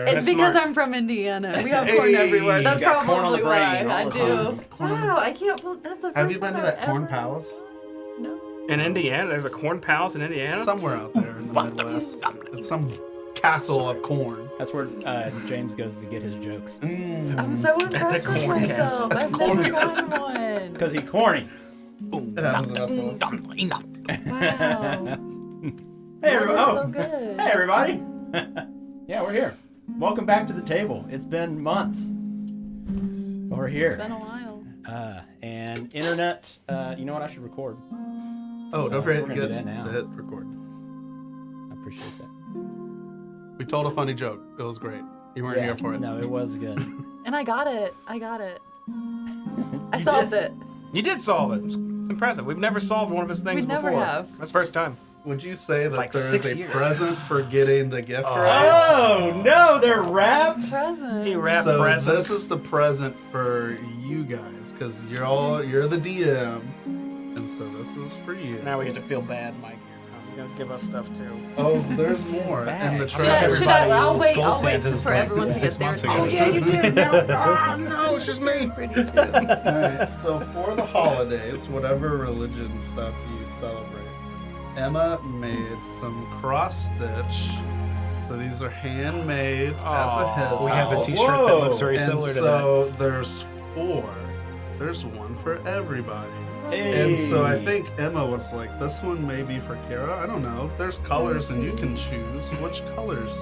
everywhere. It's because I'm from Indiana. We have corn everywhere. That's got corn on probably the why brain I all the do. time. Wow, I can't believe that's the first Have you been one to I've that corn ever- palace? No. In Indiana, there's a corn palace in Indiana. Somewhere out there in the Midwest. It's some castle of corn. That's where James goes to get his jokes. I'm so impressed with corn castle. myself. I've Corn never castle. gone one. Because he's corny. It happens to us. Wow. Hey, That everybody. was Oh, so good. hey, everybody. Yeah, we're here. Welcome back to the table. It's been months. We're here. It's been a while. And internet, you know what? I should record. Oh, don't so forget we're to gonna do get that now. hit record. I appreciate that. We told a funny joke. It was great. You weren't here for it. No, it was good. And I got it. I solved it. You did solve it. It's impressive. We've never solved one of his things We never before. have. That's the first time. Would you say that Like there is 6 a years. present for getting the gift right? Oh, no, they're wrapped. Present. He wrapped So presents. this is the present for you guys, because you're the DM, and so this is for you. Now we get to feel bad, Mike. You gotta give us stuff too. Oh, there's more. And the Should I, treasure. I'll wait Santa's for like everyone to 6 get theirs. months ago. Oh yeah, you did. Oh no, it's just me. Pretty too. Alright, so for the holidays, whatever religion stuff you celebrate, Emma made some cross stitch. So these are handmade at the his We have a house. T-shirt that Whoa. looks very And similar to that. so there's 4. There's one for everybody. Hey. And so I think Emma was like, this one may be for Kara. I don't know. There's colors and you can choose which colors.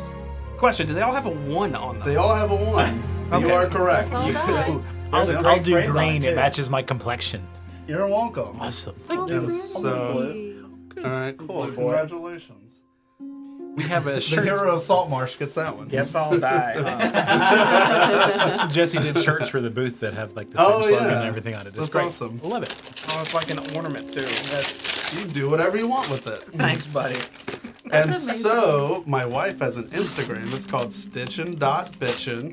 Question: do they all have a 1 on them? They all have a 1. Okay. You are correct. That's all that. There's a I'll great do phrase on green. too. It matches my complexion. You're welcome. Awesome. And so, Really? all right, cool. Blue boy. Congratulations. We have a The shirt. hero of Saltmarsh gets that one. Guess I'll die. Jesse did shirts for the booth that have like the same Oh, slogan yeah. and everything on it. It's That's great. awesome. I love it. Oh, it's like an ornament too. You do whatever you want with it. Thanks, buddy. That's And amazing. so, my wife has an Instagram. It's called Stitchin.Bitchin.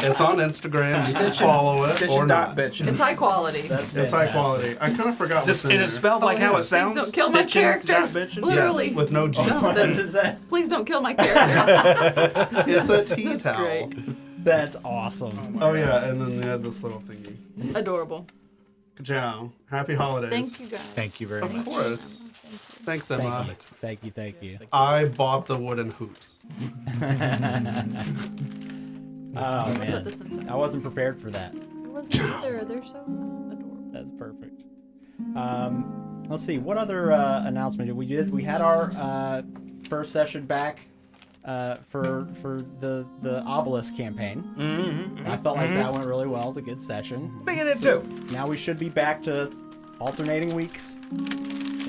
It's on Instagram. You can follow it or Stitching not. dot bitch. It's high quality. That's It's high fantastic. quality. I kind of forgot what's Just in and there. it's spelled like Oh, how yeah. it sounds. Please don't kill my Stitching character. dot bitchin'? Literally. Yes, with no G. What does it say? Please don't kill my character. It's a tea That's towel. great. That's awesome. Oh yeah, and then they had this little thingy. Adorable. Ciao. Happy holidays. Thank you guys. Thank you very Of much. course. Thanks, Emma. Thank you. Thank you. I bought the wooden hoops. Oh, Put man. this inside. I wasn't prepared for that. It wasn't either. They're so adorable. That's perfect. Let's see. What other announcement did we did? We had our first session back for the Obelisk campaign. Mm-hmm. I felt like that went really well. It was a good session. I think it did too. Now we should be back to alternating weeks.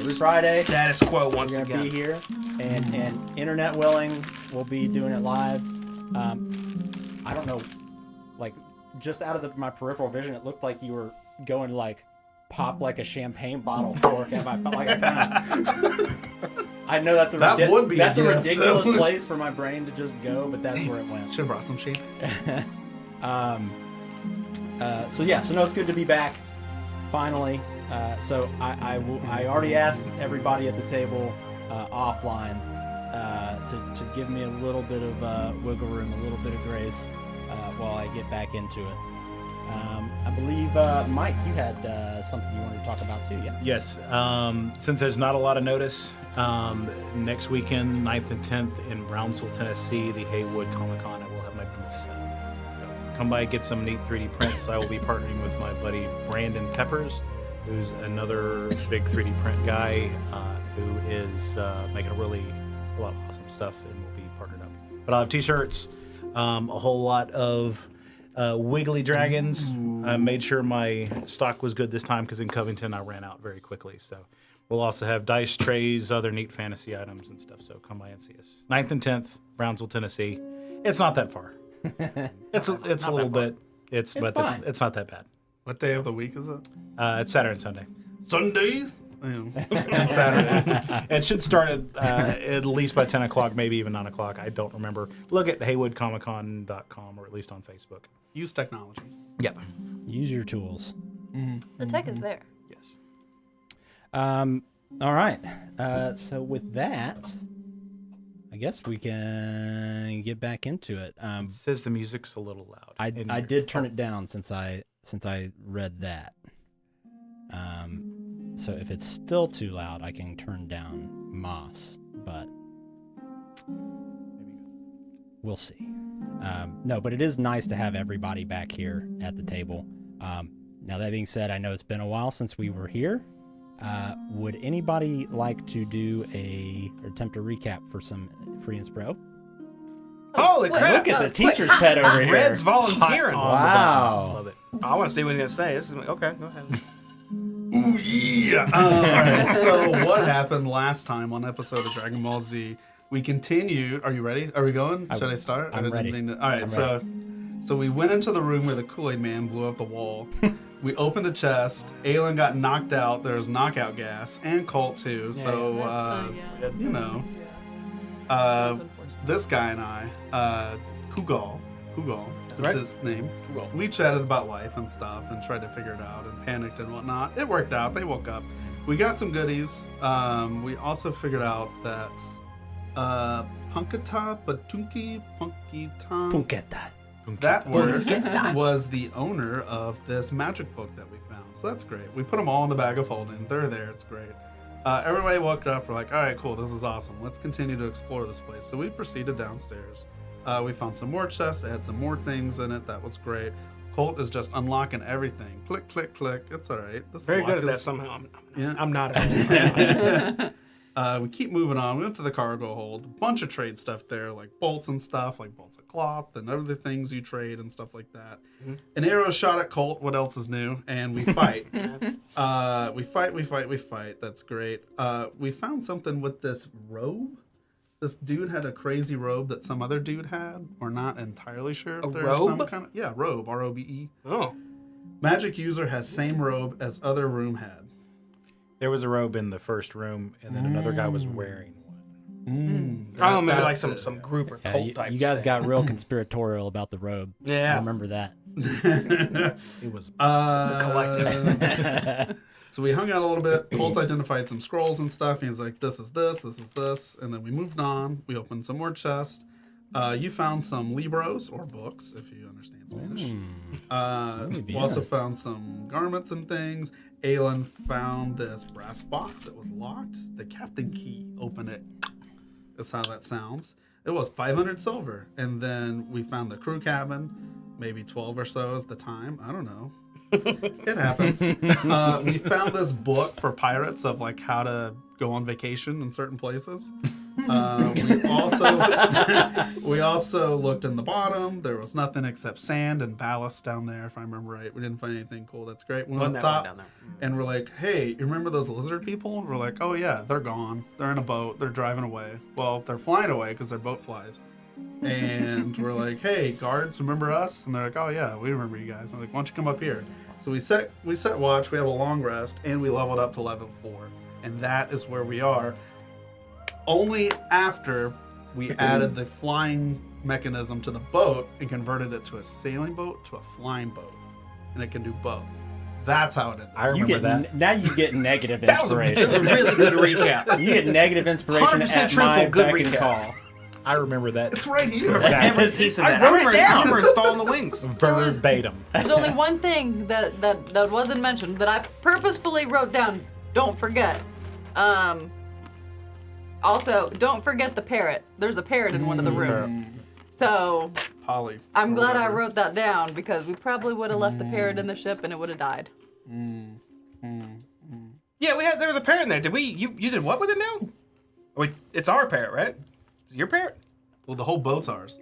Every Friday, Status quo once we're gonna be again. here, and internet willing, we'll be doing it live. I don't know, like just out of my peripheral vision, it looked like you were going to like pop like a champagne bottle cork at my. Like I know that's a That would be a that's a gift. ridiculous place for my brain to just go, but that's where it went. Should have brought some champagne. So yeah, so no, it's good to be back, finally. So I already asked everybody at the table offline to give me a little bit of wiggle room, a little bit of grace while I get back into it. I believe Mike, you had something you wanted to talk about too, yeah? Yes. Since there's not a lot of notice, next weekend, 9th and 10th in Brownsville, Tennessee, the Haywood Comic Con, I will have my booth set up. So come by, get some neat 3D prints. I will be partnering with my buddy Brandon Peppers, who's another big 3D print guy who is making a lot of awesome stuff, and we'll be partnered up. But I'll have t-shirts, a whole lot of Wiggly Dragons. I made sure my stock was good this time because in Covington I ran out very quickly. So we'll also have dice trays, other neat fantasy items and stuff. So come by and see us. 9th and 10th, Brownsville, Tennessee. It's not that far. It's a little bit. It's not that bad. What day of the week is it? It's Saturday and Sunday. Sundays? And Saturday. It should start at least by 10 o'clock, maybe even 9 o'clock. I don't remember. Look at haywoodcomiccon.com or at least on Facebook. Use technology. Yep. Use your tools. The tech is there. Yes. All right. So with that, I guess we can get back into it. It says the music's a little loud. I did turn it down since I read that. So if it's still too loud, I can turn down Moss, but we'll see. No, but it is nice to have everybody back here at the table. Now that being said, I know it's been a while since we were here. Would anybody like to do or attempt a recap for some free inspo? Holy Wait, crap! Look at the teacher's pet over here. Red's volunteering. Wow. Love it. I want to see what he's gonna say. This is okay. Go ahead. Ooh, yeah. All right. So what happened last time on episode of Dragon Ball Z? We continued. Are you ready? Are we going? Should I start? I'm ready. All right. So we went into the room where the Kool-Aid Man blew up the wall. We opened a chest. Aelin got knocked out. There was knockout gas, and Colt too. So you know, this guy and I, Kugal is Right. his name. Kugal. We chatted about life and stuff and tried to figure it out and panicked and whatnot. It worked out. They woke up. We got some goodies. We also figured out that Punkata Batunki Punkitan. Punketa. That word was the owner of this magic book that we found. So that's great. We put them all in the bag of holding. They're there. It's great. Everybody woke up. We're like, all right, cool. This is awesome. Let's continue to explore this place. So we proceeded downstairs. We found some more chests. It had some more things in it. That was great. Colt is just unlocking everything. Click, click, click. It's all right. This Very lock good at that is- somehow. Yeah. I'm not. We keep moving on. We went to the cargo hold. A bunch of trade stuff there, like bolts and stuff, like bolts of cloth and other things you trade and stuff like that. Mm-hmm. An arrow shot at Colt. What else is new? And we fight. We fight. That's great. We found something with this robe. This dude had a crazy robe that some other dude had. We're not entirely sure. If A there's some robe? kind of robe. R-O-B-E. Oh. Magic user has same robe as other room had. There was a robe in the first room, and then another guy was wearing one. Oh, maybe like That's some group or Yeah, cult type. you guys thing. got real conspiratorial about the robe. Yeah. I remember that. It was It's a collective. So we hung out a little bit. Colt identified some scrolls and stuff. He's like, this is this, this is this. And then we moved on. We opened some more chests. You found some libros, or books, if you understand Spanish. We also yes. found some garments and things. Aelin found this brass box that was locked. The captain key, open it. That's how that sounds. It was 500 silver. And then we found the crew cabin, maybe 12 or so is the time. I don't know. It happens. We found this book for pirates of like how to go on vacation in certain places. We also looked in the bottom. There was nothing except sand and ballast down there, if I remember right. We didn't find anything cool. That's great. We went up top, down there. and we're like, hey, you remember those lizard people? We're like, oh yeah, they're gone. They're in a boat. They're driving away. Well, they're flying away because their boat flies. And we're like, hey, guards, remember us? And they're like, oh yeah, we remember you guys. I'm like, why don't you come up here? So we set watch. We have a long rest, and we leveled up to level 4, and that is where we are. Only after we added the flying mechanism to the boat and converted it to a sailing boat to a flying boat, and it can do both. That's how it ended. I remember that. Now you get negative That was a inspiration. really good recap. You get negative inspiration 100% at my truthful, good beck and recap. call. I remember that It's right here. Every piece of I that. wrote it remember, down. I remember installing the wings. verbatim. There's only one thing that wasn't mentioned that I purposefully wrote down. Don't forget. Also, don't forget the parrot. There's a parrot in one of the rooms. So Polly. I'm or glad I whatever. wrote that down because we probably would have left the parrot in the ship and it would have died. Yeah, there was a parrot in there. Did we? You did what with it now? Wait, it's our parrot, right? Is it your parrot? Well, the whole boat's ours.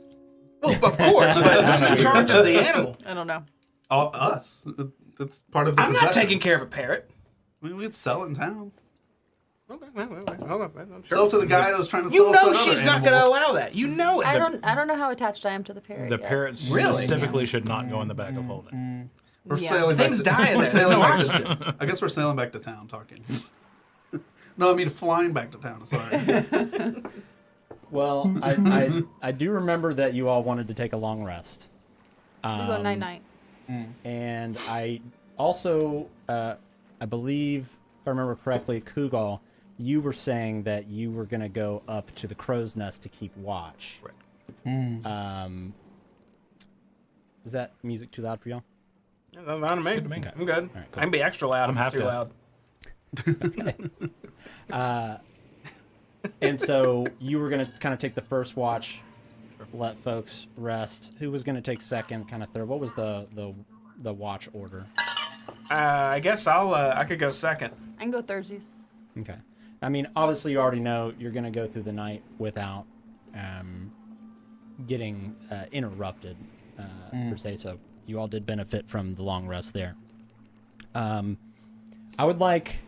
Well, of course, but who's in charge of the animal? I don't know. All us. It's part of the I'm not possessions. taking care of a parrot. I mean, we could sell it in town. Okay, well, I'm sure. Sell it to the guy that was trying to sell You us know that other she's not animal. going to allow that. You know it. I don't know how attached I am to the parrot. The yet. parrots Really? specifically should not go in the back of holding. We're Yeah. sailing Things back to, die in we're there. sailing There's back no to, I guess we're sailing back to town talking. No, I mean flying back to town. Sorry. Well, I do remember that you all wanted to take a long rest. We go night night. And I also, I believe, if I remember correctly, Kugal, you were saying that you were going to go up to the crow's nest to keep watch. Right. Is that music too loud for y'all? That's fine to me. Okay. I'm good. right, cool. I can be extra loud if I'm it's too half-deaf. loud. And so you were going to kind of take the first watch, let folks rest. Who was going to take second, kind of third? What was the watch order? I guess I could go second. I can go thirdsies. Okay. I mean, obviously, you already know you're going to go through the night without getting interrupted, per se. So you all did benefit from the long rest there. I would like...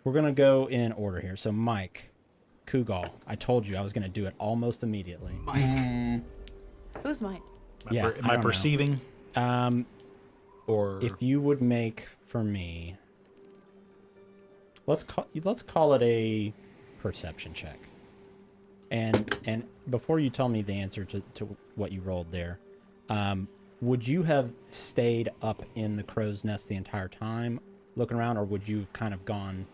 We're going to go in order here. So, Mike, Kugal, I told you I was going to do it almost immediately. Who's Mike? Am Yeah, I I don't know. perceiving? Or If you would make for me... Let's call it a perception check. And before you tell me the answer to what you rolled there, would you have stayed up in the crow's nest the entire time looking around, or would you have kind of gone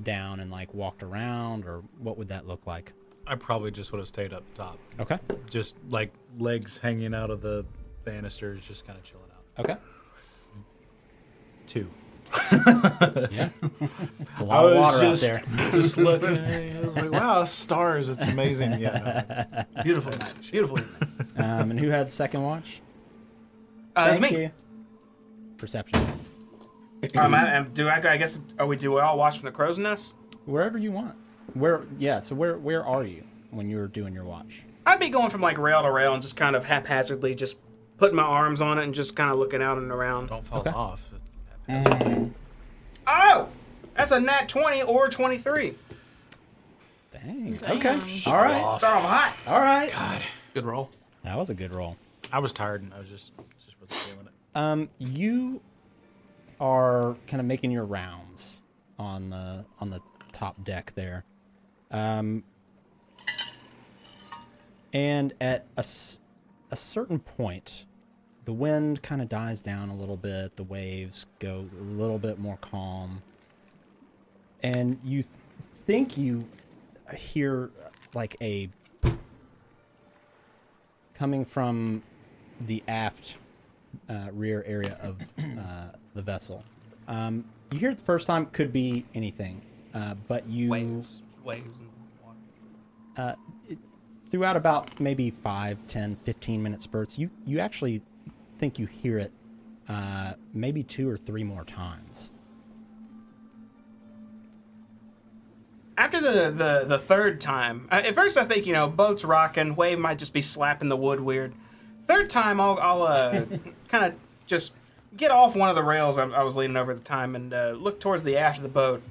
down and like walked around, or what would that look like? I probably just would have stayed up top. Okay. Just like legs hanging out of the banisters, just kind of chilling out. Okay. 2. Yeah. It's a lot of water out there. Just looking. I was like, wow, stars. It's amazing. Yeah. Beautiful night. Beautiful evening. And who had second watch? It's Thank me. you. Perception. I guess do we all watch from the crow's nest? Wherever you want. So where are you when you're doing your watch? I'd be going from like rail to rail and just kind of haphazardly just putting my arms on it and just kind of looking out and around. Don't fall Okay. off. Oh! That's a nat 20 or 23. Dang. Damn. Okay. All right. Start off hot. All right. God. Good roll. That was a good roll. I was tired and I was just wasn't feeling it. You are kind of making your rounds on the top deck there, and at a certain point, the wind kind of dies down a little bit. The waves go a little bit more calm, and you think you hear like a coming from the aft rear area of the vessel. You hear it the first time, could be anything, but you Waves and water. throughout about maybe 5, 10, 15-minute spurts, you actually think you hear it maybe 2 or 3 more times. After the third time, at first I think, boat's rocking, wave might just be slapping the wood weird. Third time, I'll kind of just get off one of the rails I was leaning over at the time and look towards the aft of the boat.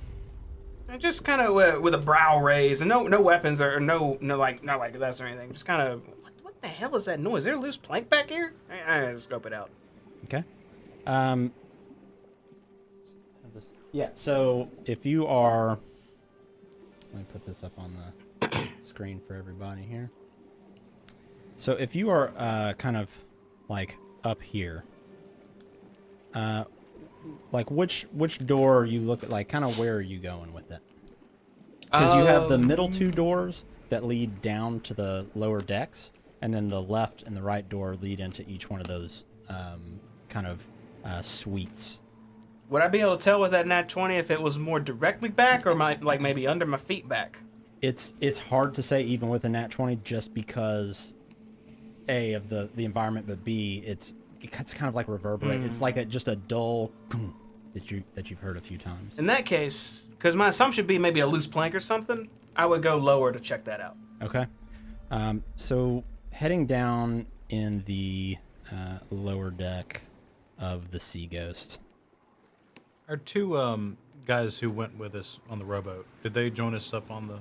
And just kind of with a brow raised and no weapons or no like not like this or anything. Just kind of what the hell is that noise? Is there a loose plank back here? I scope it out. Okay. Yeah. So if you are, let me put this up on the screen for everybody here. So if you are kind of like up here, like which door are you look at? Like kind of where are you going with it? Because you have the middle 2 doors that lead down to the lower decks, and then the left and the right door lead into each one of those kind of suites. Would I be able to tell with that nat 20 if it was more directly back or like maybe under my feet back? It's hard to say even with a nat 20, just because A, of the environment, but B, it's kind of like reverberate. It's like just a dull that you've heard a few times. In that case, because my assumption would be maybe a loose plank or something, I would go lower to check that out. Okay. So heading down in the lower deck of the Sea Ghost. Our 2 guys who went with us on the rowboat, did they join us up on the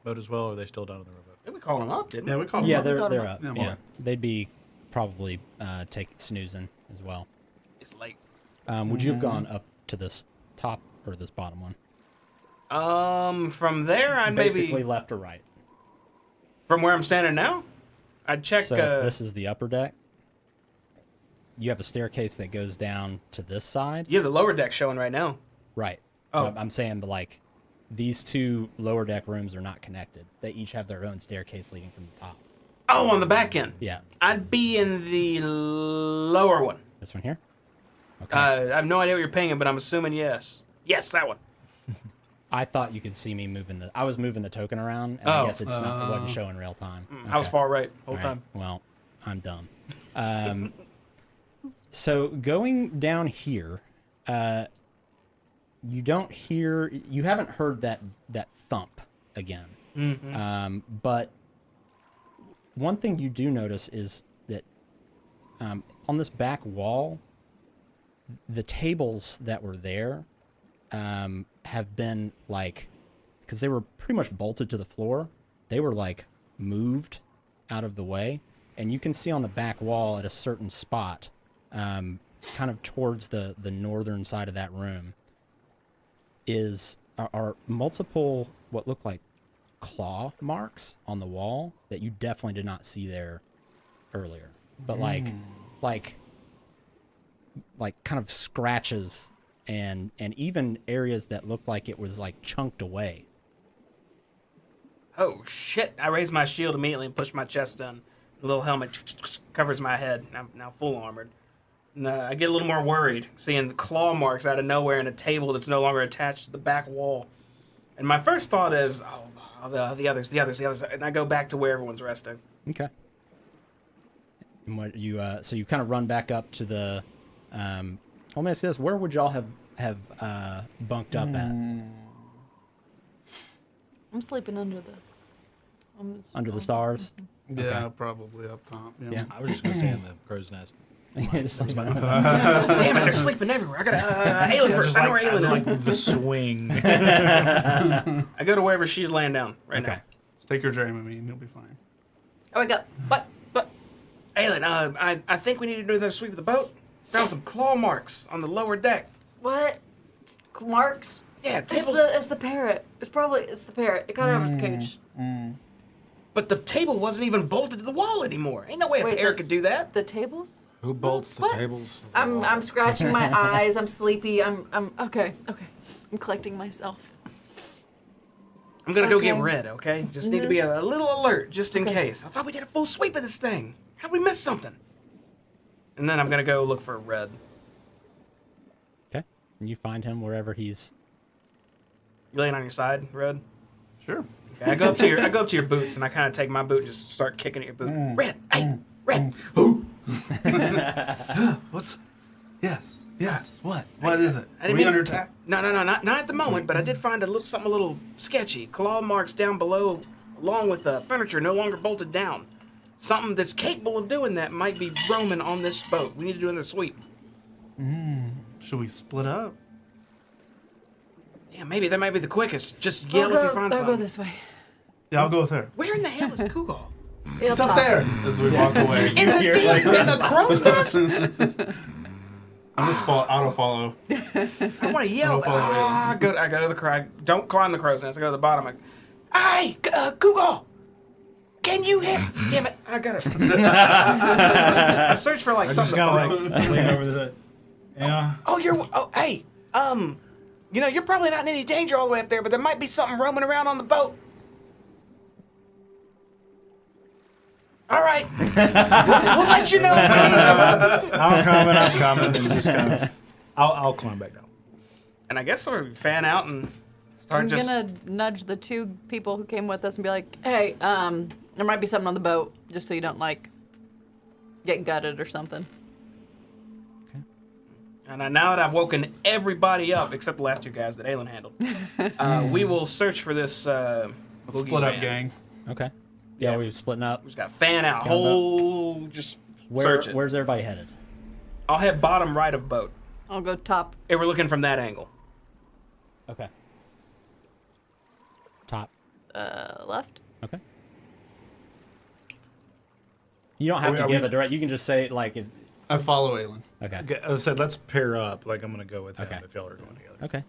boat as well, or are they still down on the rowboat? Did we call them up, didn't we? Yeah, we call them Yeah, up. they're up. Yeah, Yeah, well. they'd be probably snoozing as well. It's late. Would you have gone up to this top or this bottom one? From there, I'd Basically maybe... left or right. From where I'm standing now? I'd check... So if this is the upper deck, you have a staircase that goes down to this side. You have the lower deck showing right now. Right. Oh. I'm saying, but like, these two lower deck rooms are not connected. They each have their own staircase leading from the top. Oh, on the back end. Yeah. I'd be in the lower one. This one here? Okay. I have no idea what you're pinging, but I'm assuming yes. Yes, that one. I thought you could see me moving I was moving the token around, and Oh. I guess it wasn't showing real time. I was far right the whole All right. time. Well, I'm dumb. So going down here, you haven't heard that thump again. Mm-hmm. But one thing you do notice is that on this back wall, the tables that were there have been like, because they were pretty much bolted to the floor, they were like moved out of the way. And you can see on the back wall at a certain spot, kind of towards the northern side of that room, are multiple what look like claw marks on the wall that you definitely did not see there earlier. But like kind of scratches and even areas that looked like it was like chunked away. Oh, shit. I raise my shield immediately and push my chest down. The little helmet covers my head. I'm now full armored. And, I get a little more worried seeing claw marks out of nowhere in a table that's no longer attached to the back wall. And my first thought is, the others. And I go back to where everyone's resting. Okay. And what you so you kind of run back up to the let me ask you this: where would y'all have bunked up at? I'm sleeping under the stars. Yeah, probably up top. Yeah. I was just going to stay in the crow's nest. It's like- Damn it, they're sleeping everywhere. I gotta Aelin first. I know where Aelin is. like the swing. I go to wherever she's laying down right Okay. now. Just take your Dramamine, you'll be fine. Oh, wake up. What? Aelin, I think we need to do another sweep of the boat. Found some claw marks on the lower deck. What? Marks? Yeah, It's tables. the parrot. It's the parrot. It got out of its cage. But the table wasn't even bolted to the wall anymore. Ain't no way a Wait, parrot the- could do that. The tables? Who bolts the What? tables? I'm scratching my eyes. I'm sleepy. I'm okay. I'm collecting myself. I'm gonna go get Okay. red, okay? Just need to be a little alert, just in Okay. case. I thought we did a full sweep of this thing. How'd we miss something? And then I'm gonna go look for red. Okay. And you find him wherever he's. You laying on your side, red? Sure. Okay, I go up to your boots, and I kind of take my boot and just start kicking at your boot. Red, hey, red. What's... Yes. What? What is it? I didn't Are we mean- under attack? No, not at the moment, but I did find something a little sketchy. Claw marks down below, along with furniture no longer bolted down. Something that's capable of doing that might be roaming on this boat. We need to do another sweep. Should we split up? Yeah, maybe that might be the quickest. Just yell if you find I'll something. go this way. Yeah, I'll go with her. Where in the hell is Kugal? It's up there! As we walk away. In the crow's nest? I'm just auto follow. I want to yell. I'll follow I go to the crow. Don't climb the crow's nest. I go to the bottom. Hey, Kugal! Can you hit? Damn it! I got it. I searched for like I just something. to kind throw. of like lean over the. Yeah. Hey, you're probably not in any danger all the way up there, but there might be something roaming around on the boat. All right, we'll let you know. If we need you. I'm coming, and just kind of. I'll climb back down. And I guess we'll fan out and start I'm just. gonna nudge the two people who came with us and be like, "Hey, there might be something on the boat, just so you don't like get gutted or something." And now that I've woken everybody up except the last two guys that Aelin handled, we will search for this. Split up, gang. Okay. Yeah, Yeah. we're splitting up. We just got fan out. Scout Whole just search it. Where's everybody headed? I'll head bottom right of boat. I'll go top. If we're looking from that angle. Okay. Top. Left. Okay. You don't have to give a direct. You can just say like. I follow Aelin. Okay. Okay, as I said, let's pair up. Like I'm gonna go with him Okay. if y'all are going together. Okay.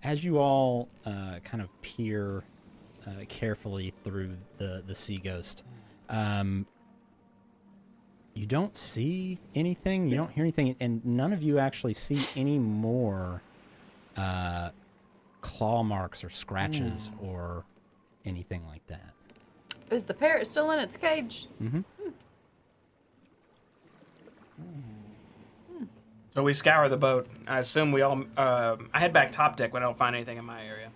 As you all kind of peer carefully through the sea ghost, you don't see anything. You don't hear anything, and none of you actually see any more claw marks or scratches or anything like that. Is the parrot still in its cage? Mm-hmm. So we scour the boat. I assume we all. I head back top deck when I don't find anything in my area.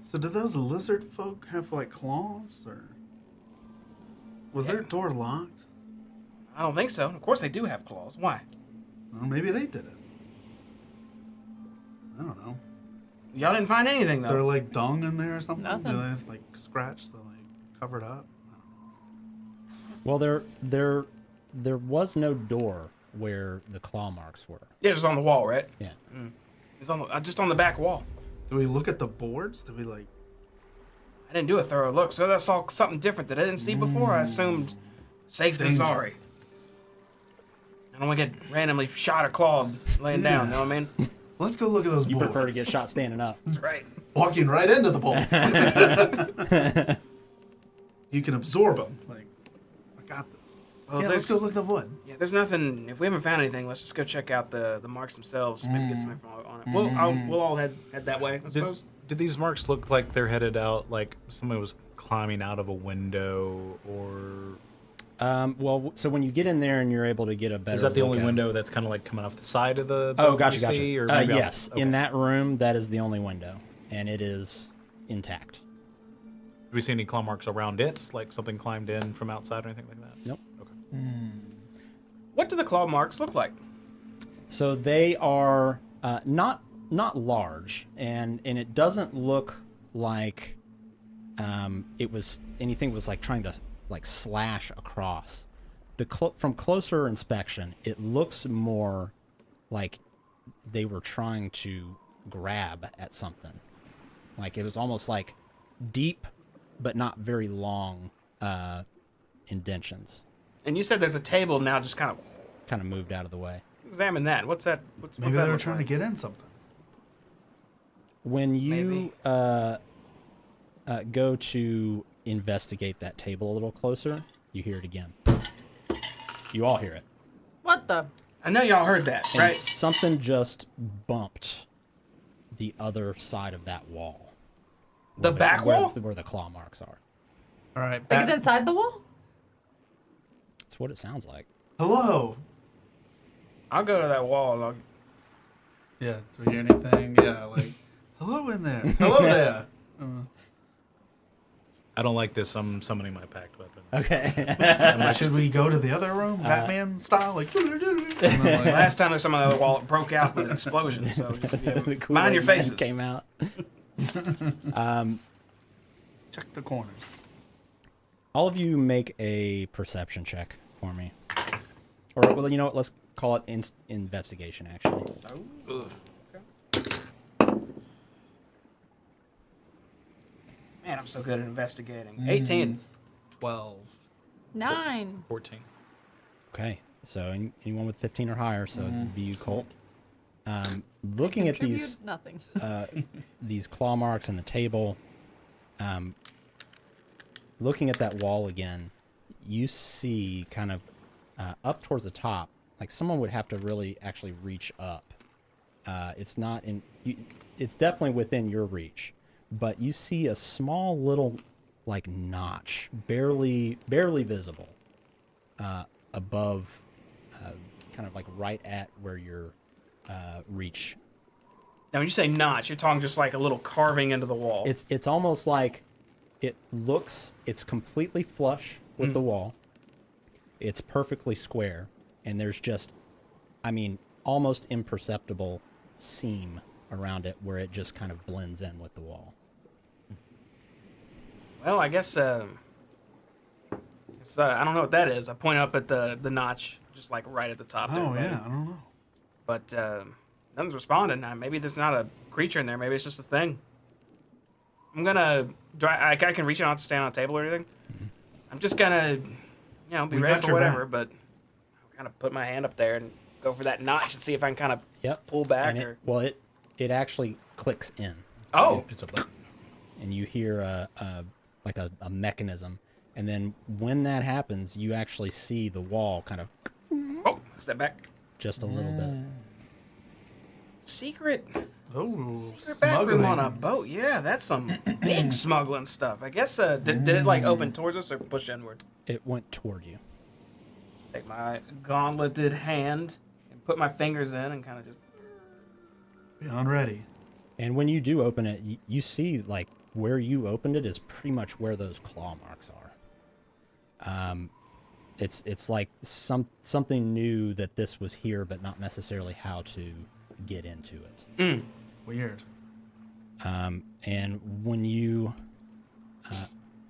So do those lizard folk have like claws, or was their door locked? I don't think so. Of course they do have claws. Why? Well, maybe they did it. I don't know. Y'all didn't find anything Is there though. like dung in there or something? Nothing. Do they have like scratch to like cover it up? Well, there was no door where the claw marks were. Yeah, just on the wall, right? Yeah. It's on the, just on the back wall. Do we look at the boards? Do we like? I didn't do a thorough look, so that's all something different that I didn't see before. I assumed safe than Danger. sorry. I don't want to get randomly shot or clawed laying down. You know what I mean? Let's go look at those You boards. prefer to get shot standing up. That's right. Walking right into the bolts. You can absorb them. Like, I got this. Well, Yeah, let's go look at the wood. Yeah, there's nothing. If we haven't found anything, let's just go check out the marks themselves. Maybe get some info on it. We'll all head that way, I suppose. Did these marks look like they're headed out, like somebody was climbing out of a window, or Well, so when you get in there and you're able to get a better is that the look only at 'em- window that's kind of like coming off the side of the Oh, boat gotcha, you gotcha. see, or maybe Yes, okay. in that room, that is the only window, and it is intact. Do we see any claw marks around it, like something climbed in from outside or anything like that? Nope. Okay. What do the claw marks look like? So they are not large, and it doesn't look like it was anything was like trying to like slash across. From closer inspection, it looks more like they were trying to grab at something. Like it was almost like deep, but not very long indentions. And you said there's a table now, just kind of Moved out of the way. examine that. What's that? What's Maybe that they were look trying like? to get in something. When you Maybe. go to investigate that table a little closer, you hear it again. You all hear it. What the? I know y'all heard that, And right? something just bumped the other side of that wall. The back wall? Where the claw marks are. All right. Like Back. it's inside the wall? That's what it sounds like. Hello. I'll go to that wall. And I'll... Yeah. Do we hear anything? Yeah. Like, hello in there. Hello there. I don't like this. I'm summoning my packed weapon. Okay. Should we go to the other room, Batman style? Like, and then, like, Last time there's some other wall, it broke out with an explosion. So The Kool-Aid mind your Man faces. came out. check the corners. All of you make a perception check for me. Or, well, you know what? Let's call it investigation, actually. Oh, man, I'm so good at investigating. 18. 12. 9. 14. Okay. So, anyone with 15 or higher, so it'd be you, Colt. Looking at these Contribute nothing. these claw marks in the table, looking at that wall again, you see kind of up towards the top, like someone would have to really actually reach up. It's not in. It's definitely within your reach, but you see a small little like notch, barely visible, above, kind of like right at where your reach. Now, when you say notch, you're talking just like a little carving into the wall. It's almost like it's completely flush with the wall. It's perfectly square, and there's just, I mean, almost imperceptible seam around it where it just kind of blends in with the wall. Well, I guess I don't know what that is. I point up at the notch, just like right at the top there. Oh, buddy. yeah. I don't know. But nothing's responding. Maybe there's not a creature in there. Maybe it's just a thing. I'm gonna. I can reach out to stand on a table or anything. I'm just gonna, be We ready got for your whatever. back. But I'll kind of put my hand up there and go for that notch and see if I can kind of Yep. pull back. And it actually clicks in, Oh, It's a button. and you hear a mechanism, and then when that happens, you actually see the wall kind of oh, step back. just a little bit. Secret Oh, back room on a smuggling. boat. Yeah, that's some big smuggling stuff. I guess, did it like open towards us or push inward? It went toward you. Take my gauntleted hand and put my fingers in and kind of just. Beyond ready. And when you do open it, you see like where you opened it is pretty much where those claw marks are. It's like something new that this was here, but not necessarily how to get into it. Weird. And when you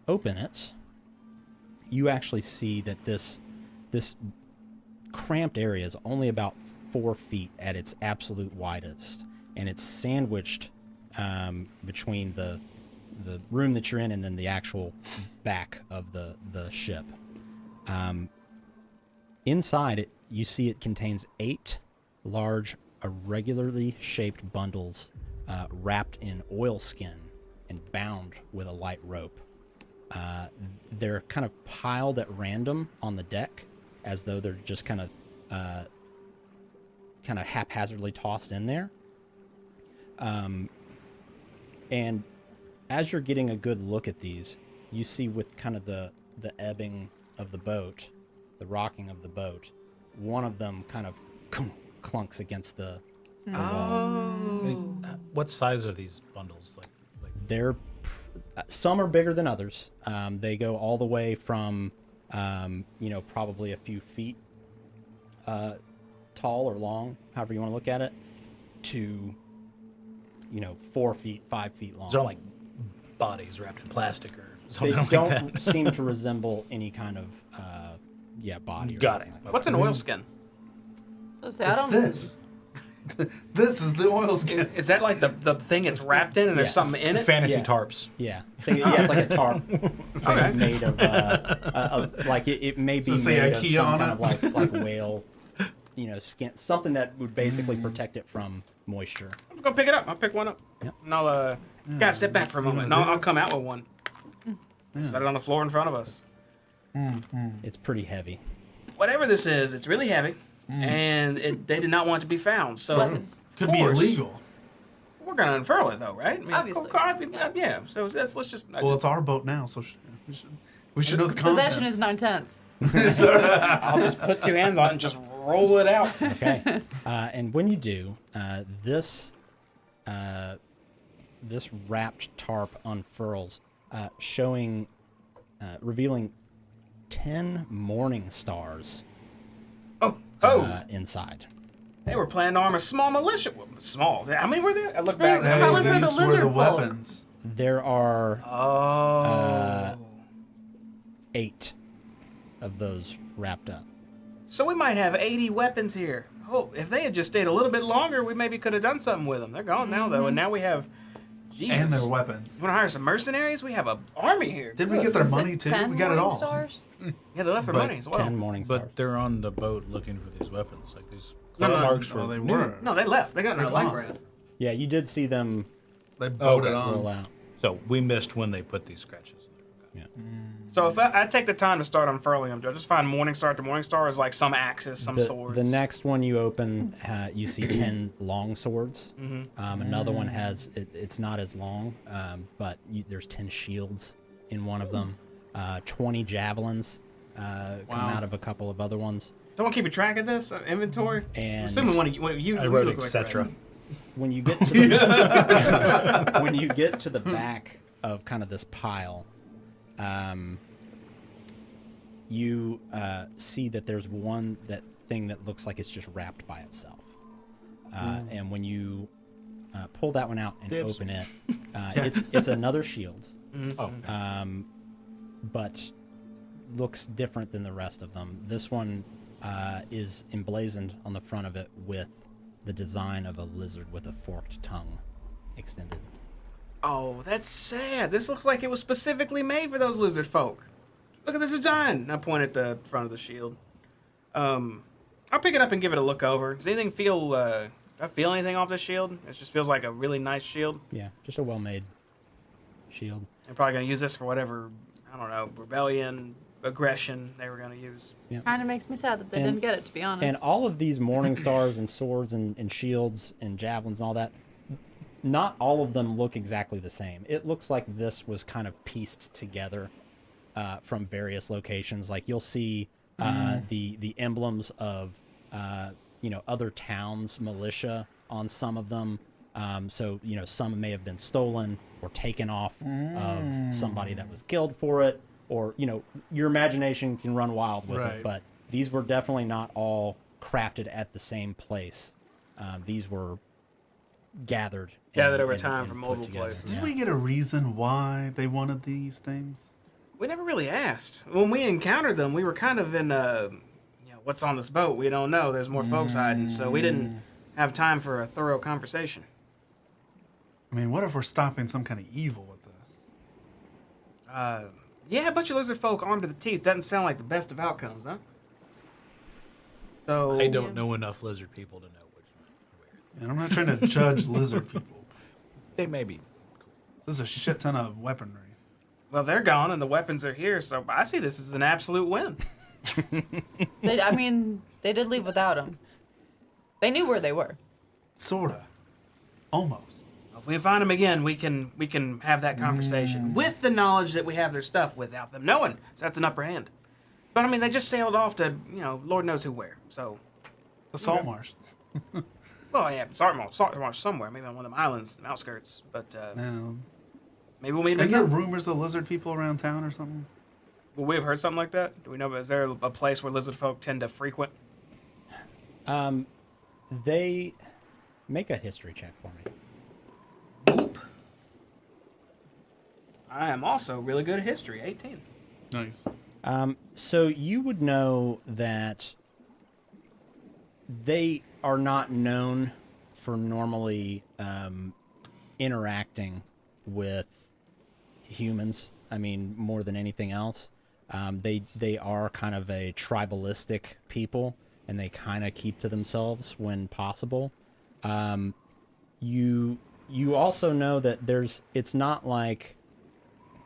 open it, you actually see that this cramped area is only about 4 feet at its absolute widest, and it's sandwiched between the room that you're in and then the actual back of the ship. Inside it, you see it contains 8 large, irregularly shaped bundles wrapped in oilskin and bound with a light rope. They're kind of piled at random on the deck, as though they're just kind of haphazardly tossed in there. And as you're getting a good look at these, you see with kind of the ebbing of the boat, the rocking of the boat, one of them kind of clunks against the wall. What size are these bundles? Like They're some are bigger than others. They go all the way from probably a few feet tall or long, however you want to look at it, to 4 feet, 5 feet long. these are like bodies wrapped in plastic or They something like don't that. seem to resemble any kind of body. Or Got anything it. like What's an oilskin? Let's see, I It's don't. this. This is the oilskin. Is that like the thing it's wrapped in and there's Yes. something in it? Fantasy Yeah. tarps. Yeah, it's like a tarp Okay. made of like it may be Does it say made of IKEA some on kind it? of like whale, skin, something that would basically protect it from moisture. I'm gonna pick it up. I'll pick one up. Yep. And I'll gotta step back for a moment. And I'll come out with one. Set it on the floor in front of us. It's pretty heavy. Whatever this is, it's really heavy, and they did not want it to be found. So Weapons. Could be course. illegal. we're gonna unfurl it though, right? I mean, Obviously. yeah. So let's just. Well, it's our boat now, so we should know the contents. Possession is 9/10. It's all right. I'll just put 2 hands on it and just roll it out. Okay, and when you do, this wrapped tarp unfurls, revealing 10 morning stars Oh, inside. they were planning to arm a small militia. Small. How many were there? I look back. Hey, Probably for the these were lizard the folk. weapons. There are Oh. 8 of those wrapped up. So we might have 80 weapons here. Oh, if they had just stayed a little bit longer, we maybe could have done something with them. They're gone now, though, and now we have. Jesus. And their weapons. You want to hire some mercenaries? We have an army here. Didn't we get their Is money it too? 10 We got it morning all. Stars? Yeah, they left their But money as well. 10 morning stars. But they're on the boat looking for these weapons. Like these No, claw no, marks Oh, were they new. were. No, they left. They got no They're life gone. raft. Yeah, you did see them They boated Okay. roll on. out. So we missed when they put these scratches in there. Yeah. So if I take the time to start unfurling them, do I just find Morningstar to Morningstar is like some axes, some swords? The next one you open, you see 10 long swords. Another one has, it's not as long, but there's 10 shields in one of them. 20 javelins come out of a couple of other ones. Someone keeping track of this inventory? And Assuming one of you. I you wrote look like etc. that. when you get to the, when you get to the back of kind of this pile, you see that there's that thing that looks like it's just wrapped by itself. And when you pull that one out and Dibs. open it, it's another shield, Oh, but looks different than the rest of them. This one is emblazoned on the front of it with the design of a lizard with a forked tongue extended. Oh, that's sad. This looks like it was specifically made for those lizard folk. Look at this design. I point at the front of the shield. I'll pick it up and give it a look over. Does anything feel? Do I feel anything off this shield? It just feels like a really nice shield. Yeah, just a well-made shield. I'm probably gonna use this for whatever, I don't know, rebellion, aggression they were going to use. Kind of makes me sad that they didn't get it, to be honest. And all of these morning stars and swords and shields and javelins and all that, not all of them look exactly the same. It looks like this was kind of pieced together from various locations. Like you'll see the emblems of other towns' militia on some of them. So some may have been stolen or taken off of somebody that was killed for it, or your imagination can run wild with it. But these were definitely not all crafted at the same place. These were gathered over time from multiple put together. places. Did we get a reason why they wanted these things? We never really asked. When we encountered them, we were kind of in, what's on this boat? We don't know. There's more folks hiding, so we didn't have time for a thorough conversation. I mean, what if we're stopping some kind of evil with this? Yeah, a bunch of lizard folk armed to the teeth doesn't sound like the best of outcomes, huh? So I don't know enough lizard people to know which one. And I'm not trying to judge lizard people. They may be. This is a shit ton of weaponry. Well, they're gone and the weapons are here, so I see this as an absolute win. They did leave without them. They knew where they were. Sorta. Almost. If we find them again, we can have that conversation with the knowledge that we have their stuff without them knowing. So that's an upper hand. But I mean, they just sailed off to Lord knows who where. So The Saltmarsh. well, yeah, Saltmarsh somewhere, maybe on one of them islands, the outskirts. But Now, maybe we'll meet them are there again. rumors of lizard people around town or something? Will we have heard something like that? Do we know? Is there a place where lizard folk tend to frequent? They make a history check for me. I am also really good at history. 18. Nice. So you would know that they are not known for normally interacting with humans. I mean, more than anything else. They are kind of a tribalistic people, and they kind of keep to themselves when possible. You also know that it's not like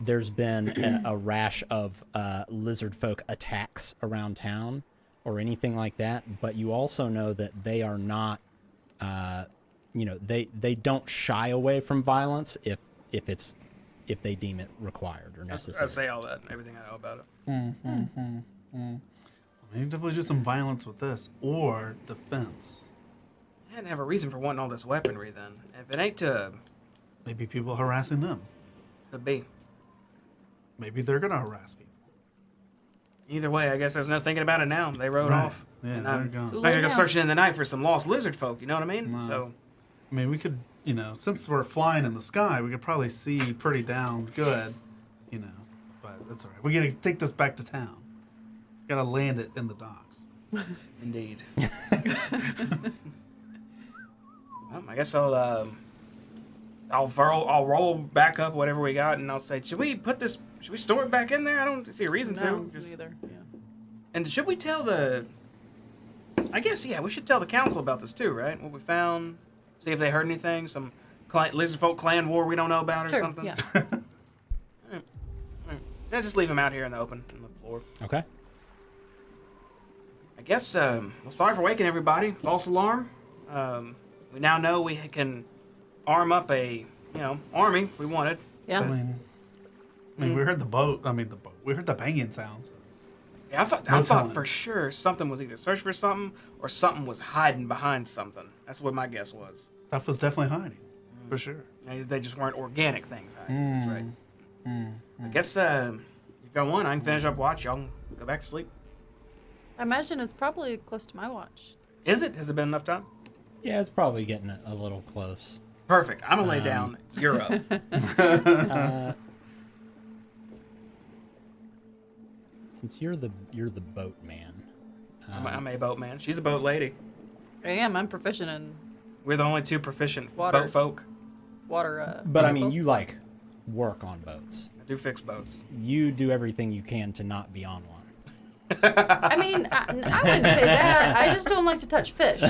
there's been a rash of lizard folk attacks around town or anything like that, but you also know that they are not, they don't shy away from violence if they deem it required or necessary. I say all that, everything I know about it. Maybe definitely do some violence with this, or defense. I didn't have a reason for wanting all this weaponry then. If it ain't to Maybe people harassing them. be. Maybe they're gonna harass people. Either way, I guess there's no thinking about it now. They rode Right. off. Yeah, And they're I'm gone. not gonna go searching in the night for some lost lizard folk, you know what I mean? No. So I mean, we could, since we're flying in the sky, we could probably see pretty down good, but that's all right. We gotta take this back to town. Gotta land it in the docks. indeed. Well, I guess I'll roll back up whatever we got, and I'll say, should we store it back in there? I don't see a reason No, to. neither. Yeah. And should we tell I guess, yeah, we should tell the council about this too, right? What we found, see if they heard anything, some lizard folk clan war we don't know about or Sure. something. Yeah. All right. Yeah, just leave them out here in the open on the floor. Okay. I guess, well, sorry for waking everybody. False alarm. We now know we can arm up a, army if we wanted. Yeah. I mean, we heard the boat. We heard the banging sounds. Yeah, I thought telling. for sure something was either searching for something or something was hiding behind something. That's what my guess was. Stuff was definitely hiding, for sure. They just weren't organic things hiding. That's right. I guess if y'all want, I can finish up watch. Y'all can go back to sleep. I imagine it's probably close to my watch. Is it? Has it been enough time? Yeah, it's probably getting a little close. Perfect. I'm gonna lay down. You're up. Since you're the boatman. I'm a boat man. She's a boat lady. I am. I'm proficient in We're the only two proficient Water. boat folk. water. But I mean, vehicles. you work on boats. I do fix boats. You do everything you can to not be on one. I mean, I wouldn't say that. I just don't like to touch fish.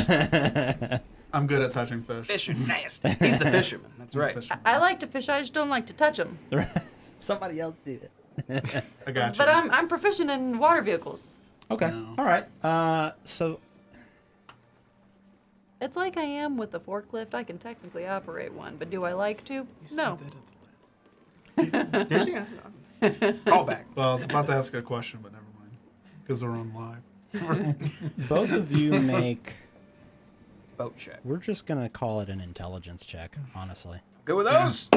I'm good at touching fish. Fish are nasty. He's the fisherman. That's right. I like to fish. I just don't like to touch them. Somebody else do it. I got you. But I'm proficient in water vehicles. Okay. No. All right. So It's like I am with the forklift. I can technically operate one, but do I like to? No. Did she? Call back. Well, I was about to ask a question, but never mind. Because we're on live. both of you make. Boat check. We're just gonna call it an intelligence check, honestly. Good with those.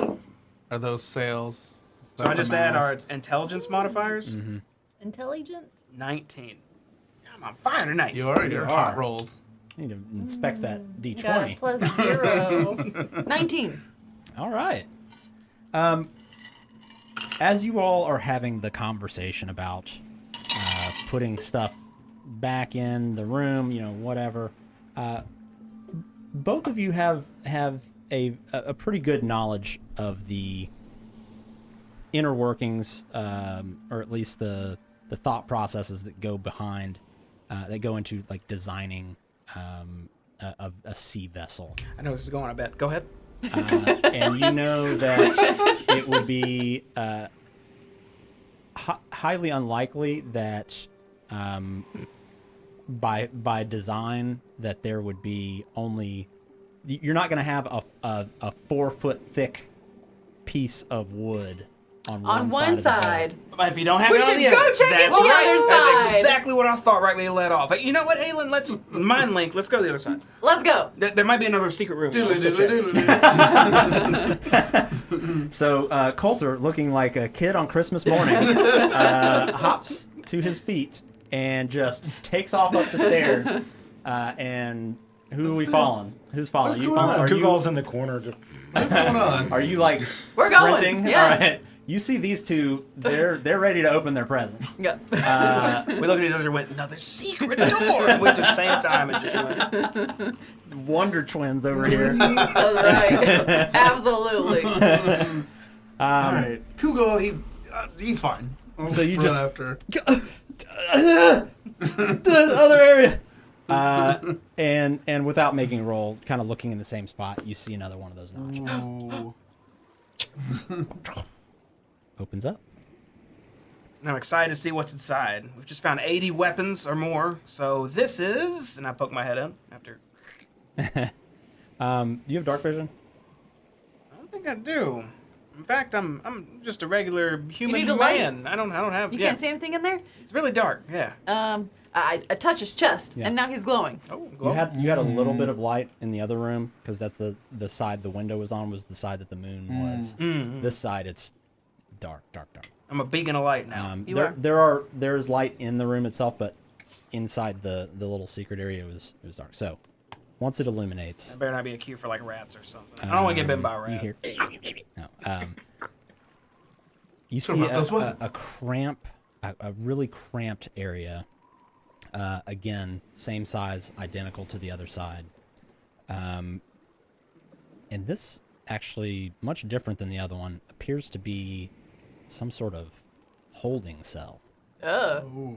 Are those sales? Is So that I the just add our mask? intelligence modifiers. Mm-hmm. Intelligence? 19. I'm on fire tonight. Your hot rolls. Need to inspect that Got D20. plus 0. 19. All right. As you all are having the conversation about putting stuff back in the room, whatever, both of you have a pretty good knowledge of the inner workings, or at least the thought processes that go behind, that go into like designing a sea vessel. I know this is going, I bet. Go ahead. And you know that it would be highly unlikely that by design that there would be only, you're not going to have a 4 foot thick piece of wood on one side. But if you don't have We it on should the go other, check that's it the right. other That's side. exactly what I thought right when you let off. You know what, Aelin? Let's mind link. Let's go to the other side. Let's go. There might be another secret room. Doodly Let's go doodly check. doodly. So Coulter, looking like a kid on Christmas morning, hops to his feet and just takes off up the stairs. And who are we this? following? Who's following? What's You going following? on? Are you, Kugal's in the corner. What's going on? are you like We're going, sprinting? yeah. All right. You see these two? They're ready to open their presents. Yeah. We looked at each other and went, another secret door. And we went at the same time and just went. Wonder twins over here. That's right. Absolutely. All right, Kugel, he's fine. I'll So you run just- after. The other area. And without making a roll, kind of looking in the same spot, you see another one of those notches. Ooh. Opens up. And I'm excited to see what's inside. We've just found 80 weapons or more. So this is, and I poke my head in after. You have dark vision? I don't think I do. In fact, I'm just a regular human need a light. man. I don't have. You yeah. can't see anything in there? It's really dark. Yeah. I touch his chest, Yeah. and now he's glowing. Oh, You had a little bit of light in the other room because that's the side the window was on was the side that the moon was. This side it's dark. I'm a beacon of light now. You are. There's light in the room itself, but inside the little secret area it was dark. So once it illuminates, That better not be a cue for like rats or something. I don't want to get bitten by a rat. you hear no, you So see about those weapons. a really cramped area. Again, same size, identical to the other side. And this actually much different than the other one. Appears to be some sort of holding cell. Ooh.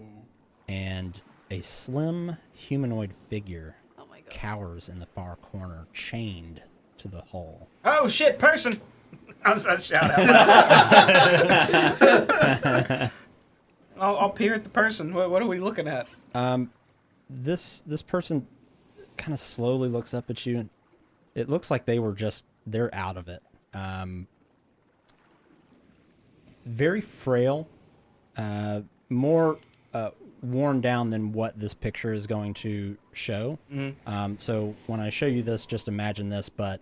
And a slim humanoid figure Oh my god. cowers in the far corner, chained to the hull. Oh shit, person! I'll shout out. I'll peer at the person. What are we looking at? This person kind of slowly looks up at you. It looks like they're out of it. Very frail, more worn down than what this picture is going to show. So when I show you this, just imagine this, but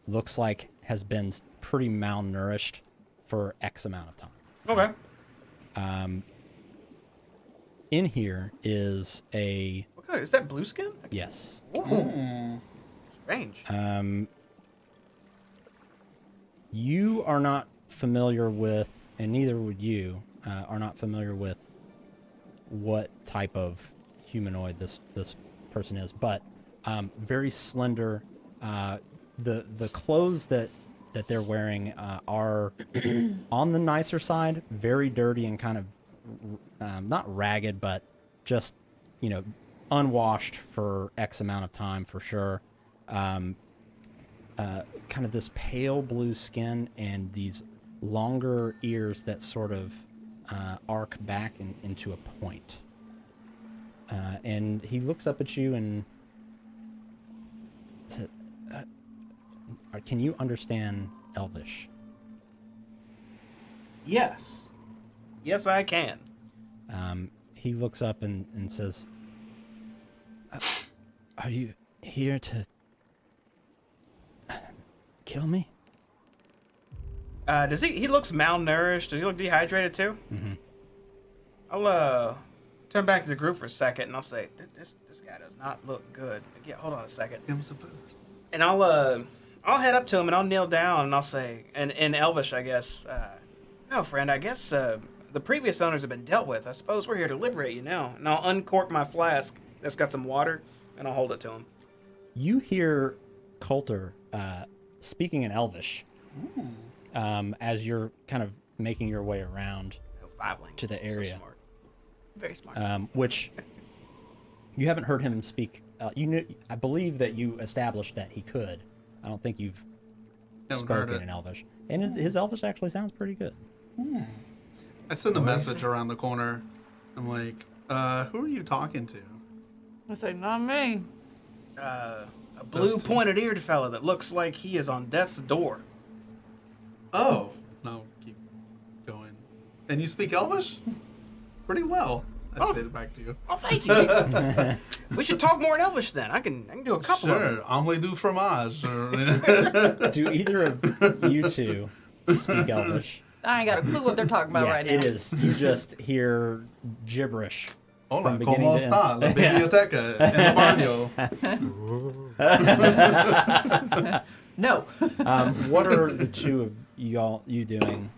looks like has been pretty malnourished for X amount of time. Okay. In here is a What color? Is that blue skin? yes. Ooh. Strange. You are not familiar with, and neither would you, are not familiar with what type of humanoid this person is, but very slender. The clothes that they're wearing are on the nicer side, very dirty and kind of not ragged, but just unwashed for X amount of time for sure. Kind of this pale blue skin and these longer ears that sort of arc back into a point. And he looks up at you and said, can you understand Elvish? Yes. Yes, I can. He looks up and says, are you here to kill me? Does he looks malnourished? Does he look dehydrated too? Mm-hmm. I'll turn back to the group for a second and I'll say, this guy does not look good. Yeah, hold on a second. Give him some food. And I'll head up to him and I'll kneel down and I'll say, in Elvish, I guess, no, friend, I guess the previous owners have been dealt with. I suppose we're here to liberate you now. And I'll uncork my flask that's got some water and I'll hold it to him. You hear Coulter speaking in Elvish as you're kind of making your way around to the area. So smart. Very smart. Which you haven't heard him speak. You knew, I believe that you established that he could. I don't think you've Haven't heard spoken it. in Elvish, and his Elvish actually sounds pretty good. I send a message around the corner. I'm like, who are you talking to? I say, not me. A blue pointed-eared fella that looks like he is on death's door. Oh. No, keep going. And you speak Elvish? Pretty well. I say it back to you. Oh, thank you. We should talk more in Elvish then. I can do a couple of them. Sure, omelette du fromage. Do either of you two speak Elvish? I ain't got a clue what they're talking about right now. It is. You just hear gibberish. Hola, From beginning ¿cómo to está? La biblioteca en el barrio. No. What are the two of you doing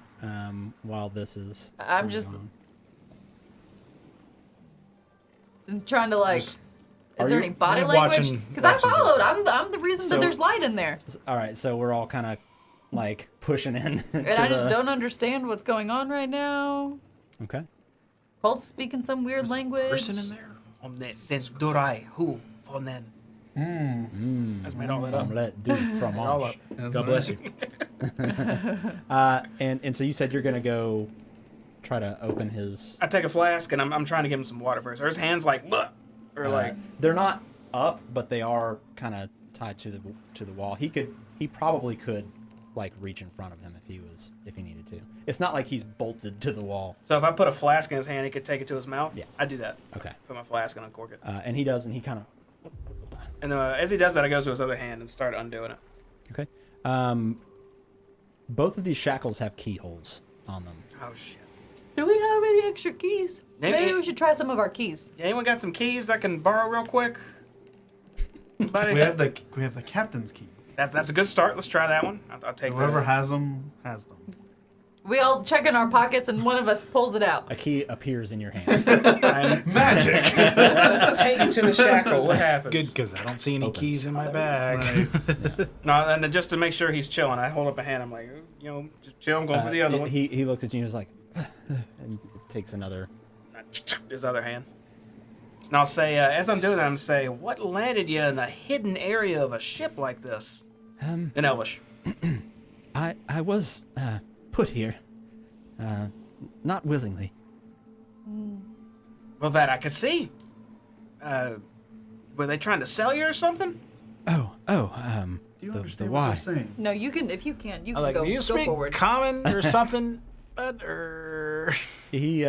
while this is? I'm going just on? trying to like. Are Is there you- any body just language? watching- Because I watching followed. something. I'm the reason So- that there's light in there, All right, so we're all kind of like pushing in. and I just don't understand what's going on right now. Okay. Colt's speaking some weird language. Person in there? Omne sens durai hu fonen. I just made all that up. Omelette du fromage. God bless you. And so you said you're gonna go try to open his. I take a flask and I'm trying to give him some water first. Or his hand's like, "Bleh," or like, They're not up, but they are kind of tied to the wall. He probably could like reach in front of him if he needed to. It's not like he's bolted to the wall. so if I put a flask in his hand, he could take it to his mouth. Yeah. I do that. Okay. Put my flask and uncork it. And he does, and he kind of. And as he does that, I go to his other hand and start undoing it. Okay. Both of these shackles have keyholes on them. Oh shit. Do we have any extra keys? Maybe- Maybe we should try some of our keys. Yeah, anyone got some keys I can borrow real quick? Anybody? We have the captain's key. That's a good start. Let's try that one. I'll take Whoever that. has them has them. We all check in our pockets, and one of us pulls it out. A key appears in your hand. Magic. Take it to the shackle. What happens? Good, because I don't see any Opens. keys in my bag. Nice. No, and then just to make sure he's chilling, I hold up a hand. I'm like, just chill. I'm going for the other one. He looked at you and was like, and takes another. His other hand. And I'll say, as I'm doing that, I'm say, what landed you in the hidden area of a ship like this? In Elvish. I was put here, not willingly. Well, that I could see. Were they trying to sell you or something? Do Do you understand what they're saying? No, you can. If you can, you can Like, go, do you go speak forward. common or something? Or He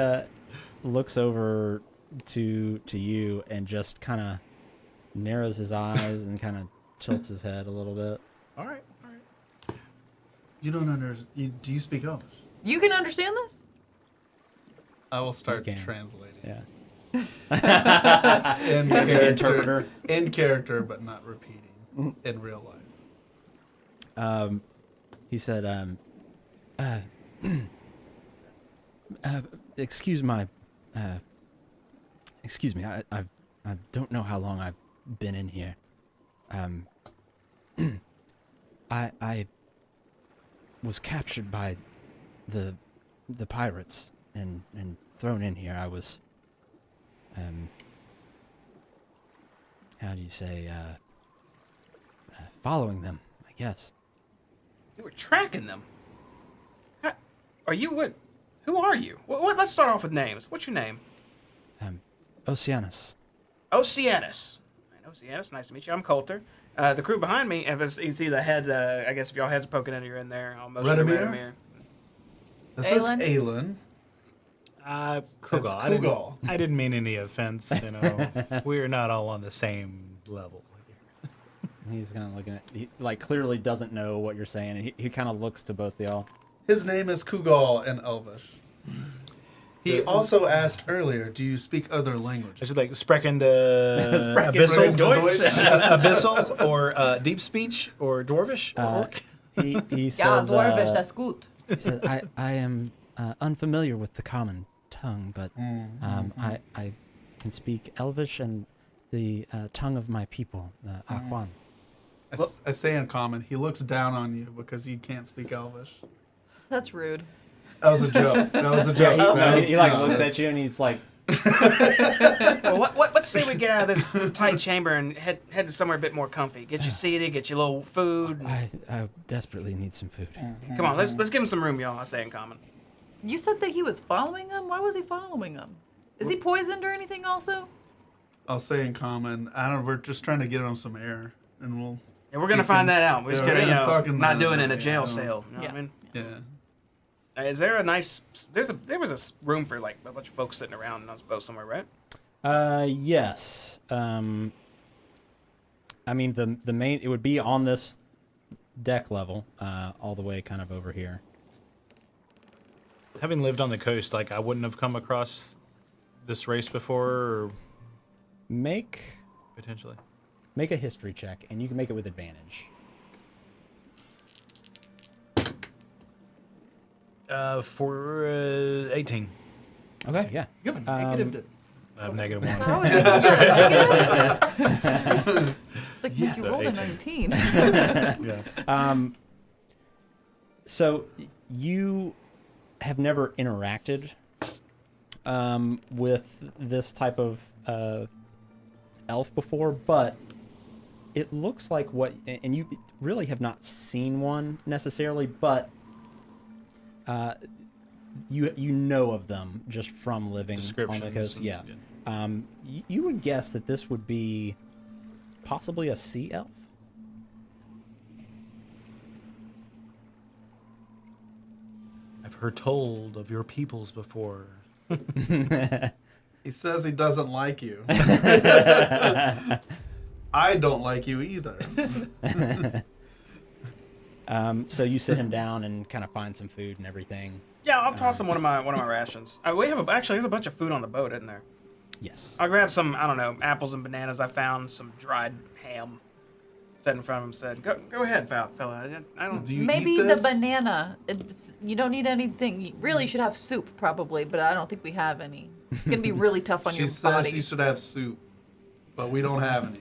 looks over to you and just kind of narrows his eyes and kind of tilts his head a little bit. all right. You don't understand. Do you speak Elvish? You can understand this? I will start You can. translating. Yeah. In interpreter. In character, but not repeating in real life. He said, excuse me, I don't know how long I've been in here. I was captured by the pirates and thrown in here. I was, how do you say, following them, I guess. You were tracking them. Are you what? Who are you? Let's start off with names. What's your name? Oceanus. Oceanus. Oceanus, nice to meet you. I'm Coulter. The crew behind me, if you see the head, I guess if y'all heads are poking in, you're in there. I'll motion to Radomir? Radomir. This is Aelin? Aelin. Kugal. That's I didn't- Kugal. I didn't mean any offense. We're not all on the same level. He's kind of looking at, he like clearly doesn't know what you're saying, and he kind of looks to both of y'all. His name is Kugal in Elvish. He also asked earlier, do you speak other I languages? should like sprechende Sprechen abyssal, Deutsch. abyssal, or deep speech, or dwarvish, or orc. He Ja, says, Dwarvish, that's gut. he says, I am unfamiliar with the common tongue, but I can speak Elvish and the tongue of my people, Aquan. I say in common, he looks down on you because you can't speak Elvish. That's rude. That was a joke. That was a joke. He like looks at you and he's like, Well, let's say we get out of this tight chamber and head to somewhere a bit more comfy. Get you seated, get you a little food. I desperately need some food. Come on, let's give him some room, y'all. I say in common. You said that he was following him? Why was he following him? Is he poisoned or anything also? I'll say in common. I don't. We're just trying to get him some air, and we'll. And we're gonna find that out. We're just Yeah, gonna, we're gonna talk in not the- do it in a yeah, jail I cell. You know Yeah. what I mean? Yeah. Is there a nice? There was a room for like a bunch of folks sitting around in a boat somewhere, right? Yes. I mean, the main, it would be on this deck level, all the way kind of over here. Having lived on the coast, like I wouldn't have come across this race before, or Make potentially. a history check, and you can make it with advantage. For 18. Okay, yeah. You have a negative. I have negative I 1. always think negative. It's like, you rolled a 18. 19. Yeah. So you have never interacted with this type of elf before, but it looks like what, and you really have not seen one necessarily, but you know of them just from living on the Descriptions coast. and- Yeah. You would guess that this would be possibly a sea elf. I've heard told of your peoples before. He says he doesn't like you. I don't like you either. So you sit him down and kind of find some food and everything. Yeah, I'll toss him one of my rations. We have actually there's a bunch of food on the boat, isn't there? Yes. I'll grab some, I don't know, apples and bananas I found, some dried ham. Set in front of him, said, "Go ahead, fella. I don't." Do you Maybe eat the this? banana. You don't need anything. You really should have soup, probably, but I don't think we have any. It's going to be really tough on She your says body. you should have soup, but we don't have any.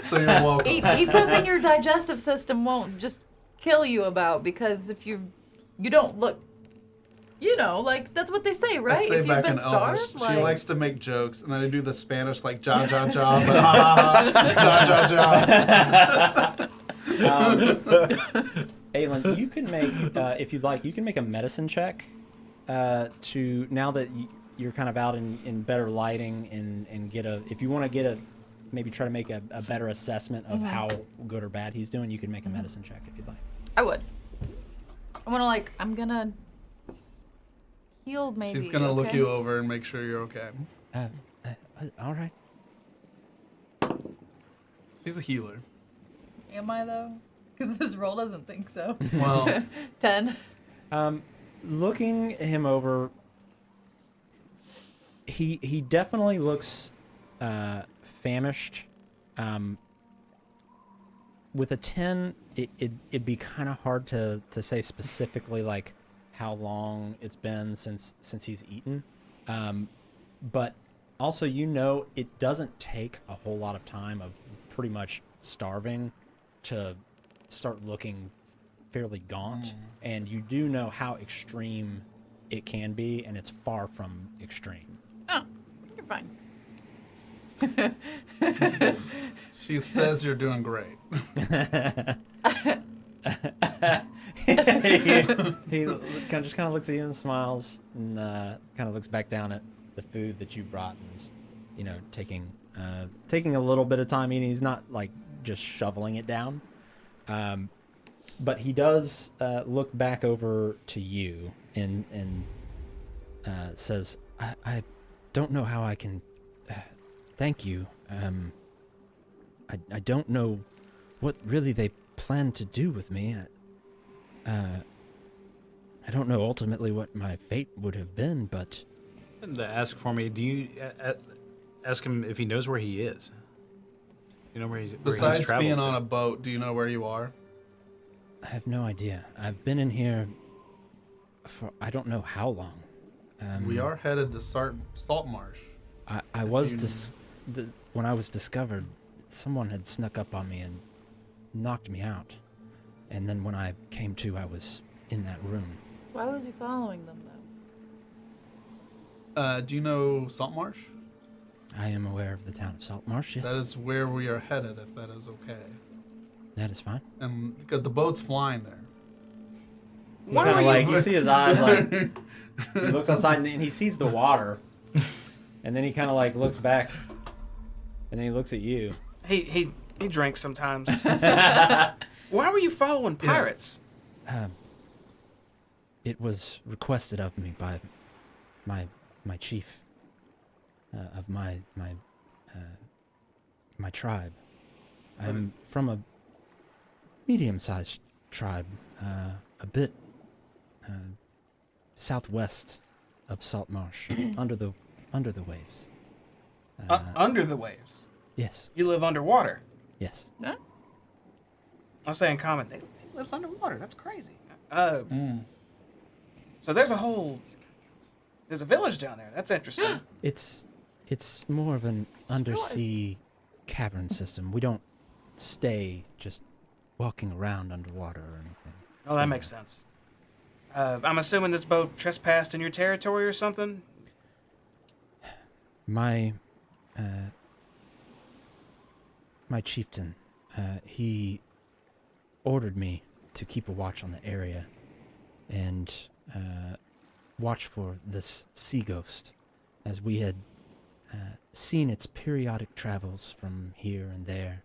So you're welcome. Eat something your digestive system won't just kill you about, because if you don't look, like that's what they say, right? I say If you've back been in starved, Elvish, like, she likes to make jokes, and then I do the Spanish like ja ja ja, but ha ha ha, ja ja ja. Aelin, you can make, if you'd like, you can make a medicine check to, now that you're kind of out in better lighting, and get if you want to maybe try to make a better assessment of how good or bad he's doing, you can make a medicine check if you'd like. I would. I'm gonna heal maybe. She's gonna look okay? you over and make sure you're okay. All right. She's a healer. Am I though? Because this roll doesn't think so. Well, 10. Looking him over, he definitely looks famished. With a 10, it'd be kind of hard to say specifically like how long it's been since he's eaten. But also, it doesn't take a whole lot of time of pretty much starving to start looking fairly gaunt, and you do know how extreme it can be, and it's far from extreme. Oh, you're fine. she says you're doing great. he just kind of looks at you and smiles, and kind of looks back down at the food that you brought, and is, taking a little bit of time eating. He's not like just shoveling it down, but he does look back over to you and says, I don't know how I can thank you. I don't know what really they plan to do with me. I don't know ultimately what my fate would have been, but... And to ask for me, do you ask him if he knows where he is? You know where he's Besides traveled being to? on a boat, do you know where you are? I have no idea. I've been in here for I don't know how long. We are headed to Saltmarsh. I was when I was discovered, someone had snuck up on me and knocked me out. And then when I came to, I was in that room. Why was he following them, though? Do you know Saltmarsh? I am aware of the town of Saltmarsh, yes. That is where we are headed, if that is okay. That is fine. And because the boat's flying there. He's kind of like, you see his eyes like, he looks outside and he sees the water. And then he kind of like looks back. And then he looks at you. He drinks sometimes. Why were you following pirates? It was requested of me by my chief of my tribe. I'm from a medium-sized tribe, a bit southwest of Saltmarsh, under the waves. Under the waves. Yes, You live underwater. yes. Huh? I'm saying common. They lives underwater. That's crazy. So there's a village down there. That's interesting. It's more of an undersea cavern system. We don't stay just walking around underwater or anything. Oh, that makes sense. I'm assuming this boat trespassed in your territory or something? My chieftain, he ordered me to keep a watch on the area and watch for this sea ghost, as we had seen its periodic travels from here and there,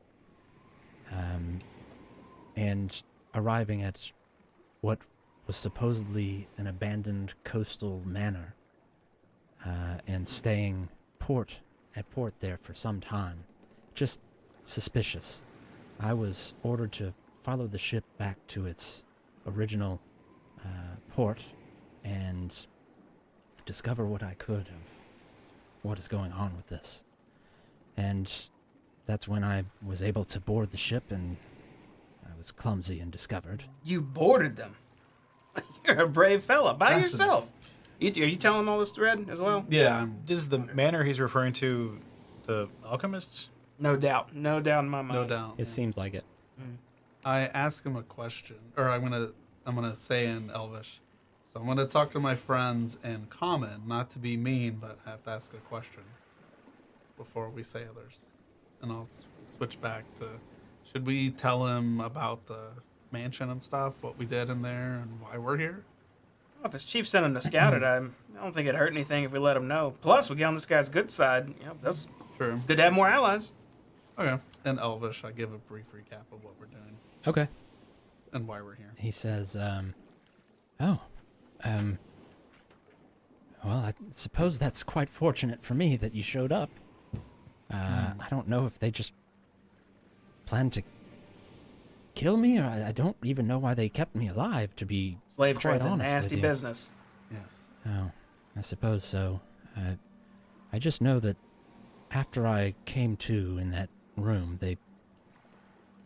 and arriving at what was supposedly an abandoned coastal manor, and staying at port there for some time. Just suspicious. I was ordered to follow the ship back to its original port and discover what I could of what is going on with this. And that's when I was able to board the ship, and I was clumsy and discovered. You boarded them. You're a brave fella by yourself. Are you telling them all this thread as well? Yeah. Is the manor he's referring to the alchemists? No doubt. No doubt in my mind. No doubt. It seems like it. I ask him a question, or I'm gonna say in Elvish. So I'm gonna talk to my friends in common, not to be mean, but I have to ask a question before we say others. And I'll switch back to, should we tell him about the mansion and stuff, what we did in there, and why we're here? Well, if his chief sent him to scout it, I don't think it'd hurt anything if we let him know. Plus, we get on this guy's good side. That's True. good to have more allies. Okay. In Elvish, I give a brief recap of what we're doing Okay. and why we're here. He says, well, I suppose that's quite fortunate for me that you showed up. I don't know if they just planned to kill me, or I don't even know why they kept me alive, to be Slave quite trade's a honest nasty with you. business. Yes. Oh, I suppose so. I just know that after I came to in that room, they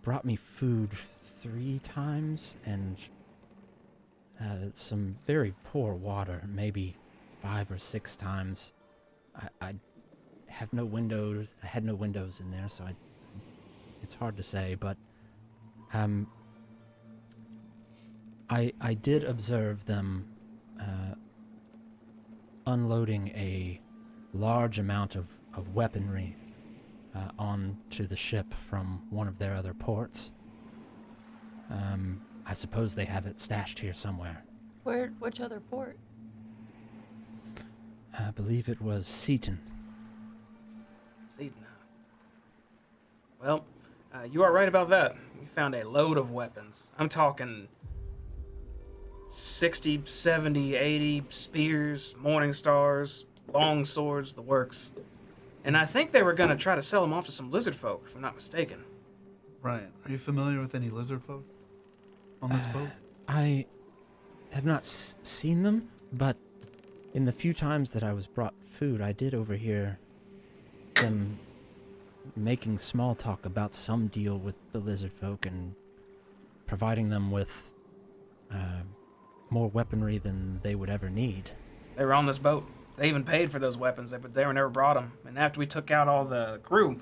brought me food 3 times and some very poor water, maybe 5 or 6 times. I have no windows. I had no windows in there, so it's hard to say. But I did observe them unloading a large amount of weaponry onto the ship from one of their other ports. I suppose they have it stashed here somewhere. Which other port? I believe it was Seaton. See, no. Well, you are right about that. We found a load of weapons. I'm talking 60, 70, 80 spears, morning stars, long swords, the works. And I think they were going to try to sell them off to some lizard folk, if I'm not mistaken. Right. Are you familiar with any lizard folk on this boat? I have not seen them, but in the few times that I was brought food, I did overhear them making small talk about some deal with the lizard folk and providing them with more weaponry than they would ever need. They were on this boat. They even paid for those weapons, but they were never brought them. And after we took out all the crew,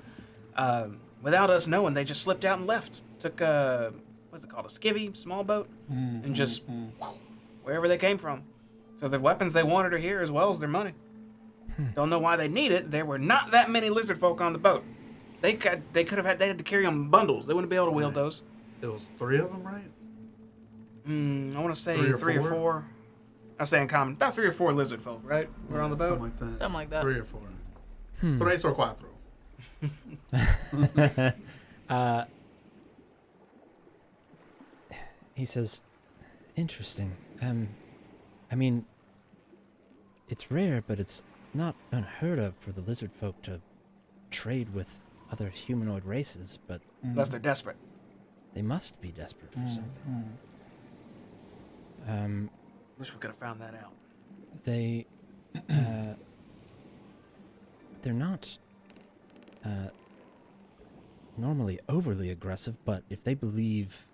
without us knowing, they just slipped out and left. Took what's it called, a skivvy, small boat, and just wherever they came from. So the weapons they wanted are here as well as their money. Don't know why they need it. There were not that many lizard folk on the boat. They had to carry them in bundles. They wouldn't be able to wield those. It was 3 of them, right? I want to say 3 or 3 or 4? 4. I was saying common. About 3 or 4 lizard folk, right? We're on the boat. Something like that. Something like that. 3 or 4. 3 or 4. He says, interesting. I mean, it's rare, but it's not unheard of for the lizard folk to trade with other humanoid races, but Unless they're desperate. they must be desperate for something. Wish we could have found that out. They're not normally overly aggressive, but if they believe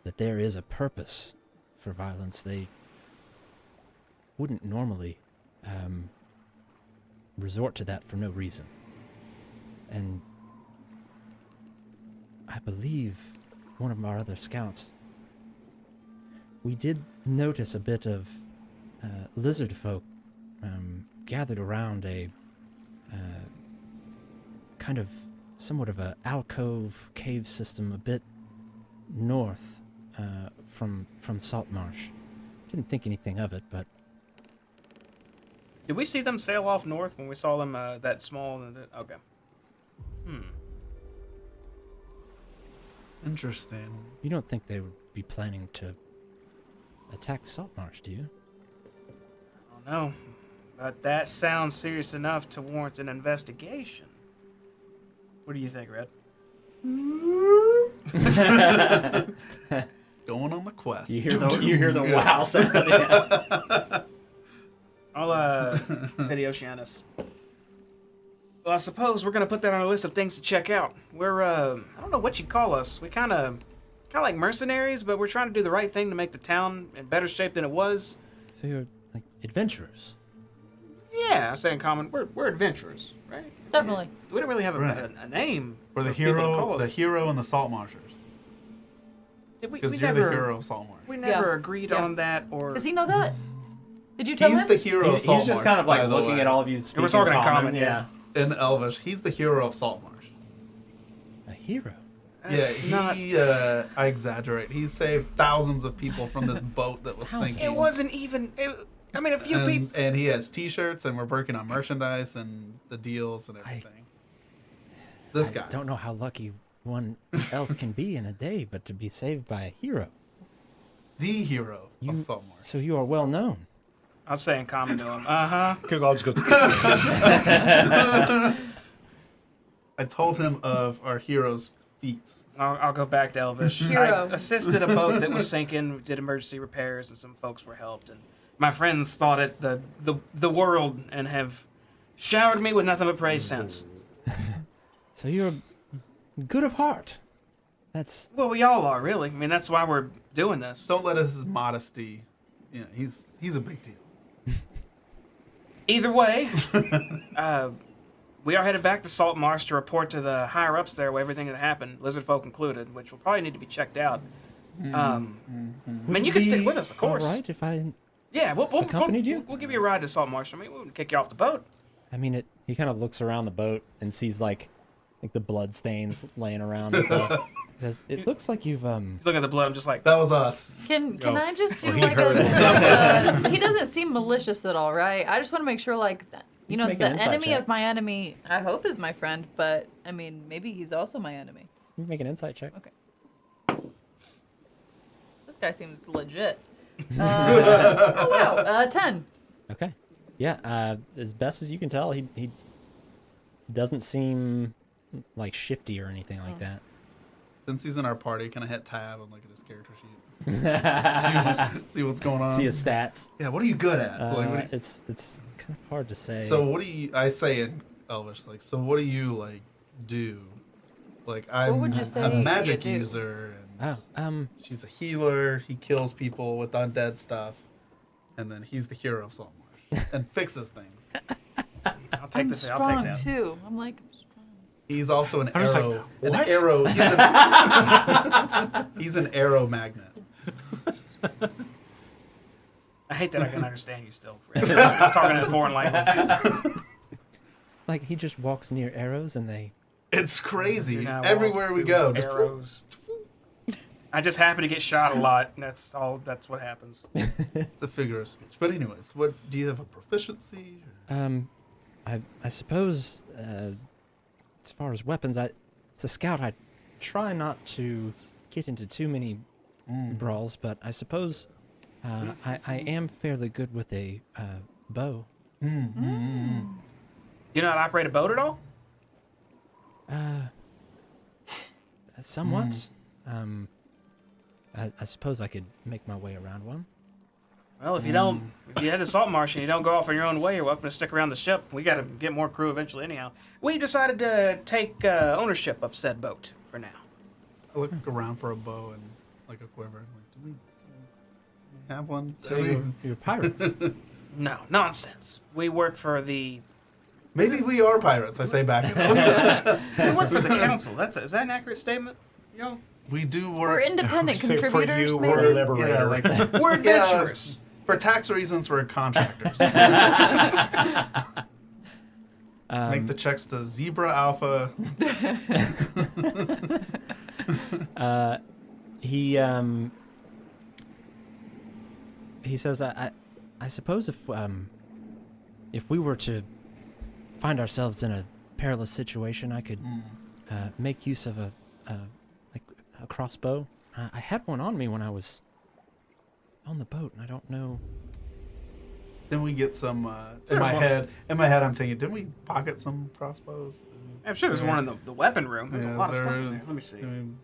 that there is a purpose for violence, they wouldn't normally resort to that for no reason. And I believe one of our other scouts, we did notice a bit of lizard folk gathered around a kind of somewhat of a alcove cave system a bit north from Saltmarsh. Didn't think anything of it, but Did we see them sail off north when we saw them that small? Okay. Interesting. you don't think they would be planning to attack Saltmarsh, do you? I don't know. But that sounds serious enough to warrant an investigation. What do you think, Red? Going on the quest. You hear the wow sound. I'll say to Oceanus. Well, I suppose we're gonna put that on our list of things to check out. We're I don't know what you'd call us. We kind of like mercenaries, but we're trying to do the right thing to make the town in better shape than it was. So you're like adventurers. Yeah, I say in common, we're adventurers, right? Definitely. We don't really have Right. a name. We're the for people to call hero, us. the hero and the Saltmarshers. Did we Because you're never, the hero of Saltmarsh. We never Yeah. agreed Yeah. on that, or Does he know that? Did you tell He's him? the hero of He's Saltmarsh. just kind of like by the looking way. at all of you speaking we're talking in common. common, yeah. In Elvish, he's the hero of Saltmarsh. A hero. That's not. I exaggerate. He saved thousands of people from this boat that was Thousands. sinking. It wasn't even. I mean, a few people. and he has T-shirts, and we're working on merchandise and the deals and everything. This guy. I don't know how lucky one elf can be in a day, but to be saved by a hero. The hero of Saltmarsh. So you are well known. I'll say in common to him. Uh-huh. Kugel just goes. I told him of our hero's feats. I'll go back to Elvish. Hero. I assisted a boat that was sinking, did emergency repairs, and some folks were helped. And my friends thought it the world and have showered me with nothing but praise since. So you're good of heart. That's Well, we all are, really. I mean, that's why we're doing this. Don't let his modesty. He's a big deal. Either way, we are headed back to Saltmarsh to report to the higher ups there everything that happened, lizard folk included, which will probably need to be checked out. I mean, you can stick with us, of course. all right if I. Yeah, we'll Accompanied you? We'll give you a ride to Saltmarsh. I mean, we wouldn't kick you off the boat. I mean, it. He kind of looks around the boat and sees like the blood stains laying around and stuff. Says, it looks like you've Look at the blood. I'm just like, That was us. Can Oh. I just do Well, he like heard a? He doesn't seem malicious at all, right? I just want to make sure, like, you know, make the an insight enemy check. of my enemy. I hope is my friend, but I mean, maybe he's also my enemy. you make an insight check. Okay. This guy seems legit. Oh wow, 10. Okay. Yeah. As best as you can tell, he doesn't seem like shifty or anything like that. Since he's in our party, can I hit tab and look at his character sheet? see what's going on? See his stats. Yeah, what are you good at? Like, what do you- It's kind of hard to say. so what do you? I say in Elvish, like, so what do you like do? Like, I'm would you say a you magic do? user, and oh, she's a healer. He kills people with undead stuff, and then he's the hero of Saltmarsh and fixes things. I'll take I'm this. strong I'll take that. too. I'm like, I'm strong. He's also an I'm just like, arrow. what? An arrow. He's an arrow magnet. I hate that I can understand you still. I'm talking in a foreign language. like he just walks near arrows and they. It's crazy. Do not Everywhere walk we through go, just arrows. I just happen to get shot a lot. And that's all. That's what happens. it's a figure of speech. But anyways, what do you have a proficiency? I suppose as far as weapons, as a scout, I try not to get into too many brawls, but I suppose I am fairly good with a bow. You know how to operate a boat at all? Somewhat. I suppose I could make my way around one. Well, if you don't, if you head to Saltmarsh and you don't go off on your own way, you're welcome to stick around the ship. We got to get more crew eventually, anyhow. We decided to take ownership of said boat for now. I look around for a bow and like a quiver. I'm like, do we have one? So you're pirates. No, nonsense. We work for the. Maybe we are pirates. I say back. We work for the council. Is that an accurate statement? Yo, We do We're work. independent Say for contributors, you, maybe. we're a liberator. Yeah, like we're adventurous. for tax reasons, we're contractors. Make the checks to Zebra Alpha. He says, I suppose if we were to find ourselves in a perilous situation, I could make use of a crossbow. I had one on me when I was on the boat, and I don't know. Then we get some. In There's my one. head, I'm thinking, didn't we pocket some crossbows? I'm sure there's one in the weapon room. There's Yeah, a lot of is stuff there- in there. Let me see. I mean,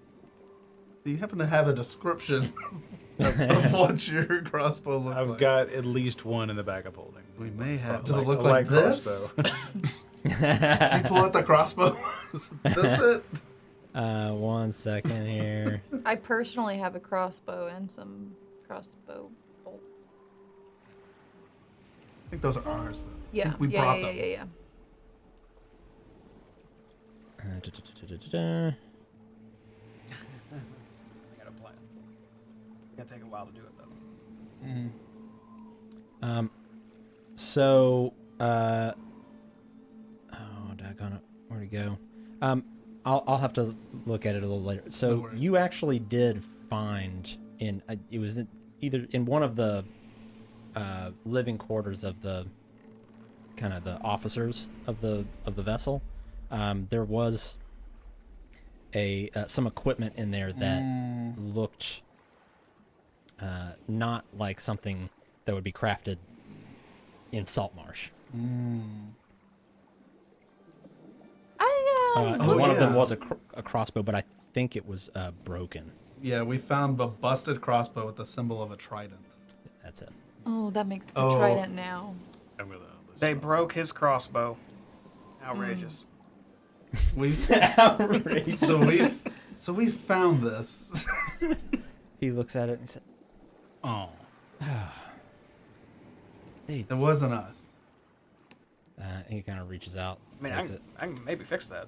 do you happen to have a description of what your crossbow looks I've like? got at least one in the bag of holding. We may have. A Does it look a like light this? crossbow. Can you pull out the crossbow? Is this it? 1 second here. I personally have a crossbow and some crossbow bolts. I think those are ours, though. Yeah, We yeah, brought yeah, them. yeah, yeah. I got a plan. It's gonna take a while to do it though. So, oh, daggone it. Where'd it go? I'll have to look at it a little later. No So worries. you actually did find it was either in one of the living quarters of the kind of the officers of the vessel. There was some equipment in there that looked not like something that would be crafted in Saltmarsh. One of them was a crossbow, but I think it was broken. Yeah, we found a busted crossbow with the symbol of a trident. That's it. Oh, that makes the Oh. trident now. I'm gonna. They broke his crossbow. Outrageous. We Outrageous. so we found this. He looks at it and he said, Oh. It wasn't us. he kind of reaches out, I mean, takes it. I can maybe fix that.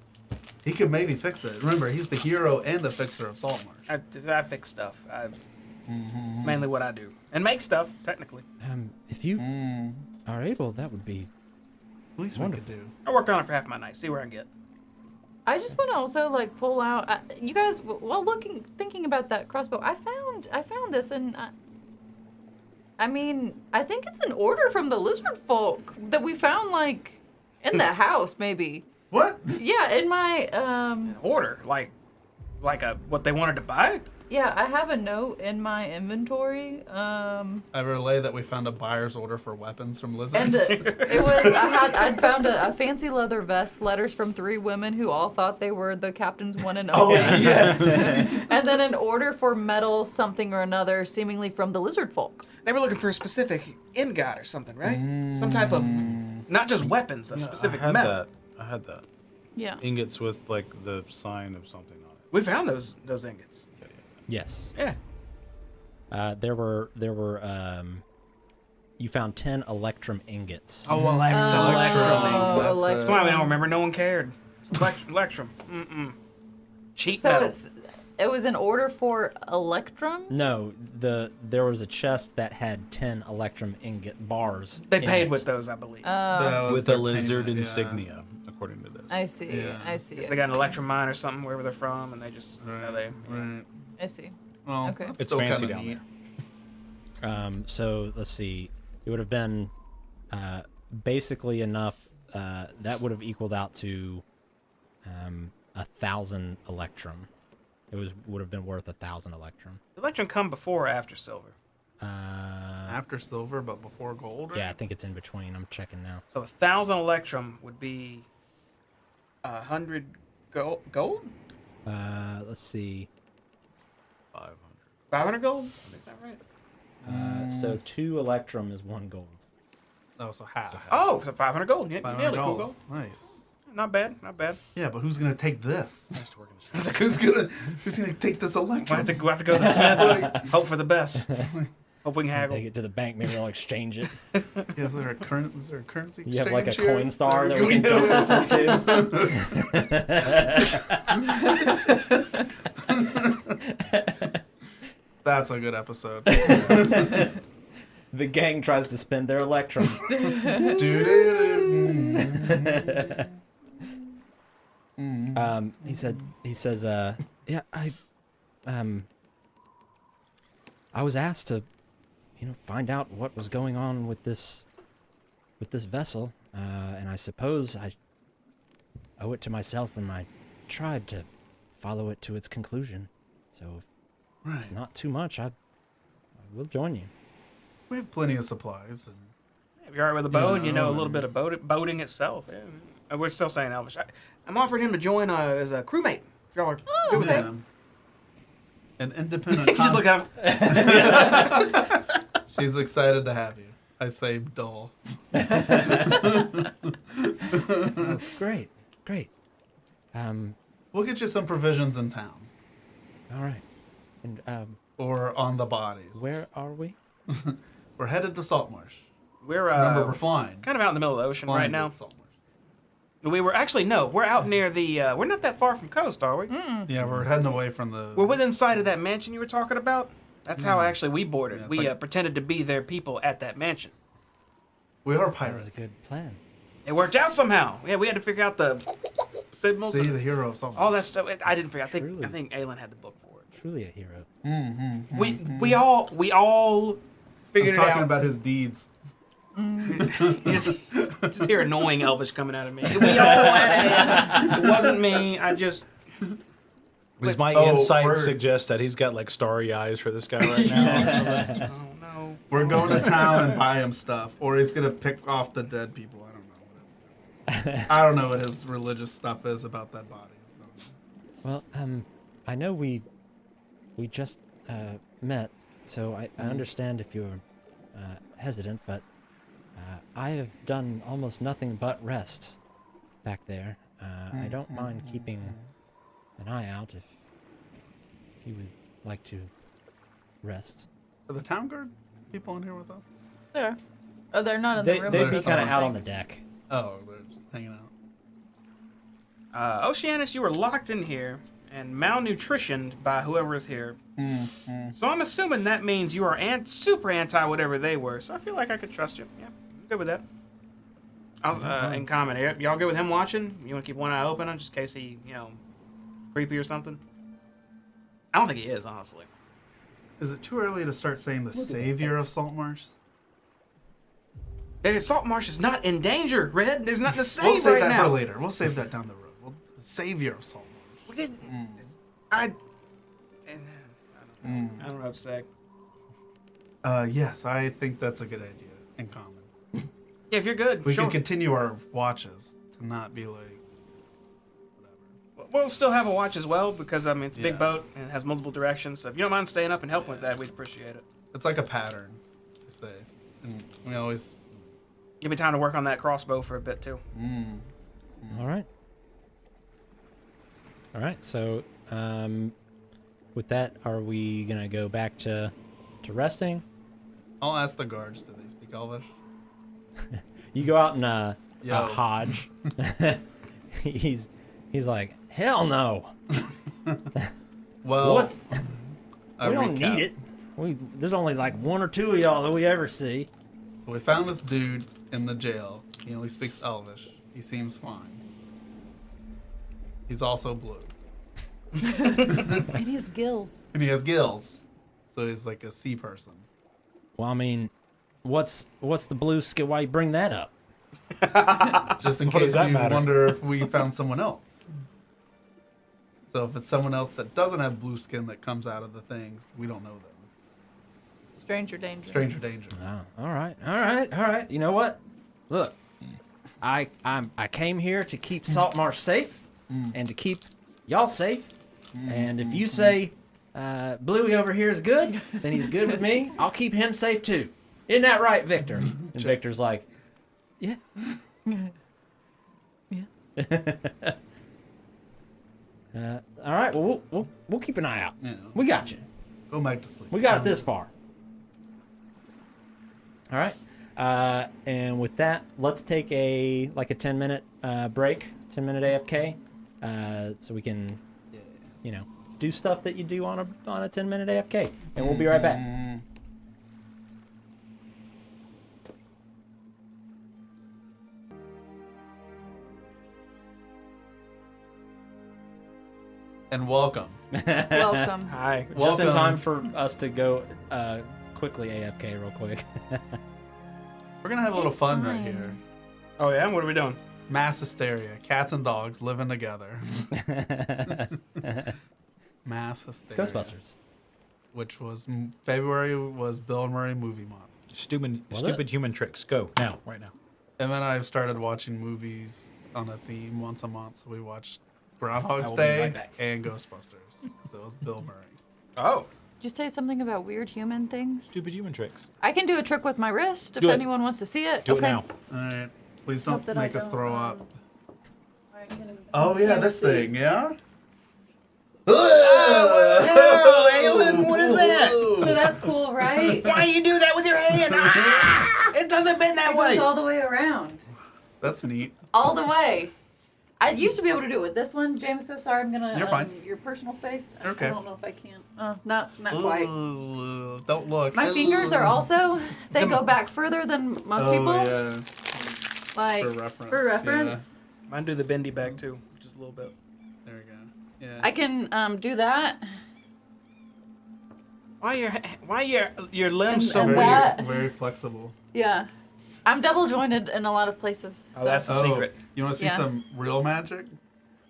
He could maybe fix it. Remember, he's the hero and the fixer of Saltmarsh. I fix stuff. Mainly what I do. And make stuff, technically. If you are able, that would be. At least we could do. I work on it for half my night. See where I can get. I just want to also like pull out. You guys, while thinking about that crossbow, I found this, and I mean, I think it's an order from the lizard folk that we found like in the house, maybe. What? Yeah, in my Order, like what they wanted to buy. Yeah, I have a note in my inventory. I relay that we found a buyer's order for weapons from And lizards. it was I'd found a fancy leather vest, letters from 3 women who all thought they were the captain's one and only. yes. And then an order for metal something or another, seemingly from the lizard folk. They were looking for a specific ingot or something, right? Some type of, not just weapons, a specific metal. I had that. Yeah. Ingots with like the sign of something on it. We found those ingots. Yes. Yeah. There were you found 10 electrum ingots. Oh, electrum. That's electrum. That's why we don't remember. No one cared. It's electrum. Cheap So metal. it was an order for electrum? No, there was a chest that had 10 electrum ingot bars. They in paid it. with those, I believe. That was With their a lizard payment, insignia, according to this. I see. Yeah. I see. They got an electrum mine or something, wherever they're from, and they just, that's how they. Right. I see. Well, Okay. that's It's still fancy kinda down neat. there. So let's see. It would have been basically enough. That would have equaled out to 1,000 electrum. Would have been worth 1,000 electrum. Electrum come before or after silver? After silver, but before gold. Right? Yeah, I think it's in between. I'm checking now. So 1,000 electrum would be 100 gold? Let's see. 500. 500 gold? Is that right? So 2 electrum is 1 gold. Oh, so half. Oh, so 500 gold. Yeah, 500 nearly cool gold. gold. Nice. Not bad, not bad. Yeah, but who's gonna take this? Nice to work in I was like, who's gonna take this We'll electrum? have to go to the smith. Hope for the best. Hope we can haggle. Take it to the bank. Maybe they'll exchange it. Yeah, is there a currency? You have like a exchange here? coin star Is that there- we can dump this into. That's a good episode. The gang tries to spend their electrum. He says, yeah, I was asked to, find out what was going on with this vessel, and I suppose I owe it to myself and my tribe to follow it to its conclusion. So if it's not too much, I will join you. We have plenty of supplies. And If you're all right with a bow and you know a little bit of boating itself, yeah. We're still saying Elvish. I'm offering him to join as a crewmate. If y'all are good with that. An independent. You just look at him. She's excited to have you. I say dull. Great. We'll get you some provisions in town. All right. And Or on the bodies. where are we? We're headed to Saltmarsh. We're Remember, we're flying. kind of out in the middle of the ocean Flying right now. to Saltmarsh. We were actually no. We're out near the. We're not that far from coast, are we? Yeah, we're heading away from the. We're within sight of that mansion you were talking about. That's how actually we boarded. Yeah, it's we like- pretended to be their people at that mansion. We are That pirates. was a good plan. It worked out somehow. Yeah, we had to figure out the signals. See, and the hero of Saltmarsh. all that stuff. I didn't figure. Truly. I think Aelin had the book for it. Truly a hero. We all I'm figured it talking out. about his deeds. You just hear annoying Elvish coming out of me. We all had it. It wasn't me. I just. Does my Oh, insight word. suggest that he's got like starry eyes for this guy right now? Oh no. We're going to town and buy him stuff, or he's gonna pick off the dead people. I don't know. I don't know what his religious stuff is about dead bodies. Well, I know we just met, so I understand if you're hesitant, but I have done almost nothing but rest back there. I don't mind keeping an eye out if you would like to rest. Are the town guard people in here with us? There. Oh, they're not in They'd the room. be There's kind of someone. out on the deck. Oh, they're just hanging out. Oceanus, you were locked in here and malnutritioned by whoever is here. So I'm assuming that means you are super anti whatever they were. So I feel like I could trust you. Yeah, I'm good with that. in common. Y'all good with him watching? You want to keep one eye open just in case he, creepy or something? I don't think he is, honestly. Is it too early to start saying the savior of Saltmarsh? Saltmarsh is not in danger, Red. There's nothing to save We'll save right that now. for later. We'll save that down the road. The savior of Saltmarsh. We didn't. I don't know what to say. Yes, I think that's a good idea. In common, Yeah, if you're good, we sure. can continue our watches to not be like whatever. We'll still have a watch as well because it's a big Yeah. boat and it has multiple directions. So if you don't mind staying up and helping with that, we'd appreciate it. It's like a pattern, I say, and we always. Give me time to work on that crossbow for a bit too. All right. All right. So, with that, are we gonna go back to resting? I'll ask the guards. Do they speak Elvish? You go out and Yo. Hodge. he's like, hell no. Well, What? I We don't recap. need it. There's only like one or two of y'all that we ever see. So we found this dude in the jail. He only speaks Elvish. He seems fine. He's also blue, And he has gills. and he has gills, so he's like a sea person. Well, I mean, what's the blue skill? Why you bring that up? Just in What does case that you matter? wonder if we found someone else. So if it's someone else that doesn't have blue skin that comes out of the things, we don't know them. Stranger danger. Stranger danger. Oh, all right. You know what? Look, I came here to keep Saltmarsh safe and to keep y'all safe. And if you say Bluey over here is good, then he's good with me. I'll keep him safe too. Isn't that right, Victor? And Victor's like, yeah. All right. Well, we'll keep an eye out. Yeah. We got you. Go back to sleep. We got it this far. All right. And with that, let's take a 10-minute break, 10-minute AFK, so we can, do stuff that you do on a 10-minute AFK. And we'll be right back. And welcome. Welcome. Hi. Just in Welcome. time for us to go quickly AFK real quick. We're gonna have a little It's fun right fine. here. Oh yeah, what are we doing? Mass hysteria. Cats and dogs living together. Mass It's hysteria. Ghostbusters. Which was February was Bill Murray movie month. Stupid Was it? human tricks. Go now, right now. And then I've started watching movies on a theme once a month. So we watched I Groundhog's will be Day right back. and Ghostbusters. So it was Bill Murray. Oh. Did you say something about weird human things? Stupid human tricks. I can do a trick with my wrist if Do it. anyone wants to see it. Do okay. it now. All right. Please Hope don't that I make us don't, throw up. Alright, I'm gonna- Oh yeah, can't this see. thing, yeah. Oh, Aylin, what is that? So that's cool, right? Why you do that with your hand? It doesn't bend that It way. goes all the way around. That's neat. All the way. I used to be able to do it with this one. James, so sorry. I'm gonna. You're fine. Your personal space. Okay. I don't know if I can. Not quite. Ooh, don't look. My fingers are also. They go back further than most Oh people. yeah. Like For reference, Mine do the bendy back too, just a little bit. There we go. Yeah. I can do that. Why your limbs so And weird? that- Very flexible. Yeah. I'm double jointed in a lot of places. Oh, that's the secret. You want to see Yeah. some real magic?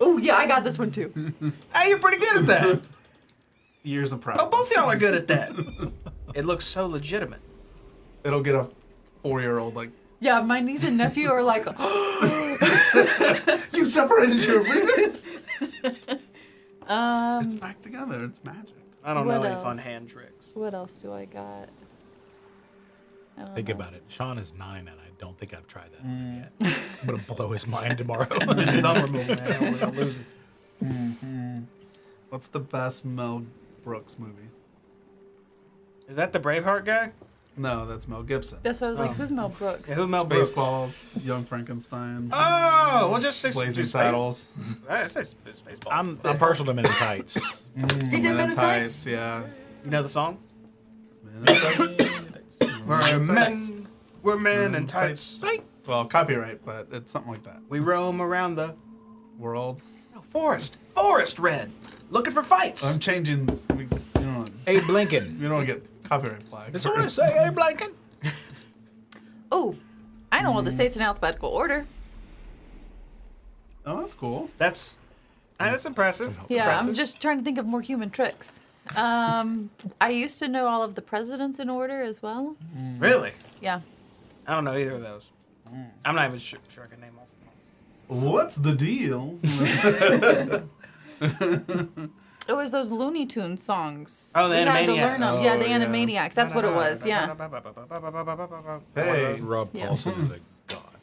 Oh yeah, I got this one too. Hey, you're pretty good at that. Years of practice. Oh, both y'all are good at that. It looks so legitimate. It'll get a 4-year-old like. Yeah, my niece and nephew are like. You separated your fingers. It's Um. back together. It's magic. I don't What know any fun else? hand tricks. What else do I got? I don't Think know. about it. Sean is 9, and I don't think I've tried that one yet. I'm gonna blow his mind tomorrow. Thumb removal, man. I'll lose it. What's the best Mel Brooks movie? Is that the Braveheart guy? No, that's Mel Gibson. That's why I was like, who's Mel Brooks? Yeah, who's Mel Brooks? Spaceballs, Young Frankenstein, Oh, well, just Blazing Saddles. That's Spaceballs. I'm partial to Men in Tights. He did Men in Tights? Yeah. You know the song? Men in Tights. We're men in tights. Well, copyright, but it's something like that. We roam around the World. forest red, looking for fights. I'm changing. You know, Abe Lincoln. you don't get copyright flag. Did someone say Abe Lincoln? Oh, I know all the states in alphabetical order. Oh, that's cool. That's impressive. Yeah, I'm Impressive. just trying to think of more human tricks. I used to know all of the presidents in order as well. Really. Yeah. I don't know either of those. I'm not even sure I can name all of them. What's the deal? It was those Looney Tunes songs. Oh, the we had to Animaniacs. learn them. Yeah, the Oh, yeah. Animaniacs. That's what it was. Yeah. Hey. Rob Paulson is a god.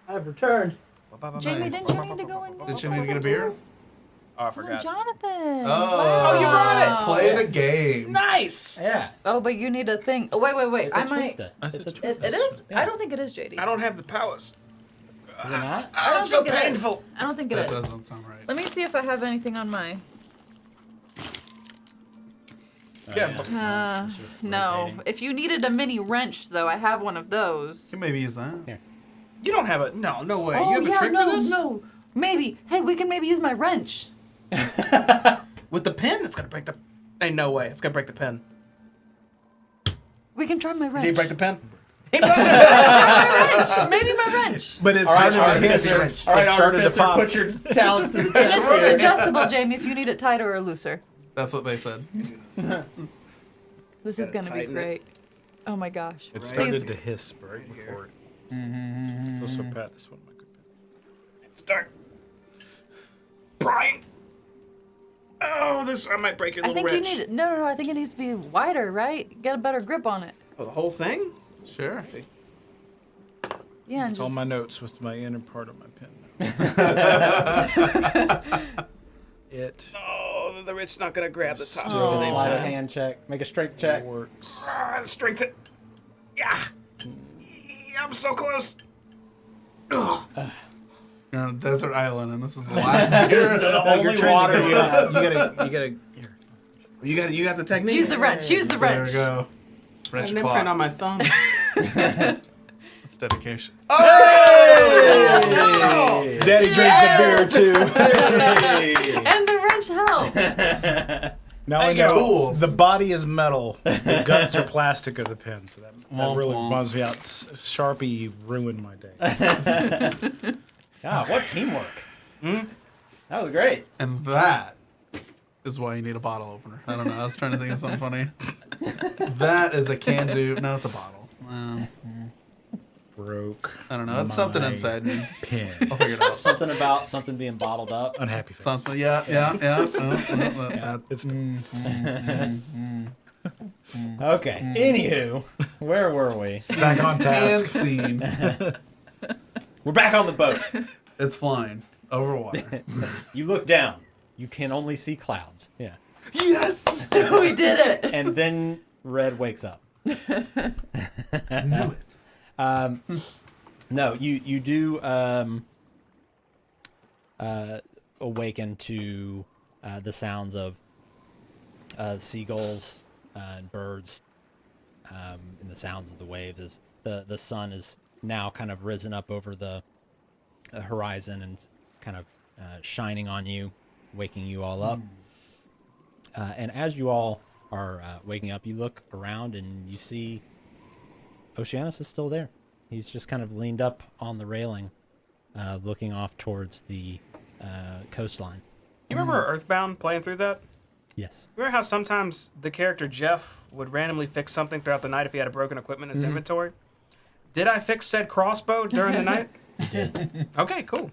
I've returned. Jamie, Nice. didn't you need to go and Did you need to get a beer? Oh, I Oh, forgot. Jonathan. Oh, you brought it. Play the game. Nice. Yeah. Oh, but you need a thing. Oh, wait. It's I a might. twista. That's It's a a twista. twista. It is? Yeah. I don't think it is, JD. I don't have the powers. Is it not? I don't I'm so think it is. painful. I don't think it That is. doesn't sound right. Let me see if I have anything on my. Yeah. It's just No. rotating. If you needed a mini wrench, though, I have one of those. You can maybe use that. Here. You don't have a no way. Oh, you have a yeah, trick no, for this? no. Maybe. Hey, we can maybe use my wrench. With the pin, it's gonna break the. Ain't no way. It's gonna break the pin. We can try my wrench. Did he break the pin? My wrench. Maybe my wrench. But it All right, started to hiss. Artificer. All right, It started to Artificer, pop. put your talents to the It's test. adjustable, Jamie, if you need it tighter or looser. That's what they said. This is Gotta going to be tighten it. great. Oh my gosh. It Please. started to hiss right before it. So Pat, this one might be better. Start. Brian. Oh, this I might break your I little think wrench. you need it. No, I think it needs to be wider, right? Get a better grip on it. Oh, the whole thing? Sure. Yeah, and It's all just. my notes with my inner part of my pen. It Oh, the wrench's not gonna grab the top at Oh. the same Slide a time. hand check. Make a strength check. works. Strength it. Yeah. I'm so close. Ugh. You're on a desert island, and this is the last beer. The only water you have. You gotta. You got the technique. Use the wrench. Use the There wrench. we go. I Wrench have an imprint on clock. my thumb. It's dedication. Daddy drinks a beer or two. And the wrench helped. Now I There you know go. the body is metal. The guts are plastic of the pen, so that really Womp womp. bums me out. Sharpie ruined my day. God, what teamwork. That was great. And that is why you need a bottle opener. I don't know. I was trying to think of something funny. That is a can do. No, it's a bottle. Broke. I don't know. It's something my inside me. Pen. I'll figure it out. Something about something being bottled up. Unhappy face. Something. Yeah. It's Okay. Anywho, where were we? back on And task. scene. We're back on the boat. It's flying over water. You look down. You can only see clouds. Yeah. Yes. We did it. And then Red wakes up. I knew it. No, you do awaken to the sounds of seagulls and birds, and the sounds of the waves as the sun is now kind of risen up over the horizon and kind of shining on you, waking you all up. And as you all are waking up, you look around and you see Oceanus is still there. He's just kind of leaned up on the railing, looking off towards the coastline. You remember Earthbound playing through that? Yes. Remember how sometimes the character Jeff would randomly fix something throughout the night if he had a broken equipment in his inventory? Did I fix said crossbow during the night? Okay, cool.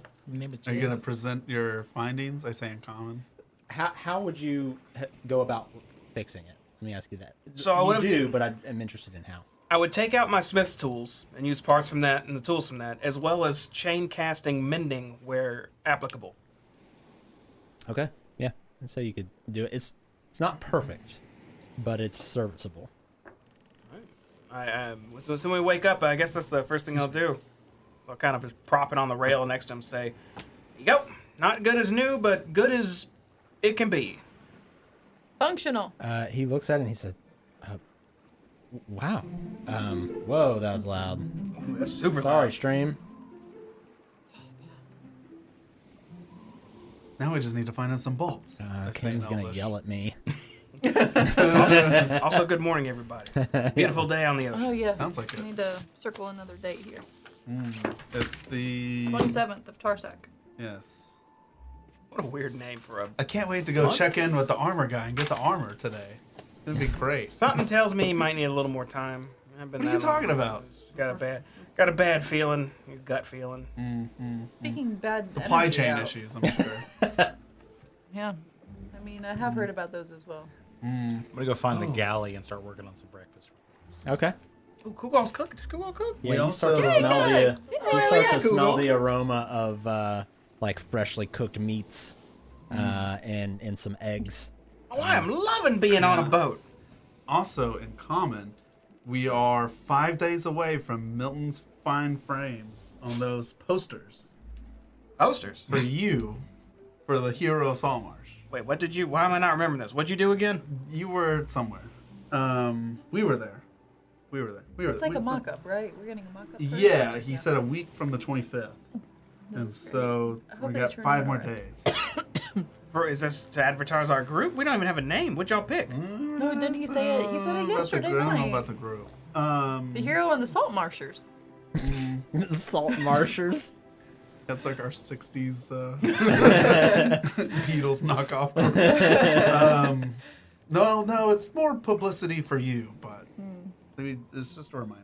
Are you gonna present your findings? I say in common. How would you go about fixing it? Let me ask you that. So I you would've do, but I'm interested in how. I would take out my smith's tools and use parts from that and the tools from that, as well as chain casting mending where applicable. Okay. Yeah. And so you could do it. It's not perfect, but it's serviceable. So when we wake up, I guess that's the first thing I'll do. I'll kind of just prop it on the rail next to him and say, "Here you go. Not good as new, but good as it can be." Functional. He looks at it and he said, Wow. Whoa, that was loud. Ooh, that's super Sorry, loud. stream. Now we just need to find us some bolts. I say in Kim's gonna Elvish. yell at me. Also, good morning, everybody. Beautiful day on the ocean. Oh yes. Sounds like I it. need to circle another date here. It's the 27th of Tarsak. Yes. What a weird name for a... I can't wait to go Month? check in with the armor guy and get the armor today. It's gonna be great. Something tells me you might need a little more time. I've been What are you that long. talking about? Got a bad feeling, a gut feeling. Speaking bad Supply energy chain out. issues, I'm sure. Yeah. I mean, I have heard about those as well. I'm gonna go find the galley and start working on some breakfast. Okay. Ooh, Kugal's cook. Does Kugal cook? Yeah, We you start to also- smell the Good. you start yeah, to smell Google. the aroma of like freshly cooked meats and some eggs. Oh, I am loving being on a boat. Also, in common, we are 5 days away from Milton's fine frames on those posters Posters. for you, for the hero of Saltmarsh. Wait, what did you... Why am I not remembering this? What'd you do again? You were somewhere. We were there. We were there. It's like a mock-up, right? We're getting a mock-up. first? Yeah, he said a week from the 25th. And is great. so I hope we it got turned 5 out more right. days. Is this to advertise our group? We don't even have a name. What'd y'all pick? No, didn't he say it? He said it About the yesterday group. I don't know night. about the group. The hero and the Saltmarshers. Saltmarshers. That's like our 60s Beatles knockoff group. No, it's more publicity for you, but maybe it's just a reminder.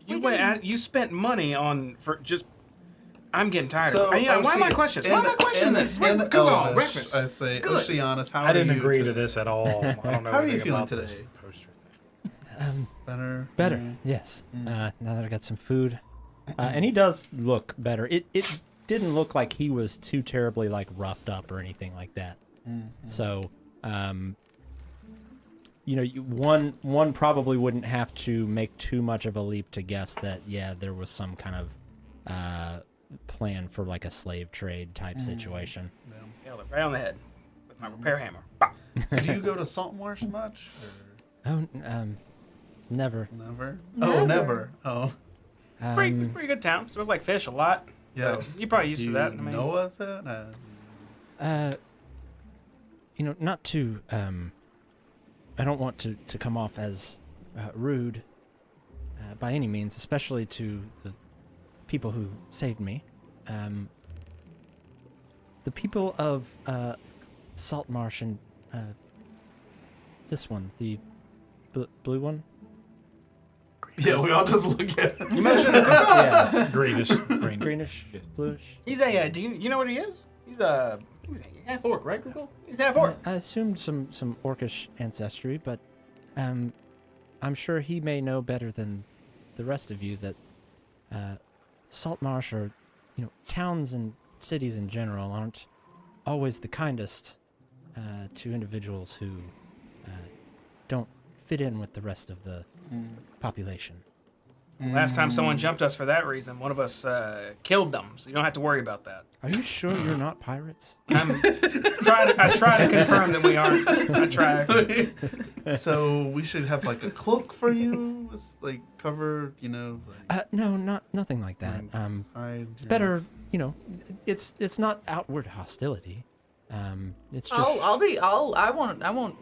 You spent money on... for just... I'm getting tired So, of it. Why am I questioning? Why am I questioning this? In Kugal, Elvish, breakfast. I say, Good. Oceanus, how I didn't are you agree to today? this at all. I don't know How are you anything feeling about this today? poster Better? Better, yes. Now that I got some food, and he does look better. It didn't look like he was too terribly like roughed up or anything like that. So, one probably wouldn't have to make too much of a leap to guess that there was some kind of plan for like a slave trade type situation. Nailed it right on the head with my repair hammer. Bah. Do you go to Saltmarsh much? Or Never. never? Never. Oh, never. Oh. Pretty good town. Smells like fish a lot. Yeah. So you're probably used Do to you that. I mean, know of it? Not to I don't want to come off as rude by any means, especially to the people who saved me. The people of Saltmarsh and this one, the blue one. Yeah, we all just look at it. you mentioned this. Yeah, Greenish. Green. greenish, Yes. bluish. He's a. Do you know what he is? He's a half orc, right, Google? He's half orc. I assumed some orcish ancestry, but I'm sure he may know better than the rest of you that Saltmarsh or towns and cities in general aren't always the kindest to individuals who don't fit in with the rest of the population. Last time someone jumped us for that reason, one of us killed them, so you don't have to worry about that. Are you sure you're not pirates? I try to confirm that we aren't. I try. So we should have like a cloak for you, with, like cover, like No, nothing like that. hide. It's better, it's not outward hostility. It's just I won't.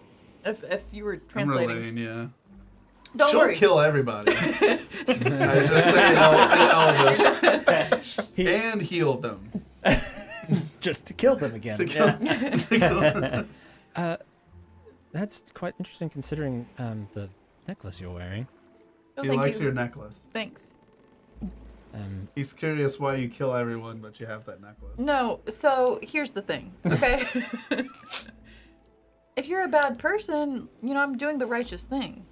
If you were I'm translating, relaying, yeah. don't She'll worry. kill everybody. I just say in Elvish. And heal them. just to kill them again. To kill, to kill them. That's quite interesting considering the necklace you're wearing. Oh, He thank likes you. your necklace. Thanks. He's curious why you kill everyone, but you have that necklace. No, so here's the thing, okay? If you're a bad person, I'm doing the righteous thing.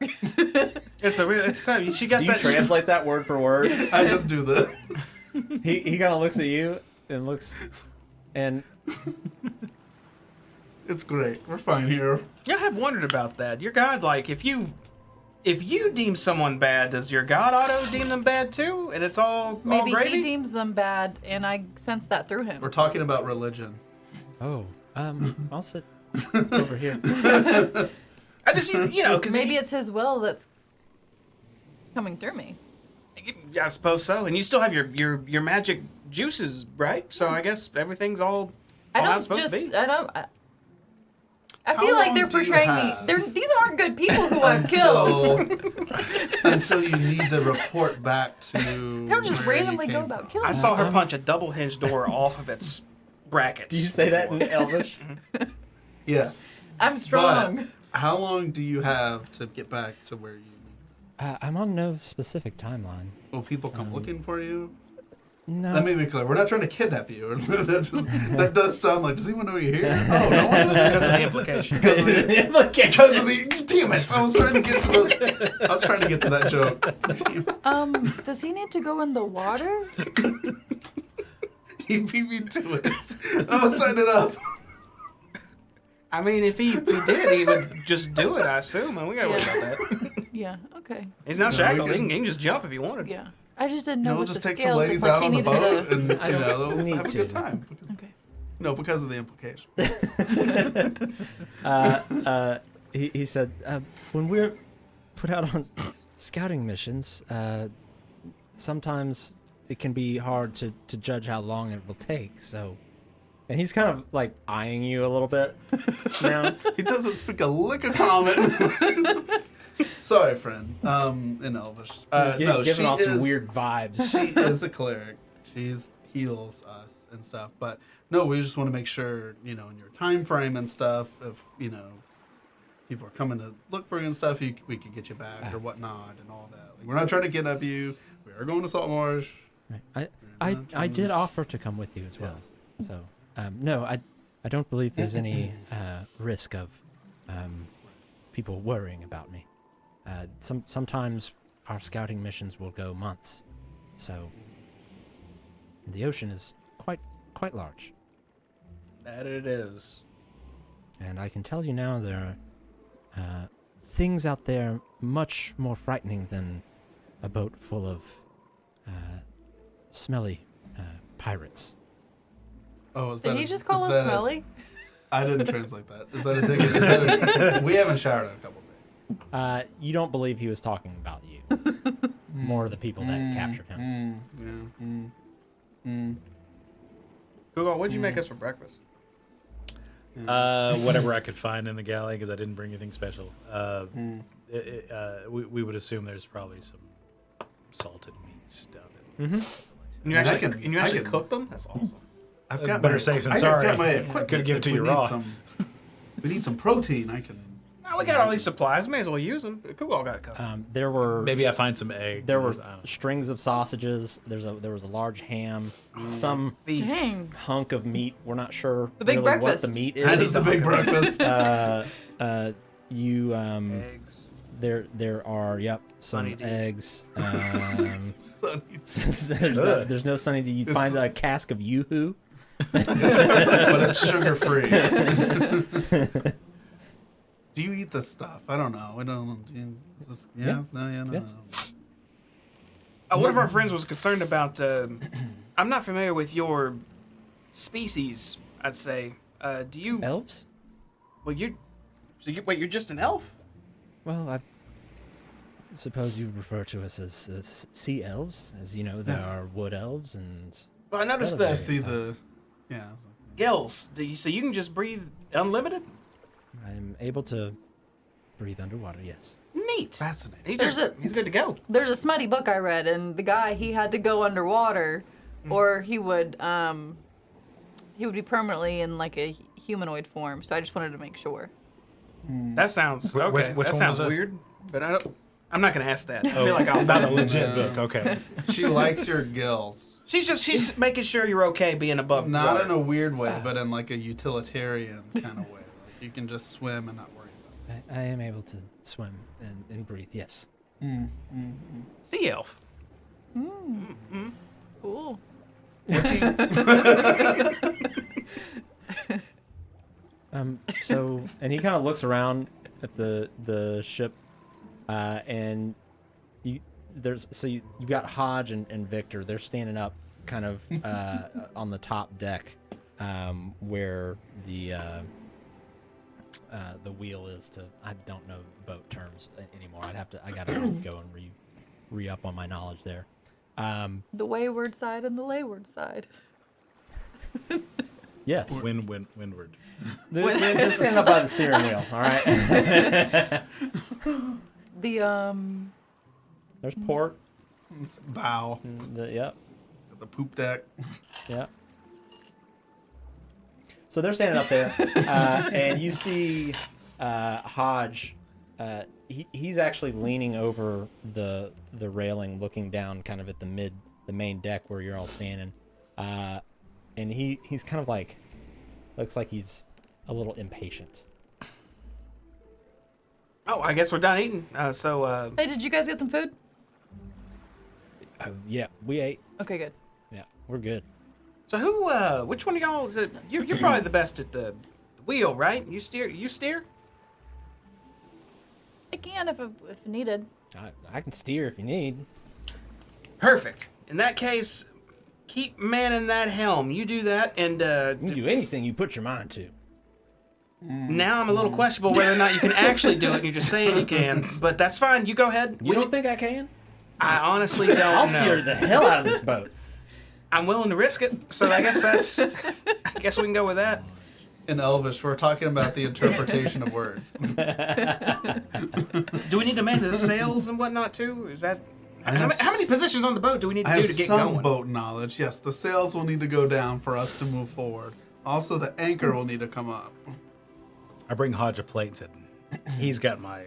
She got Do you that. translate that word for word? I just do this. he kind of looks at you and It's great. We're fine here. I have wondered about that. Your god, like, if you deem someone bad, does your god auto deem them bad too? And it's all Maybe gravy? he deems them bad, and I sense that through him. We're talking about religion. I'll sit over here. I just, because Maybe it's his will that's coming through me. I suppose so. And you still have your magic juices, right? So I guess everything's all how it's supposed to be. I How feel like long they're do you portraying have? me. These aren't good people who I've killed. Until you need to report back to. I don't just where you randomly go came about from. killing. I saw her punch a double hinged door off of its brackets. Do you say that in Elvish? Yes. I'm strong. But how long do you have to get back to where you need? I'm on no specific timeline. Will people come looking for you? No. Let me be clear. We're not trying to kidnap you. that does sound like. Does anyone know you're here? Oh, no one. Because of the implication. Because of the. Damn it! I was trying to get to those. I was trying to get to that joke. Does he need to go in the water? He beat me to it. I was signing it up. I mean, if he did, he would just do it, I assume. And we gotta worry about that. Yeah. Okay. He's not No, shackled. we He can- can just jump if he wanted. Yeah. I just didn't know We'll what just the take some scales. ladies It's like out he on the needed boat, to. and they'll need have a to. good time. Okay. No, because of the implication. He said, when we're put out on scouting missions, sometimes it can be hard to judge how long it will take. So, and he's kind of like eyeing you a little bit now. He doesn't speak a lick of common. Sorry, friend. In Elvish. No, giving she off some is- weird vibes. She is a cleric. She's heals us and stuff. But no, we just want to make sure, in your time frame and stuff, if, people are coming to look for you and stuff, we could get you back or whatnot and all that. Like, we're not trying to kidnap you. We are going to Saltmarsh. Right. I did offer to come with you as well. Yes. So, no, I don't believe there's any risk of people worrying about me. Sometimes our scouting missions will go months, so the ocean is quite large. That it is. And I can tell you now there are things out there much more frightening than a boat full of smelly pirates. Oh, is Did that he just call us smelly? I didn't translate that. Is that a dig? Is that a, we haven't showered in a couple days. You don't believe he was talking about you. More the people that captured him. Google, what'd you make us for breakfast? Whatever I could find in the galley, because I didn't bring anything special. We would assume there's probably some salted meats down there. And you I actually, can- and you I actually can- cook them? That's awesome. I've got Better my, safe than I've sorry. got my equipment. Could've given it If to you we raw. need some- we need some protein. I can. No, we got all these supplies. May as well use them. Google got it covered. There were Maybe I find some eggs. there were I don't know. strings of sausages. There was a large ham, some Feast. Dang. hunk of meat. We're not sure The big really what breakfast. the meat is. That is the big breakfast. You Eggs. there are some Sunny D. eggs. Sunny. there's no Sunny D. You find a cask of Yoo-hoo. But it's sugar free. Do you eat this stuff? I don't know. I don't. Do you, is this, yeah. Yeah. No. Yeah. No. Yes. no. One of our friends was concerned about. I'm not familiar with your species. I'd say. Do you? Elves? Well, wait. You're just an elf? Well, I suppose you refer to us as sea elves. As you know, there are wood elves and Well, I noticed Other the See the. Yeah. gills. So you can just breathe unlimited. I'm able to breathe underwater, yes. Neat. Fascinating. He's good to go. There's a smutty book I read, and the guy, he had to go underwater, or he would be permanently in like a humanoid form. So I just wanted to make sure. That sounds okay. which That one sounds was this? weird, but I'm not gonna ask that. I feel like I'll About find a it. legit book. Okay. She likes your gills. She's making sure you're okay being above Not water. in a weird way, but in like a utilitarian kind of way. Like you can just swim and not worry about it. I am able to swim and breathe, yes. Sea elf. Cool. So, and he kind of looks around at the ship, and you've got Hodge and Victor. They're standing up, kind of on the top deck, where the the wheel is to. I don't know boat terms anymore. I gotta go and re up on my knowledge there. The wayward side and the layward side. Yes. Windward. They're standing up by the steering wheel. All right. There's port. Bow. Yep. The poop deck. Yep. So they're standing up there, and you see Hodge. He's actually leaning over the railing, looking down, kind of at the main deck where you're all standing, and he's kind of like, looks like he's a little impatient. Oh, I guess we're done eating. Hey, did you guys get some food? Yeah, we ate. Okay, good. Yeah, we're good. So which one of y'all is it? You're probably the best at the wheel, right? You steer? I can if needed. I can steer if you need. Perfect. In that case, keep manning that helm. You do that, and You can do anything you put your mind to. now I'm a little questionable whether or not you can actually do it. And you're just saying you can, but that's fine. You go ahead. You don't think I can? I honestly don't I'll know. steer the hell out of this boat. I'm willing to risk it, so I guess we can go with that. In Elvish, we're talking about the interpretation of words. Do we need to man the sails and whatnot too? Is that I how have many positions on the boat do we need to I do have to get some going? boat knowledge. Yes, the sails will need to go down for us to move forward. Also, the anchor will need to come up. I bring Hodge a plate and said, he's got my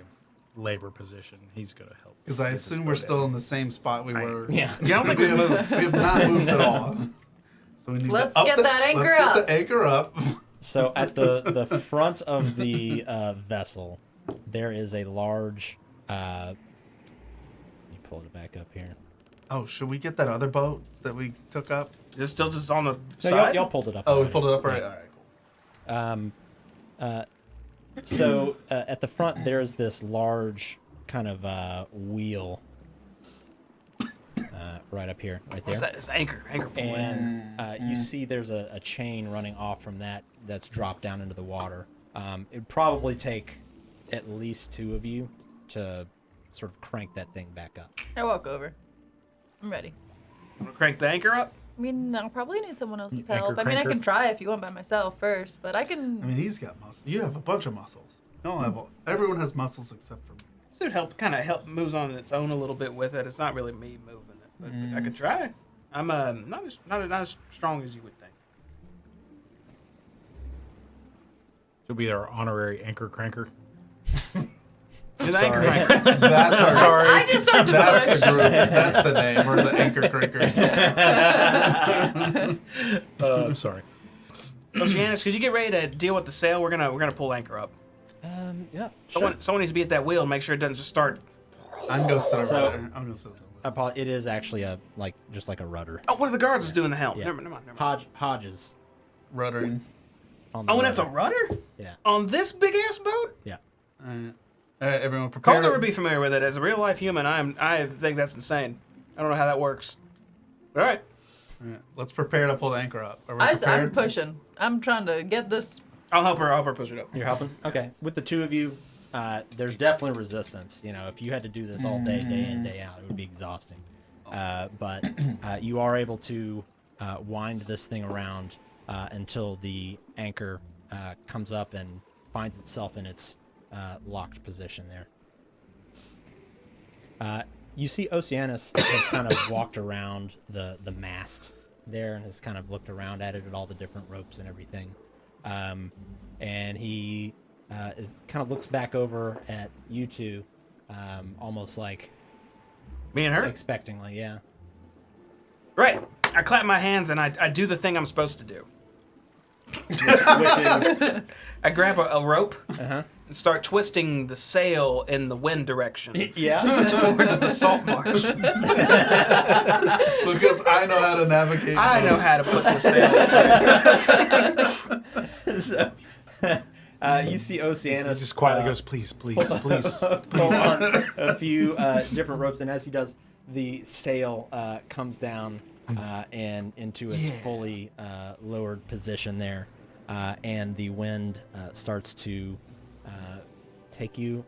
labor position. He's going to help. Because I assume we're still in the same spot we were. Yeah. I don't think we we've have, moved. we have not moved at all. So we need Let's to up get that anchor let's up. Get the anchor up. So at the front of the vessel, there is a large. Let me pull it back up here. Oh, should we get that other boat that we took up? Is it still just on the No, side? y'all pulled it up. Oh, we already. pulled it up right. Yeah. All right, cool. So at the front, there's this large kind of wheel right up here, right there. What's that? It's the anchor point. And you see there's a chain running off from that's dropped down into the water. It'd probably take at least two of you to sort of crank that thing back up. I walk over. I'm ready. I'm gonna crank the anchor up. I mean, I'll probably need someone else's Anchor help. I mean, I cranker? can try if you want by myself first, but I can. I mean, he's got muscles. You have a bunch of muscles. No, everyone has muscles except for me. This would help moves on its own a little bit with it. It's not really me moving it, but I could try. I'm not as strong as you would think. She'll be our honorary anchor cranker. You're the anchor sorry. cranker. That's our. I just start to That's the push. group. That's the name. We're the anchor crankers. I'm sorry. Oceanus, could you get ready to deal with the sail? We're gonna pull anchor up. Yeah, sure. Someone needs to be at that wheel and make sure it doesn't just start. I'm gonna sit over So- there. I'm gonna sit over there. It is actually just like a rudder. Oh, what are the guards doing the helm? Yeah. Never mind. Hodges. Ruddering. On the Oh, and that's a rudder. rudder Yeah. on this big ass boat. Yeah. All right, everyone, prepare. Calder would be familiar with it. As a real life human, I think that's insane. I don't know how that works. All right. All right, let's prepare to pull the anchor up. Are we I'm prepared? pushing. I'm trying to get this. I'll help her push it up. You're helping? Okay. With the two of you, there's definitely resistance. You know, if you had to do this all day, day in, day out, it would be exhausting. But you are able to wind this thing around until the anchor comes up and finds itself in its locked position there. You see Oceanus has kind of walked around the mast there and has kind of looked around at it at all the different ropes and everything. And he kind of looks back over at you two, almost like Me and her. expectingly, yeah. Right. I clap my hands and I do the thing I'm supposed to do. Which is, I grab a rope uh-huh. and start twisting the sail in the wind direction Yeah. towards the Saltmarsh. Because I know how to navigate. I know boats. how to put the sail. So, you see Oceanus Just quietly goes, please, please, please. pull on a few different ropes, and as he does, the sail comes down and into its fully lowered position there, and the wind starts to take you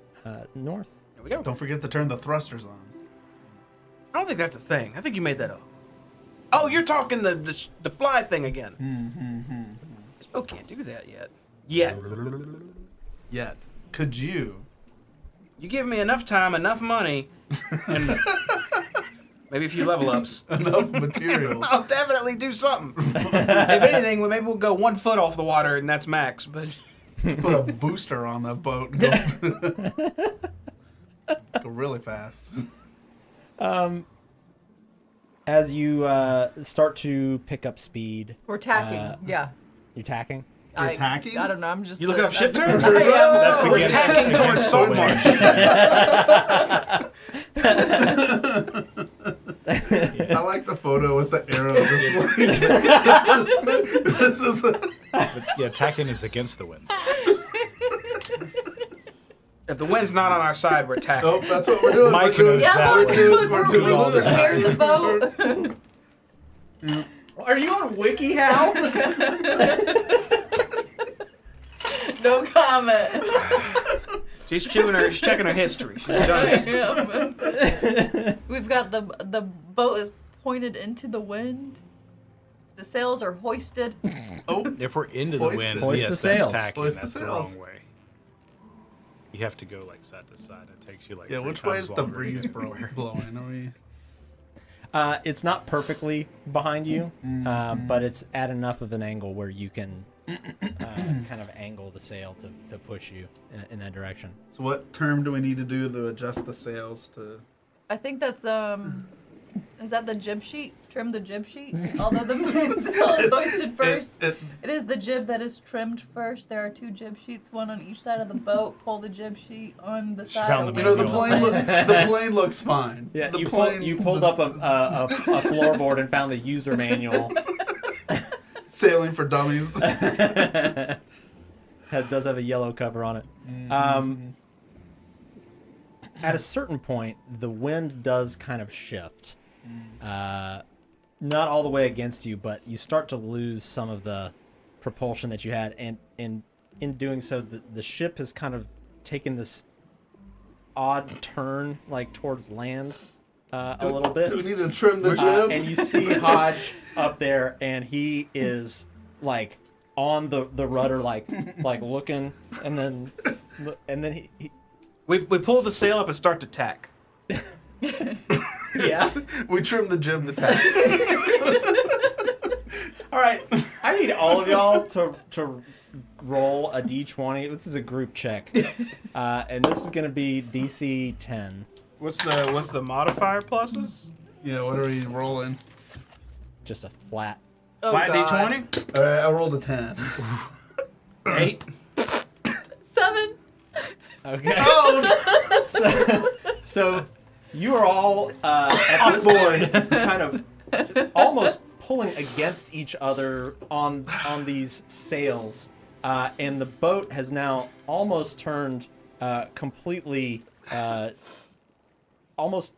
north. Here we go. Don't forget to turn the thrusters on. I don't think that's a thing. I think you made that up. Oh, you're talking the fly thing again. Still can't do that yet. Yet. Could you? You give me enough time, enough money, and maybe a few level ups. Enough material. I'll definitely do something. If anything, maybe we'll go 1 foot off the water, and that's max. But Put a booster on that boat. And go really fast. As you start to pick up speed, We're tacking. Yeah. you're tacking. You're tacking? I don't know. I'm just. you looking up ship terms? I am. That's We're against tacking towards Saltmarsh. I like the photo with the arrow. This is Yeah, tacking is against the wind. If the wind's not on our side, we're tacking. oh, that's what we're doing. Mike we're doing, knows Yeah, that look, one. look, We're we're doing moving this. near the boat. Are you on WikiHow? No comment. She's checking her history. She's done it. We've got the boat is pointed into the wind. The sails are hoisted. Oh, If we're into the Hoist wind, it. Hoist yes, the sails. that's tacking. Hoist the That's the sails. wrong way. You have to go like side to side. It takes you like yeah. 3 Which way times is the longer to breeze get anywhere. blowing? Are we? It's not perfectly behind you, but it's at enough of an angle where you can kind of angle the sail to push you in that direction. So what term do we need to do to adjust the sails to? I think that's is that the jib sheet? Trim the jib sheet. Although the mainsail is hoisted first, it is the jib that is trimmed first. There are 2 jib sheets, one on each side of the boat. Pull the jib sheet on the side. found the You know, the manual. plane looks fine. Yeah, the you plane, pulled up a floorboard and found the user manual. sailing for dummies. It does have a yellow cover on it. At a certain point, the wind does kind of shift. Not all the way against you, but you start to lose some of the propulsion that you had, and in doing so, the ship has kind of taken this odd turn, like towards land, a little bit. Do we need to trim the jib? And you see Hodge up there, and he is like on the rudder, like looking, and then he We pull the sail up and start to tack. yeah. We trim the jib to tack. All right, I need all of y'all to roll a d20. This is a group check, and this is gonna be DC 10. What's the modifier pluses? Yeah, what are we rolling? Just a flat. Oh, Flat God. D20? All right, I rolled a 10. 8. 7. Okay. Oh, So you are all at this point kind of almost pulling against each other on these sails, and the boat has now almost turned completely, almost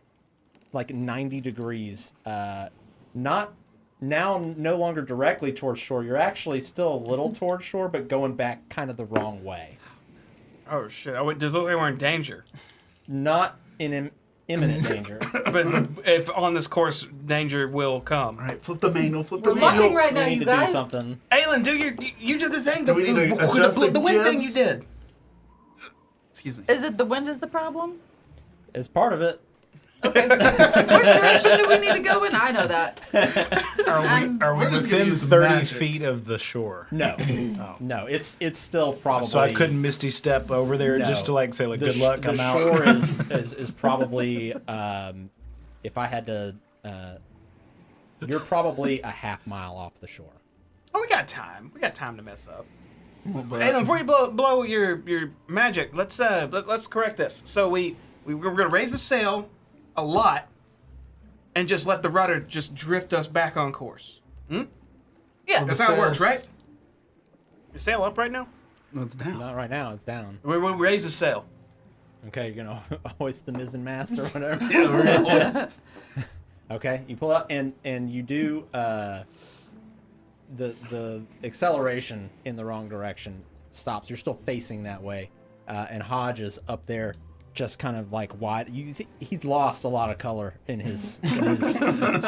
like 90 degrees. Not now, no longer directly towards shore. You're actually still a little towards shore, but going back kind of the wrong way. Oh shit! Oh, does it look like we're in danger? Not in imminent danger. But if on this course, danger will come. all right, flip the manual, flip the We're lucky manual. right now, We need you to guys. do something. Aylin, you did the thing. Do we need to adjust the wind thing you jibs? did. Excuse me. Is it the wind is the problem? It's part of it. Okay. Which direction do we need to go in? I know that. Are we We're just gonna within use 30 magic. feet of the shore? No, no, it's still probably. So I couldn't misty step over there No. just to like say like The good luck, the I'm out. shore is probably if I had to, you're probably a half mile off the shore. Oh, we got time. We got time to mess up. But- Aylin, before you blow your magic, let's correct this. So we're gonna raise the sail a lot, and just let the rudder just drift us back on course. Yeah. That's the how it works, sails- right? Is sail up right now? No, it's down. Not right now. It's down. We'll raise the sail. Okay, you're gonna hoist the mizzen mast or whatever. Yeah, we're gonna hoist. Okay, you pull up and you do the acceleration in the wrong direction stops. You're still facing that way, and Hodge is up there, just kind of like wide. You see, he's lost a lot of color in his. I'm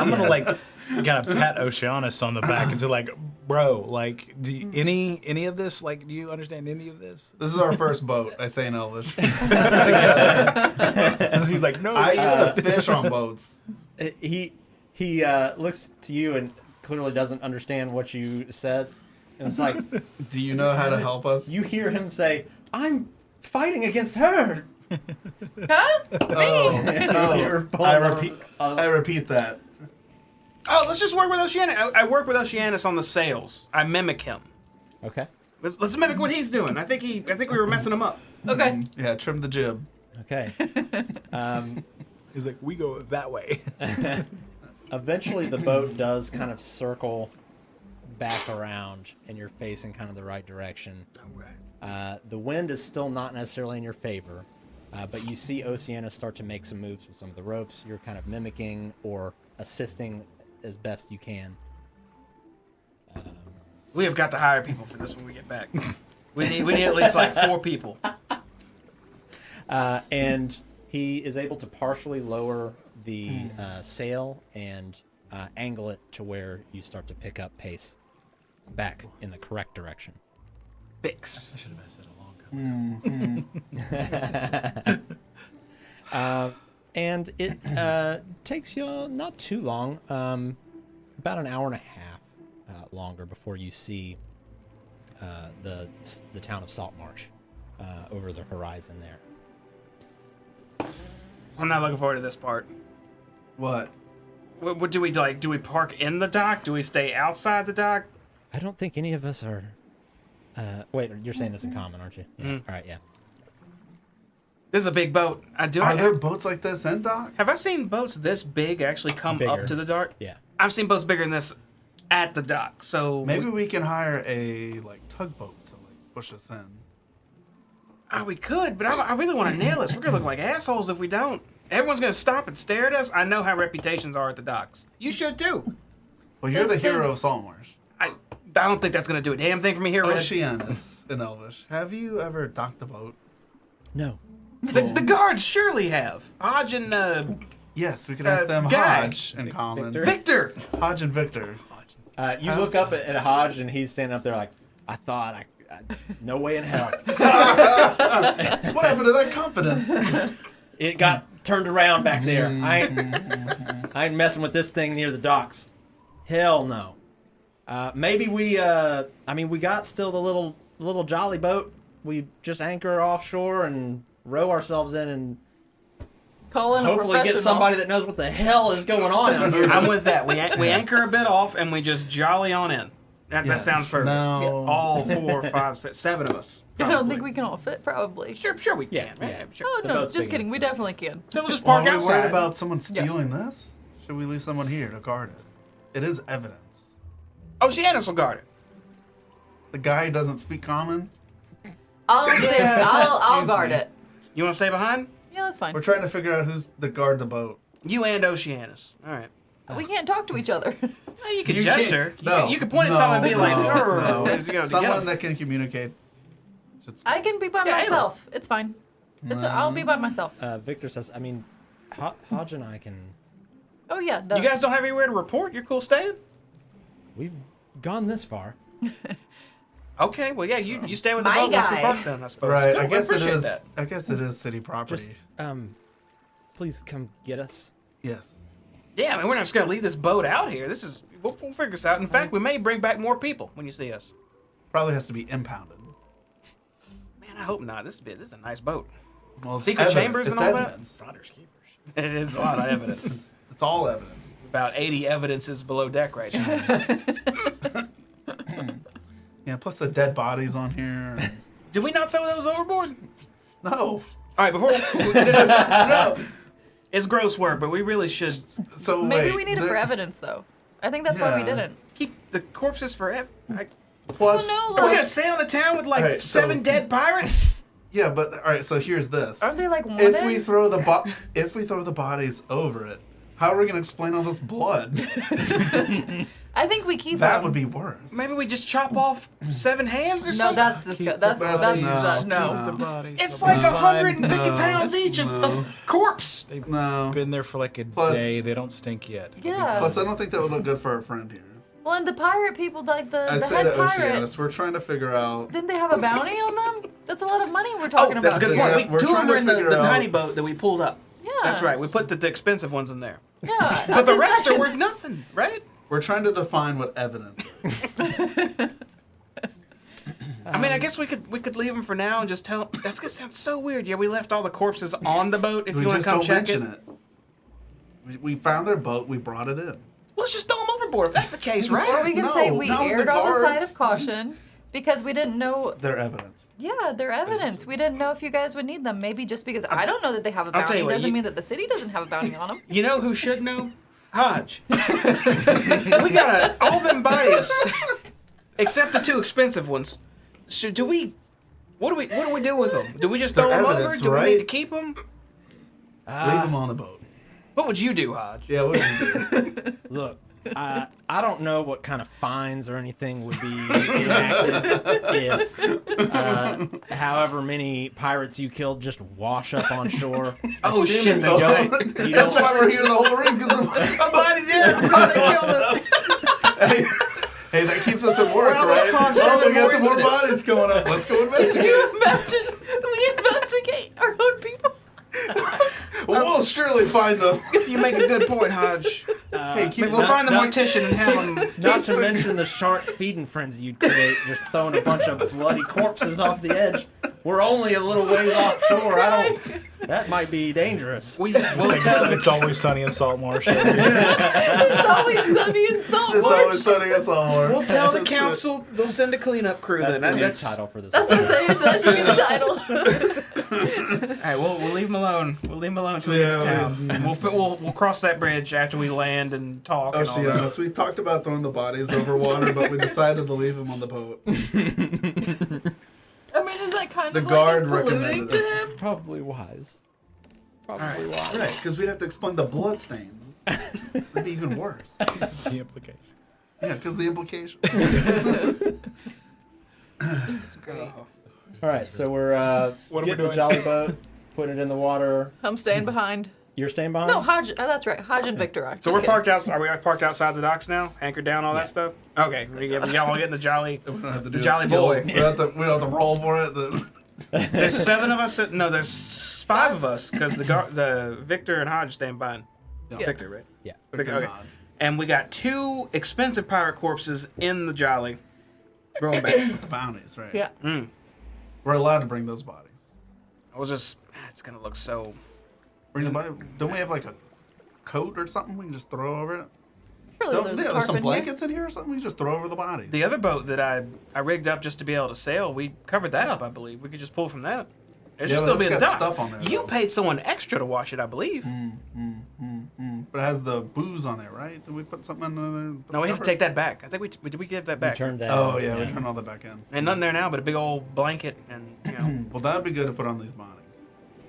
gonna like kind of pat Oceanus on the back and say like, bro, like, do you, any of this? Like, do you understand any of this? This is our first boat, I say in Elvish. He's like, no. I used to fish on boats. He looks to you and clearly doesn't understand what you said. And it's like, Do you know how to help us? you hear him say, "I'm fighting against her." Huh? You're I repeat that. Oh, let's just work with Oceanus. I work with Oceanus on the sails. I mimic him. Okay. Let's mimic what he's doing. I think we were messing him up. Okay. Yeah, trim the jib. Okay. He's like, we go that way. Eventually, the boat does kind of circle back around, and you're facing kind of the right direction. The wind is still not necessarily in your favor, but you see Oceanus start to make some moves with some of the ropes. You're kind of mimicking or assisting as best you can. We have got to hire people for this when we get back. We need at least like 4 people. And he is able to partially lower the sail and angle it to where you start to pick up pace back in the correct direction. Fix. I should have asked that a long time. And it takes you not too long, about an hour and a half longer before you see the town of Saltmarsh over the horizon there. I'm not looking forward to this part. What? What do we like? Do we park in the dock? Do we stay outside the dock? I don't think any of us are. Wait, you're saying this in common, aren't you? Yeah. All right, yeah. This is a big boat. Are there boats like this in dock? Have I seen boats this big actually come Bigger. up to the dock? Yeah. I've seen boats bigger than this at the dock. So Maybe we can hire a tugboat to push us in. we could, but I really want to nail this. We're gonna look like assholes if we don't. Everyone's gonna stop and stare at us. I know how reputations are at the docks. You should too. Well, you're the Does- hero of does- Saltmarsh. I don't think that's gonna do a damn thing for me here, Red. Oceanus in Elvish. Have you ever docked a boat? No. The guards surely have. Hodge and Yes, we could ask them Guy. Hodge in common. Victor. Victor. Hodge and Victor. You look up at Hodge, and he's standing up there like, I thought, no way in hell. What happened to that confidence? It got turned around back there. I ain't messing with this thing near the docks. Hell no. Maybe we got still the little jolly boat. We just anchor offshore and row ourselves in and Call in a hopefully get professional. somebody that knows what the hell is going on out here. I'm with that. We anchor a bit off and we just jolly on in. That Yes. sounds perfect. No. All 4, 5, 6, 7 of us. I don't probably. think we can all fit, probably. Sure we can. Yeah, Right? yeah. Sure. Oh, The no, boat's just big kidding. enough. We definitely can. So we'll just Well, park are we outside. worried about someone stealing this? Should we leave someone here to guard it? It is evidence. Oceanus will guard it. The guy who doesn't speak common? I'll Excuse guard me. it. You want to stay behind? Yeah, that's fine. We're trying to figure out who's the guard the boat. You and Oceanus. All right. We can't talk to each other. Well, you can You gesture. can't- no, You can point at no, someone and be like, no, "Arr," no. as you go Someone together. that can communicate. I can be by Yeah, myself. It's fine. I'll be by myself. Victor says, Hodge and I can. Oh, yeah. No. You guys don't have anywhere to report? You're cool staying? We've gone this far. Okay, well, yeah, you stay with the My boat once we guy. park down, I suppose. Right, Good, I we guess it appreciate is. that. I guess it is city property. Just, please come get us. Yes. Yeah, I mean, we're not just going to leave this boat out here. We'll figure this out. In fact, we may bring back more people when you see us. Probably has to be impounded. Man, I hope not. This is a nice boat. Well, it's Secret evidence. chambers and It's all evidence. that? It is a lot of evidence. It's all evidence. About 80 evidences below deck right now. Yeah, plus the dead bodies on here. Did we not throw those overboard? No. All right, no. It's gross work, but we really should So Maybe wait, we need it for there- evidence, though. I think that's why we Yeah. didn't. keep the corpses forever. Plus, Oh, no, Are we like- going to sail the town with like Alright, 7 dead pirates? yeah, but all right. So here's this. Aren't they like wanted? If we throw the bodies over it, How are we gonna explain all this blood? I think we keep That them. would be worse. Maybe we just chop off 7 hands or No, something. that's disgusting. That's no. The bodies. It's like 150 No. pounds each of corpse. They've No. been there for like a Plus- day. They don't stink yet. Yeah. Plus, I don't think that would look good for our friend here. Well, and the pirate people, like the I say head to pirates, Oceanus, we're trying to figure out. didn't they have a bounty on them? That's a lot of money we're talking Oh, that's a about. good here. point. We're Two of trying them were to in the figure out- tiny boat that we pulled up. Yeah. That's right. We put the expensive ones in there. Yeah. But the rest are worth nothing, right? We're trying to define what evidence is. I mean, I guess we could leave them for now and just tell. That's gonna sound so weird. Yeah, we left all the corpses on the boat. If We you want just to come don't check it. mention it. We found their boat. We brought it in. Well, let's just throw them overboard if that's the case, Or right? we can No, say we not with erred the on the side guards. of caution because we didn't know. Their evidence. Yeah, they're evidence. We didn't know if you guys would need them. Maybe just because I don't know that they have a I'll tell bounty you what, doesn't you- mean that the city doesn't have a bounty on them. You know who should know? Hodge. We got all them bodies, except the 2 expensive ones. Do we? What do we do with them? Do we just throw They're them over? evidence, Do we right? need to keep them? Leave them on the boat. What would you do, Hodge? Yeah, what do you do? Look, I don't know what kind of fines or anything would be enacted if however many pirates you killed just wash up on shore. Oh, Assuming shit, you that's don't- right. you That's don't- why we're here the whole ring, because Hey, that keeps us at work, Well, right? let's cause Oh, we 7 got some more more incidents. bodies coming up. Let's go investigate. Imagine we investigate our own people. Well, we'll surely find them. You make a good point, Hodge. Hey, keep Maybe we'll find the not- mortician and have him. Not to mention the shark feeding frenzy you'd create, just throwing a bunch of bloody corpses off the edge. We're only a little ways offshore. That might be dangerous. We'll tell. It's always sunny in Saltmarsh. It's always sunny in It's Saltmarsh. always sunny. It's all more. We'll tell the council. They'll send a cleanup crew. That's then the new That's title for this. That's what I'm saying. So that should be the title. All right, we'll leave him alone. We'll leave him alone until we get to Yeah, town. And we'll cross that bridge after we land and talk and all that. Oceanus, we talked about throwing the bodies over water, but we decided to leave them on the boat. I mean, is that kind The of guard like us polluting recommended to it. him? Probably wise. Probably wise. Right, because we'd have to explain the blood stains. That'd be even worse. The implication. Yeah, because the implication. This is great. All right, so we're What are we getting the doing? jolly boat, putting it in the water. I'm staying behind. You're staying behind? No, Hodge. Oh, that's right. Hodge and Victor are. So Just we're kidding. parked out. Are we parked outside the docks now? Anchored down, all that stuff. Okay, y'all all getting the jolly. We don't have to do The a jolly skill. boy. We don't have to roll for it. Then. There's 7 of us. No, there's 5 of us because the Victor and Hodge stand by. Yeah. Victor, right? Yeah. Victor, okay. And we got 2 expensive pirate corpses in the jolly. Rolling back. The bounties, right? Yeah. We're allowed to bring those bodies. I was just. It's gonna look so. Bring the body. Don't we have like a coat or something we can just throw over it? Surely Don't, there's yeah, a there's tarp some in here. blankets in here or something. We can just throw over the bodies. The other boat that I rigged up just to be able to sail, we covered that up, I believe. We could just pull from that. It should Yeah, still but be in it's the got dock. stuff on there, You though. paid someone extra to wash it, I believe. But it has the booze on there, right? Did we put something in there? No, we had to take that back. I think did we give that You back? turned that. Oh yeah, we turned all that back in. And nothing there now, but a big old blanket, and you know, Well, that'd be good to put on these bodies.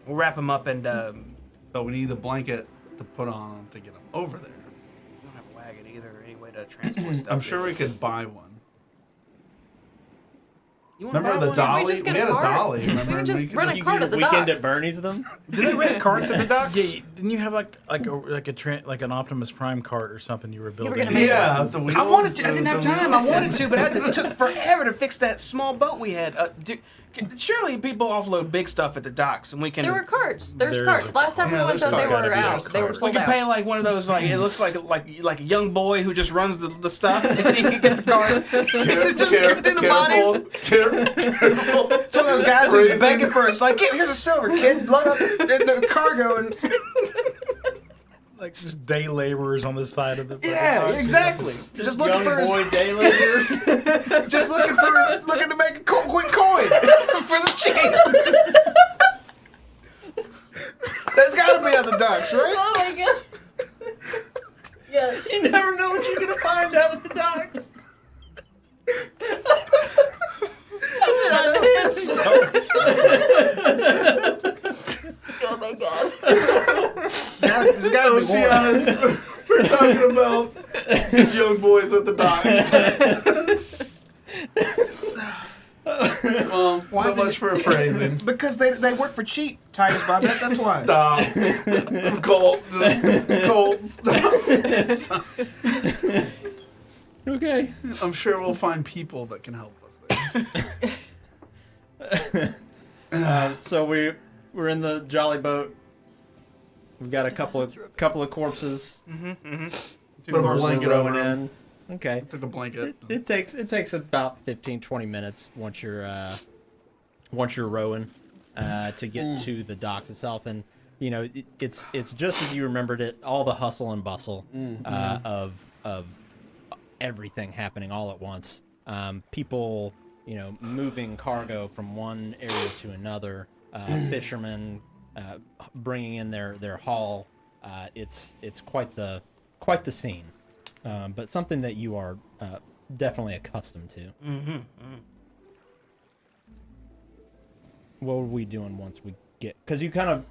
we'll wrap them up and. But we need a blanket to put on them to get them over there. We don't have a wagon either, or any way to transport stuff. I'm sure we could buy one. You wanna Remember buy the one? dolly? just get We a had a cart. dolly. We Remember? can And just we could rent a just- cart at the Weekend docks. at Bernie's them. Do they rent carts at the dock? Yeah, didn't you have like an Optimus Prime cart or something you were building? gonna make Yeah, the wheels. I wanted to. I didn't the have time. I wheels. wanted to, but it took forever to fix that small boat we had. Surely people offload big stuff at the docks, and we can. There were carts. There's There's carts. a- Last time we Yeah, went there's though, they carts. were Gotta be out. those They were carts. We sold can pay out. like one of those it looks like a young boy who just runs the stuff, and he can get the cart. Just get to the bodies. Careful. It's one of those guys who's Crazy. begging for us, like, here's a silver, kid, load up the cargo, and Like just day laborers on the side of the. yeah, exactly. Just looking Young for boy day laborers. just looking to make a quick coin for the cheap. That's got to be at the docks, right? Oh my god. Yeah. You never know what you're gonna find out at the docks. Oh my god. There's got to be Lucianus, we're talking about young boys at the docks. Well, Why so is it- much for phrasing. Because they work for cheap, Titus Bob. That's why. Stop. Colt. Just Colt. Stop. Okay. I'm sure we'll find people that can help us there. So we're in the jolly boat. We've got a couple of corpses. Put a blanket rowing over 'em. in. Okay. Took a blanket. It takes about 15-20 minutes once you're rowing to get to the docks itself, and you know it's just as you remembered it. All the hustle and bustle of everything happening all at once. People, you know, moving cargo from one area to another. Fishermen bringing in their haul. It's quite the scene. But something that you are definitely accustomed to. What are we doing once we get? Because you kind of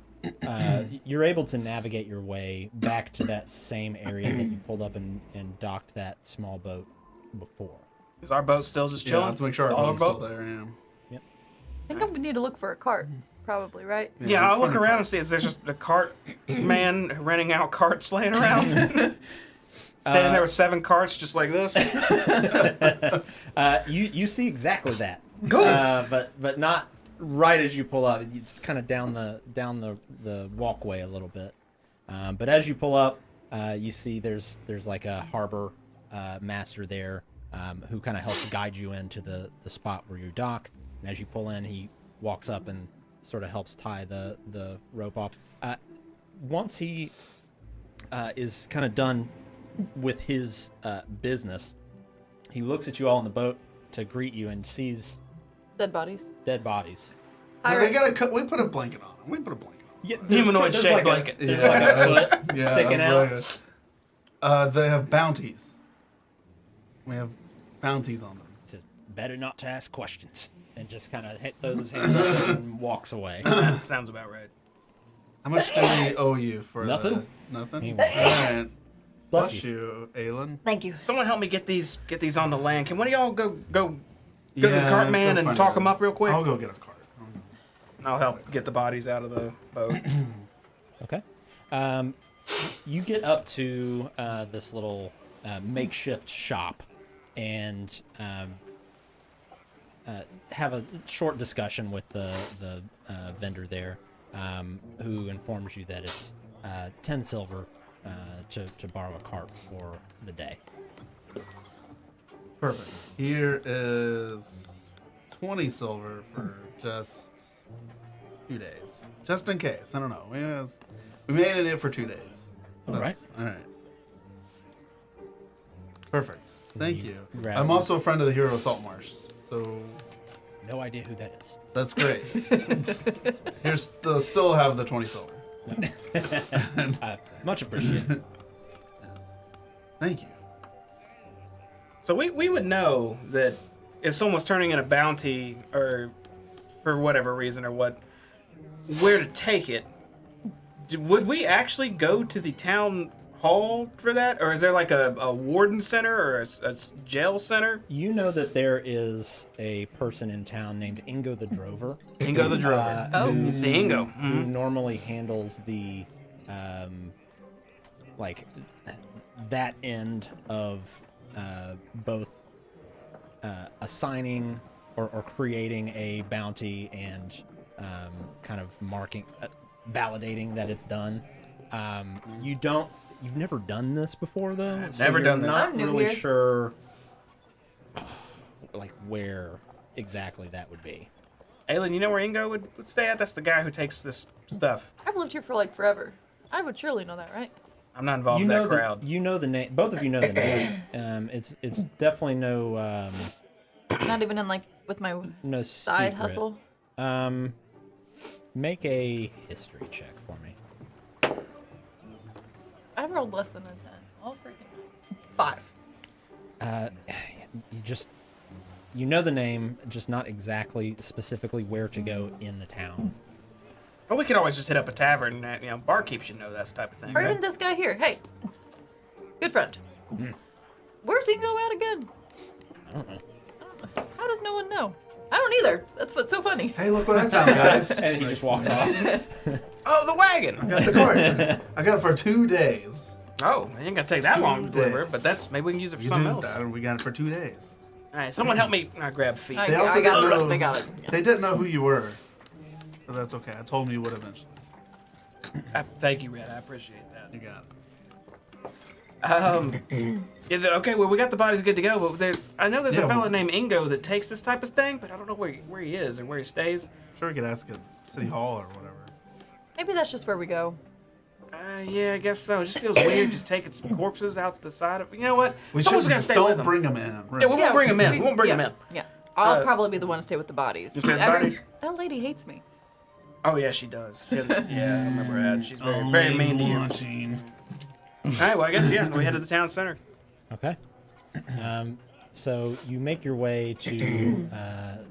you're able to navigate your way back to that same area that you pulled up and docked that small boat before. Is our boat still just Yeah, chilling? let's make sure our All boat's still there. Yeah. I think we need to look for a cart, probably, right? Yeah, let's I'll look find a around cart. and see if there's just a cart man renting out carts laying around. Standing there with 7 carts just like this. You see exactly that. Cool. But not right as you pull up. It's kind of down the walkway a little bit. But as you pull up, you see there's like a harbor master there who kind of helps guide you into the spot where you dock. And as you pull in, he walks up and sort of helps tie the rope off. Once he is kind of done with his business, he looks at you all in the boat to greet you and sees Dead bodies. dead bodies. Yeah, they gotta cut. We put a blanket on them. We put a blanket on Yeah, Humanoid there's shaped like blanket. There's like a foot them. Yeah, sticking that's out. right. They have bounties. We have bounties on them. Says, "Better not to ask questions," and just kind of throws his hands up and walks away. Sounds about right. How much do we owe you for Nothing. Nothing. He All wants right. Bless Bless you. you, Aelin. Thank you. Someone help me get these on the land. Can one of y'all go to the Yeah, cart man go and find talk out. them up real quick? I'll go get a cart. And I'll help get the bodies out of the boat. Okay. You get up to this little makeshift shop and have a short discussion with the vendor there, who informs you that it's 10 silver to borrow a cart for the day. Perfect. Here is 20 silver for just 2 days. Just in case. I don't know. We made it in for 2 days. All right. All right. Perfect. Thank you. grab I'm them. also a friend of the hero Saltmarsh. So No idea who that is. that's great. They'll still have the 20 silver. Much appreciated. Thank you. So we would know that if someone's turning in a bounty or for whatever reason or where to take it. Would we actually go to the town hall for that? Or is there like a warden center or a jail center? You know that there is a person in town named Ingo the Drover. Ingo the Drover. Who, It's the Ingo. who normally handles the like that end of both assigning or creating a bounty and kind of marking, validating that it's done. You've never done this before though. So never you're done this. Not I'm new really here. sure, like where exactly that would be. Aylin, you know where Ingo would stay at? That's the guy who takes this stuff. I've lived here for like forever. I would surely know that, right? I'm not involved You in know that crowd. you know the name. Both of you know the name. It's definitely no Not even in like with my no side secret. hustle. Make a history check for me. I rolled less than a 10. All freaking 5. You know the name, just not exactly specifically where to go in the town. But we could always just hit up a tavern. Barkeep should know that type of thing, Or right? even this guy here. Hey, good friend. Where's he go at again? I don't know. How does no one know? I don't either. That's what's so funny. Hey, look what I found, guys. And he just walks off. Oh, the wagon! I got the cart. I got it for 2 days. Oh, it ain't gonna take that long to 2 deliver, days. but maybe we can use it for You something do else. that, and we got it for 2 days. All right, someone help me grab feet. I They also got didn't it. know. They got it. Yeah. They didn't know who you were, but that's okay. I told them you would eventually. Thank you, Red. I appreciate that. You got it. Okay, well, we got the bodies good to go, but I know there's Yeah, a fella well- named Ingo that takes this type of thing, but I don't know where he is or where he stays. Sure, we could ask at City Hall or whatever. Maybe that's just where we go. Yeah, I guess so. It just feels weird just taking some corpses out the side of. You know what? We Someone's should gonna stay with don't them. bring them in. Yeah, we won't bring them in. We won't bring yeah, them in. Yeah. I'll Uh, probably be the one to stay with the bodies. You stay with the bodies? That lady hates me. Oh yeah, she does. Yeah, I remember that. She's very mean to you. watching. All right, well I guess yeah, we head to the town center. Okay. So you make your way to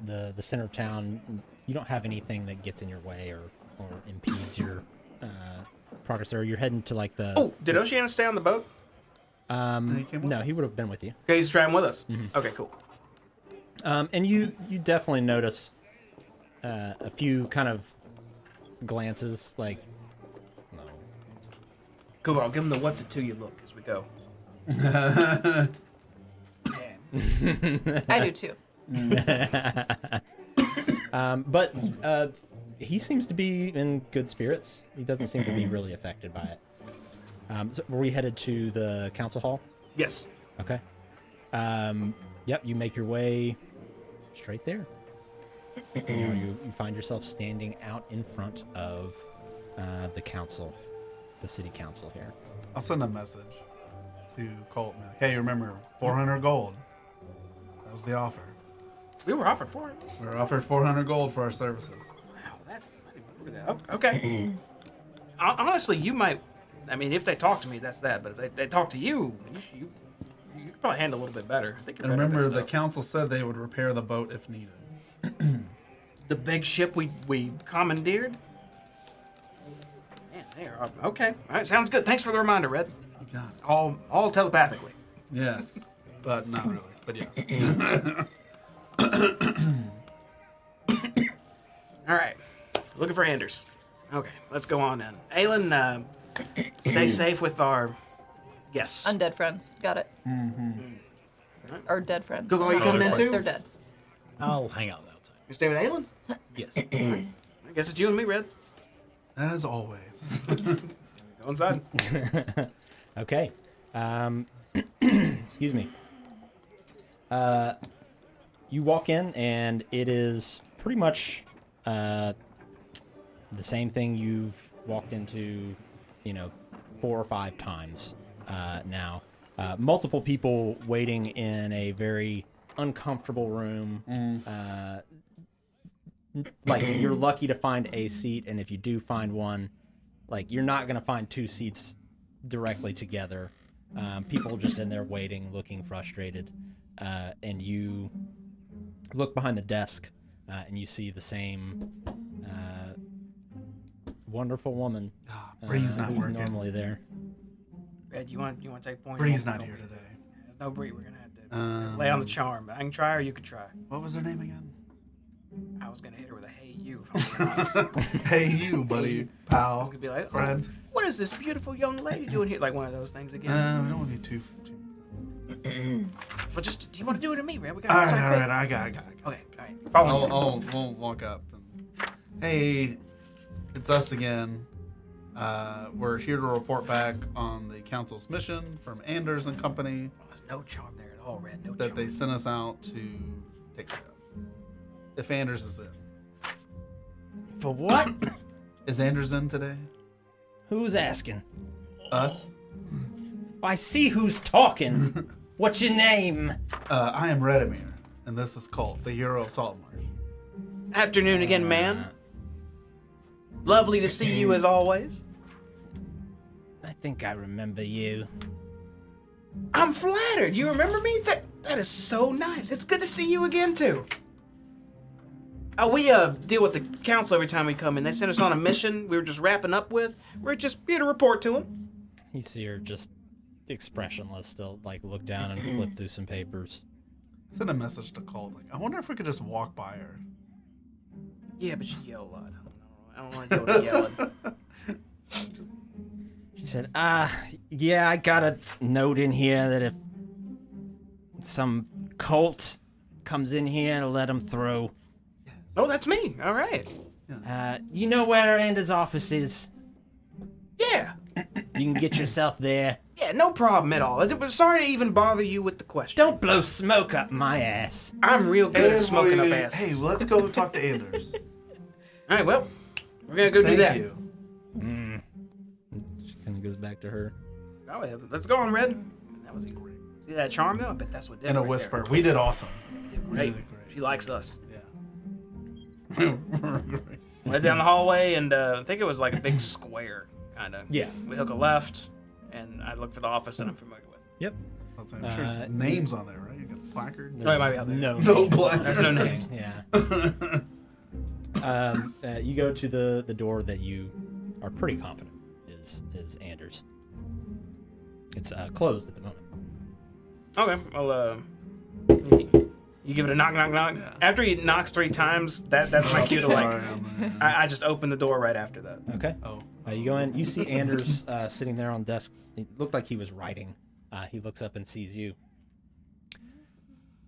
the center of town. You don't have anything that gets in your way or impedes your progress there. You're heading to like the. Oh, did Oceana stay on the boat? He came with No, he us. would have been with you. Okay, he's driving with us. Okay, cool. And you definitely notice a few kind of glances, like. No. Cool. I'll give him the what's it to you look as we go. I do too. But he seems to be in good spirits. He doesn't seem to be really affected by it. So were we headed to the council hall? Yes. Okay. Yep, you make your way straight there. You find yourself standing out in front of the council, the city council here. I'll send a message to Colton. Hey, remember 400 gold. That was the offer. We were offered for it. We were offered 400 gold for our services. Wow, that's. I didn't remember that. Okay. Honestly, you might. I mean, if they talk to me, that's that. But if they talk to you, you could probably handle a little bit better. I think you're And better at remember, this the stuff. council said they would repair the boat if needed. The big ship we commandeered. Man, they are okay. All right, sounds good. Thanks for the reminder, Red. You got it. All telepathically. Yes, but not really. But yes. All right, looking for Anders. Okay, let's go on in. Aelin, stay safe with our guests. Undead friends. Got it. Or dead friends. Google, are you coming in too? They're dead. I'll hang out outside. You stay with Aelin? Yes. I guess it's you and me, Red. As always. Go inside. Okay. Excuse me. You walk in, and it is pretty much the same thing you've walked into, 4 or 5 times now. Multiple people waiting in a very uncomfortable room. Like, you're lucky to find a seat, and if you do find one, like, you're not going to find 2 seats directly together. People just in there waiting, looking frustrated. And you look behind the desk, and you see the same wonderful woman Bree's not who's working. normally there. Red, you want to take point? Bree's not here today. No Bree. We're gonna have to lay on the charm. I can try, or you can try. What was her name again? I was gonna hit her with a "Hey you." If I'm being honest. Hey, you, buddy, I pal, could be like, "Oh, friend. what is this beautiful young lady doing here?" Like one of those things again. We don't want to be too. But just, do you want to do it to me, Red? We got All to right, all right, I got it. Okay, all right. Follow me. We'll walk up. Hey, it's us again. We're here to report back on the council's mission from Anders and Company Oh, there's no charm there at all, Red. No that charm. they sent us out to take care of. If Anders is in. For what? Is Anders in today? Who's asking? Us? I see who's talking. What's your name? I am Redimir, and this is Colt, the hero of Saltmarsh. Afternoon again, man. Lovely to see you as always. I think I remember you. I'm flattered. You remember me? That is so nice. It's good to see you again too. We deal with the council every time we come in. They sent us on a mission we were just wrapping up with. We're just here to report to them. You see her just expressionless, still like look down and flip through some papers. Send a message to Cold. Like, I wonder if we could just walk by her. Yeah, but she yelled a lot. I don't want to deal with yelling. She said, yeah, I got a note in here that if some cult comes in here to let them through. Oh, that's me. All right. You know where Anders' office is? Yeah. You can get yourself there. Yeah, no problem at all. Sorry to even bother you with the question. Don't blow smoke up my ass. I'm real good at smoking up asses. Hey, let's go talk to Anders. All right, well, we're going to go do that. Thank you. She kind of goes back to her. Oh, yeah, let's go on, Red. That was great. See that charm, though? I bet that's what did In a it right whisper. there. We did awesome. Great. Really great. She likes us. Yeah. Went down the hallway, and I think it was like a big square, kind of. Yeah. We hook a left, and I look for the office that I'm familiar with. Yep. I'm sure there's names on there, right? You got a placard. Oh, it might be out there. No No names. black. There's no name. Yeah. You go to the door that you are pretty confident is Anders. It's closed at the moment. Okay, well, you give it a knock, knock, knock. Yeah. After he knocks 3 times, that's my cue to Sorry, like. I'm, I just open the door right after that. Okay. Oh. You go in. You see Anders sitting there on desk. It looked like he was writing. He looks up and sees you.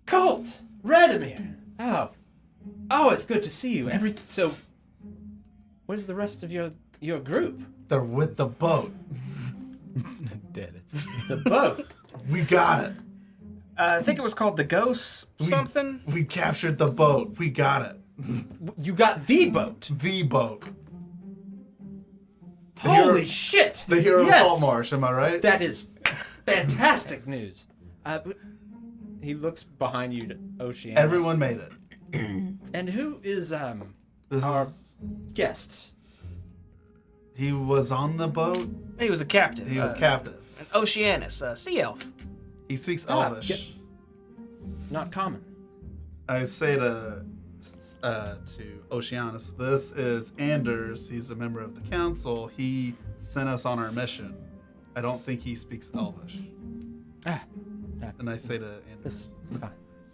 Colt! Radomir! Oh, it's good to see you. So, where's the rest of your group? They're with the boat. Dead. It's The boat. We got it. I think it was called the Ghost something. We captured the boat. We got it. You got the boat. The boat. Holy shit! The hero Yes! of Saltmarsh, am I right? That is fantastic news. He looks behind you to Oceanus. Everyone made it. And who is This our is, guest? he was on the boat. He was a captain. He was captive. An Oceanus, sea elf. He speaks Ah, Elvish. Not common. I say to Oceanus, this is Anders. He's a member of the council. He sent us on our mission. I don't think he speaks Elvish. And I say to Anders,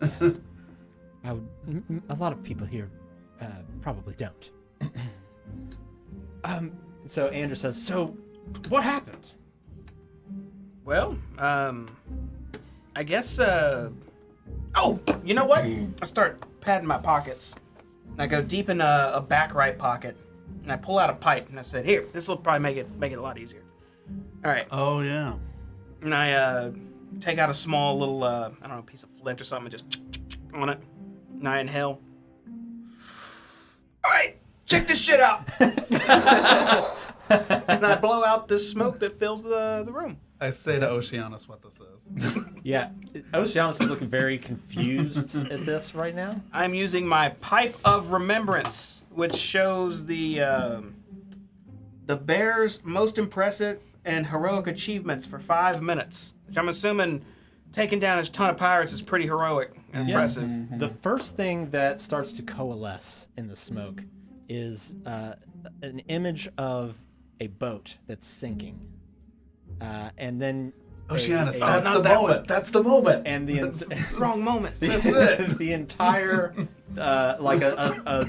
That's fine. A lot of people here probably don't. So Andrew says, so what happened? Well, I guess, oh, you know what? I start patting my pockets. And I go deep in a back right pocket. And I pull out a pipe. And I said, here, this will probably make it a lot easier. All right. oh yeah. And I take out a small little, I don't know, piece of flint or something and just on it. And I inhale. All right, check this shit out. And I blow out this smoke that fills the room. I say to Oceanus what this is. Yeah, Oceanus is looking very confused at this right now. I'm using my pipe of remembrance, which shows the bear's most impressive and heroic achievements for 5 minutes. Which I'm assuming taking down a ton of pirates is pretty heroic and impressive. The first thing that starts to coalesce in the smoke is an image of a boat that's sinking. And then Oceanus, not that's the that moment. one. That's the moment. and the Wrong moment. That's it. the entire like a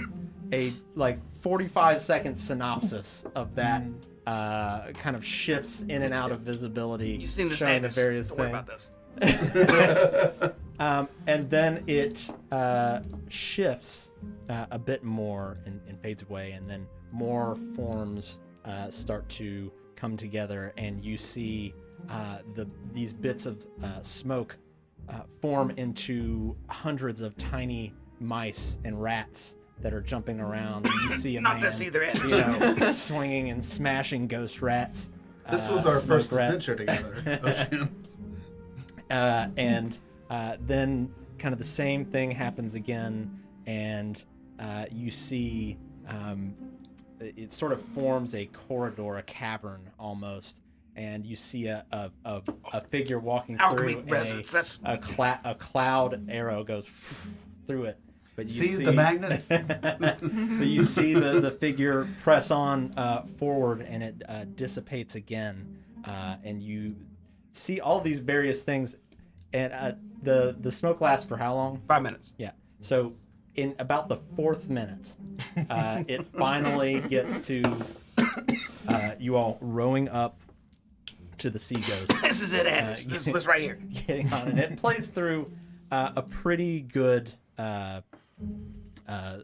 like 45-second synopsis of that kind of shifts in and out of visibility, You've seen the showing the Sanders. various Don't worry things. about this. And then it shifts a bit more and fades away, and then more forms start to come together, and you see these bits of smoke form into hundreds of tiny mice and rats that are jumping around. And you see a Not man, this either, Andrew. you know, swinging and smashing ghost rats. This was our smoke first rats. adventure together. Oceanus. And then kind of the same thing happens again, and you see it sort of forms a corridor, a cavern almost, and you see a figure walking Alchemy through, resonance. That's a cloud arrow goes through it. But you See the magnets? but you see the figure press on forward, and it dissipates again, and you see all these various things. And the smoke lasts for how long? 5 minutes. Yeah. So in about the 4th minute, it finally gets to you all rowing up to the Sea Ghost. This is it, Anders. This right here. Getting on, and it plays through a pretty good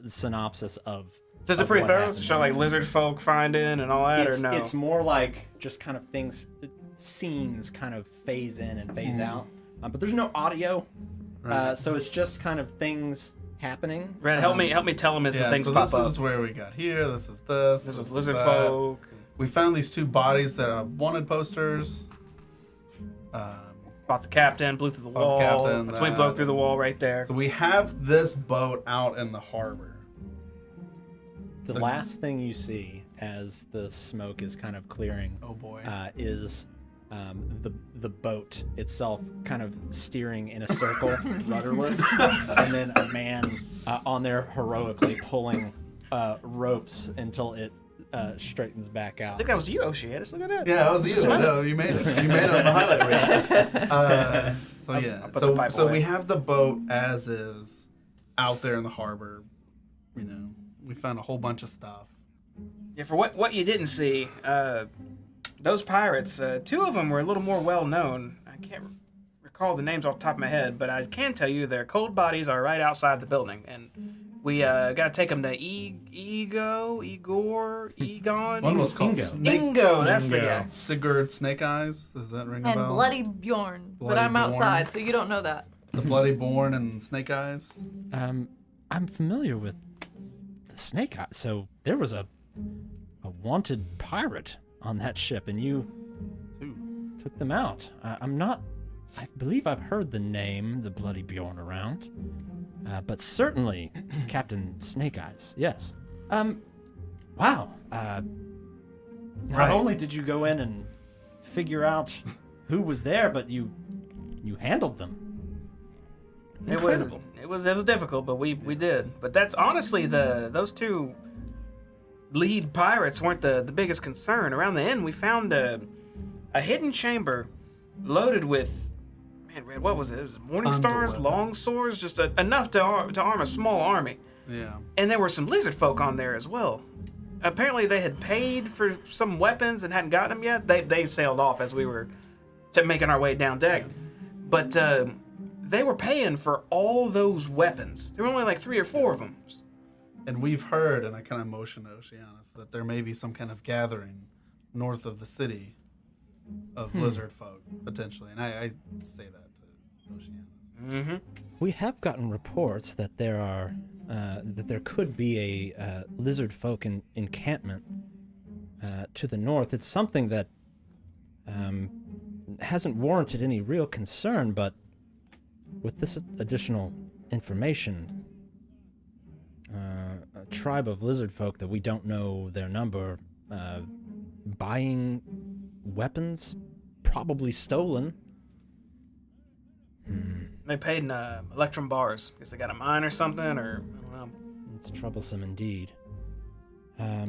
synopsis of. So is it of pretty what thorough? happened. Does it show like lizard folk finding and all that, or no? It's more like just kind of things, scenes kind of phase in and phase out, but there's no audio, so it's just kind of things happening. Red, help me tell him as the things so pop this up. is where we got here. This is this. This This is is lizard that. folk. We found these 2 bodies that are wanted posters. Bought the captain, blew through the Bought wall. the captain, That's when we broke through the wall right there. So we have this boat out in the harbor. The last thing you see as the smoke is kind of clearing, Oh boy. is the boat itself kind of steering in a circle, rudderless, and then a man on there heroically pulling ropes until it straightens back I out. think that was you, Oceanus. Look at that. Yeah, that was you. No, you made it. You made it on the highlight reel. So yeah. I'll put the pipe So away. we have the boat as is out there in the harbor. You know, we found a whole bunch of stuff. Yeah, for what you didn't see, those pirates, 2 of them were a little more well known. I can't recall the names off the top of my head, but I can tell you their cold bodies are right outside the building, and we got to take them to Egon. One was called Ingo. Ingo, that's the guy. Sigurd Snake Eyes. Does that ring a bell? And Bloody Bjorn. But Bloody I'm Bjorn. outside, so you don't know that. The Bloody Born and Snake Eyes. I'm familiar with the Snake Eye. So there was a wanted pirate on that ship, and you took them out. I'm not. I believe I've heard the name, the Bloody Bjorn, around, but certainly Captain Snake Eyes. Yes. Wow. Not only did you go in and figure out who was there, but you handled them. Incredible. It was difficult, but we did. But that's honestly those 2 lead pirates weren't the biggest concern. Around the end, we found a hidden chamber loaded with, man, Red, what was it? It was morning Tons of stars, weapons. long swords, just enough to arm a small army. Yeah. And there were some lizard folk on there as well. Apparently, they had paid for some weapons and hadn't gotten them yet. They sailed off as we were making our way down deck. But they were paying for all those weapons. There were only like 3 or 4 of them. And we've heard, and I kind of motioned to Oceanus, that there may be some kind of gathering north of the city of lizard folk, potentially. And I say that to Oceanus. Mm-hmm. We have gotten reports that there could be a lizard folk encampment to the north. It's something that hasn't warranted any real concern, but with this additional information, a tribe of lizard folk that we don't know their number, buying weapons, probably stolen. They paid in electrum bars. Guess they got a mine or something, or I don't know. It's troublesome indeed. Got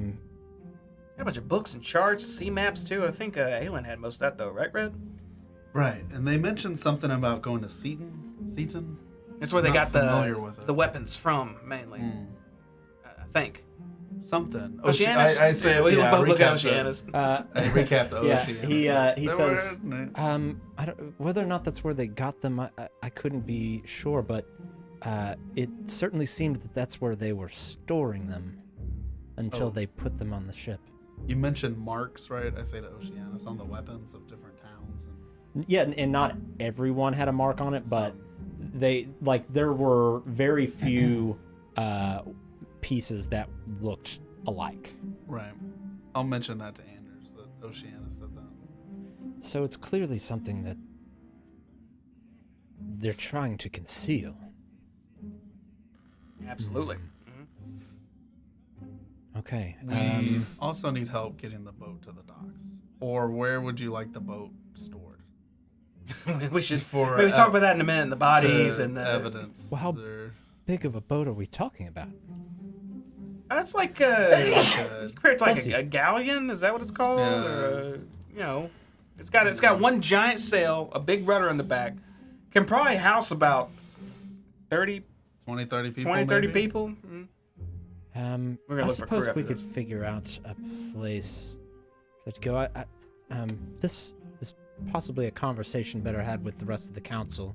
a bunch of books and charts, sea maps too. I think Aelin had most of that though, right, Red? Right. And they mentioned something about going to Seaton? That's where they Not got familiar with it. the weapons from, mainly. I think. Something. Oceanus? I say, yeah, we yeah, both look at recap Oceanus. I recapped Oceanus. He says, I don't, whether or not that's where they got them, I couldn't be sure, but it certainly seemed that that's where they were storing them until they put them on the ship. You mentioned marks, right? I say to Oceanus on the weapons of different towns. yeah, and not everyone had a mark on it, but there were very few pieces that looked alike. Right. I'll mention that to Anders, that Oceanus said that. So it's clearly something that they're trying to conceal. Absolutely. Okay. We also need help getting the boat to the docks. Or where would you like the boat stored? We should For maybe talk about that in a minute. The bodies To and the evidence. Well, how- or- big of a boat are we talking about? That's like compared to Bless like you. a galleon. Is that what it's called? Yeah. Or, you know, it's got one giant sail, a big rudder in the back. Can probably house about 30, 20, 30 people. 20, 30 maybe? people. Mm. We're gonna I look for crew suppose after we could this. figure out a place to go. This is possibly a conversation better had with the rest of the council.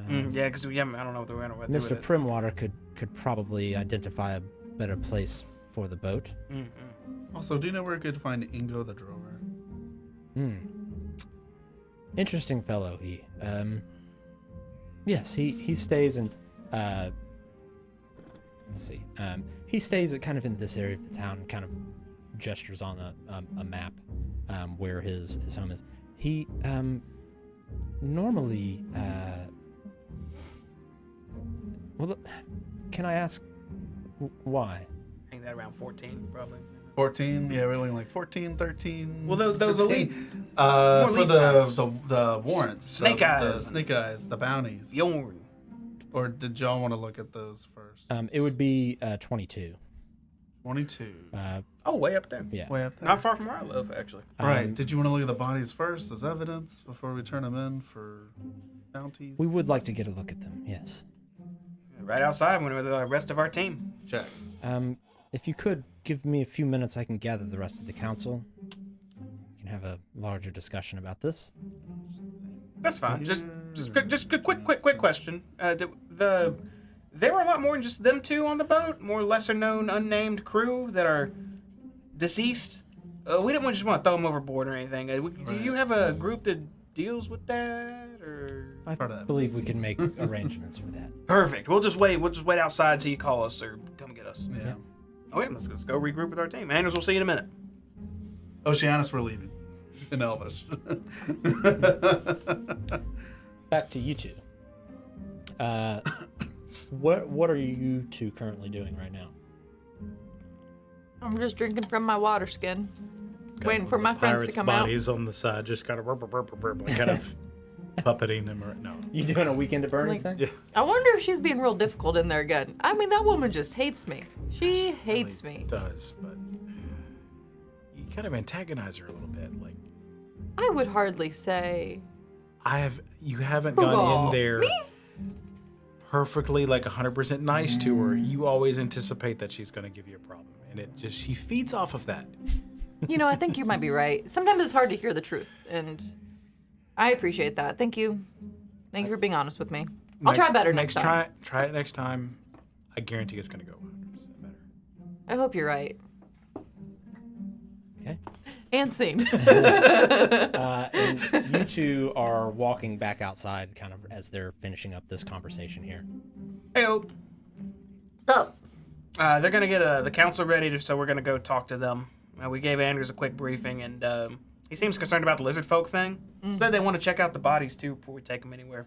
Yeah, because I don't know what we're gonna do with Mr. it. Primwater could probably identify a better place for the boat. Also, do you know where we could find Ingo the Drover? Interesting fellow, he. Yes, he stays in. Let's see. He stays at kind of in this area of the town, kind of gestures on a map where his home is. He normally. Well, can I ask why? I think that around 14, probably. 14? Yeah, we're looking like 14, 13. Well, those 15. elite. For elite the warrants. Snake the eyes. Snake eyes, the bounties. Bjorn. Or did y'all want to look at those first? It would be 22. 22. Oh, way up there. Yeah. Way up there. Not far from where I live, actually. Right. Did you want to look at the bodies first as evidence before we turn them in for bounties? We would like to get a look at them. Yes. Right outside with the rest of our team. Check. If you could give me a few minutes, I can gather the rest of the council. We can have a larger discussion about this. That's fine. Just quick question. There were a lot more than just them two on the boat. More lesser known, unnamed crew that are deceased. We didn't just want to throw them overboard or anything. Do you have a group that deals with that, or? I believe we can make arrangements for that. Perfect. We'll just wait outside till you call us or come get us. Yeah. Okay, let's go regroup with our team. Anders, we'll see you in a minute. Oceanus, we're leaving. In Elvis. Back to you two. What are you two currently doing right now? I'm just drinking from my water skin, waiting for my friends to Pirates' come out. bodies on the side, just kind of kind of puppeting them. No. You doing a weekend at Bernie's Like- thing? I wonder if she's being real difficult in there again. I mean, that woman just hates me. She hates me. Does, but you kind of antagonize her a little bit. Like I would hardly say. you haven't gone Aw, in there me? perfectly like 100% nice to her. You always anticipate that she's going to give you a problem, and she feeds off of that. You know, I think you might be right. Sometimes it's hard to hear the truth, and I appreciate that. Thank you. Thank you for being honest with me. I'll try better next time. Try it next time. I guarantee it's going to go 100% better. I hope you're right. Okay. And scene. And you two are walking back outside, kind of as they're finishing up this conversation here. Hey, So, they're gonna get the council ready, so we're gonna go talk to them. We gave Anders a quick briefing, and he seems concerned about the lizard folk thing. Said they want to check out the bodies too before we take them anywhere.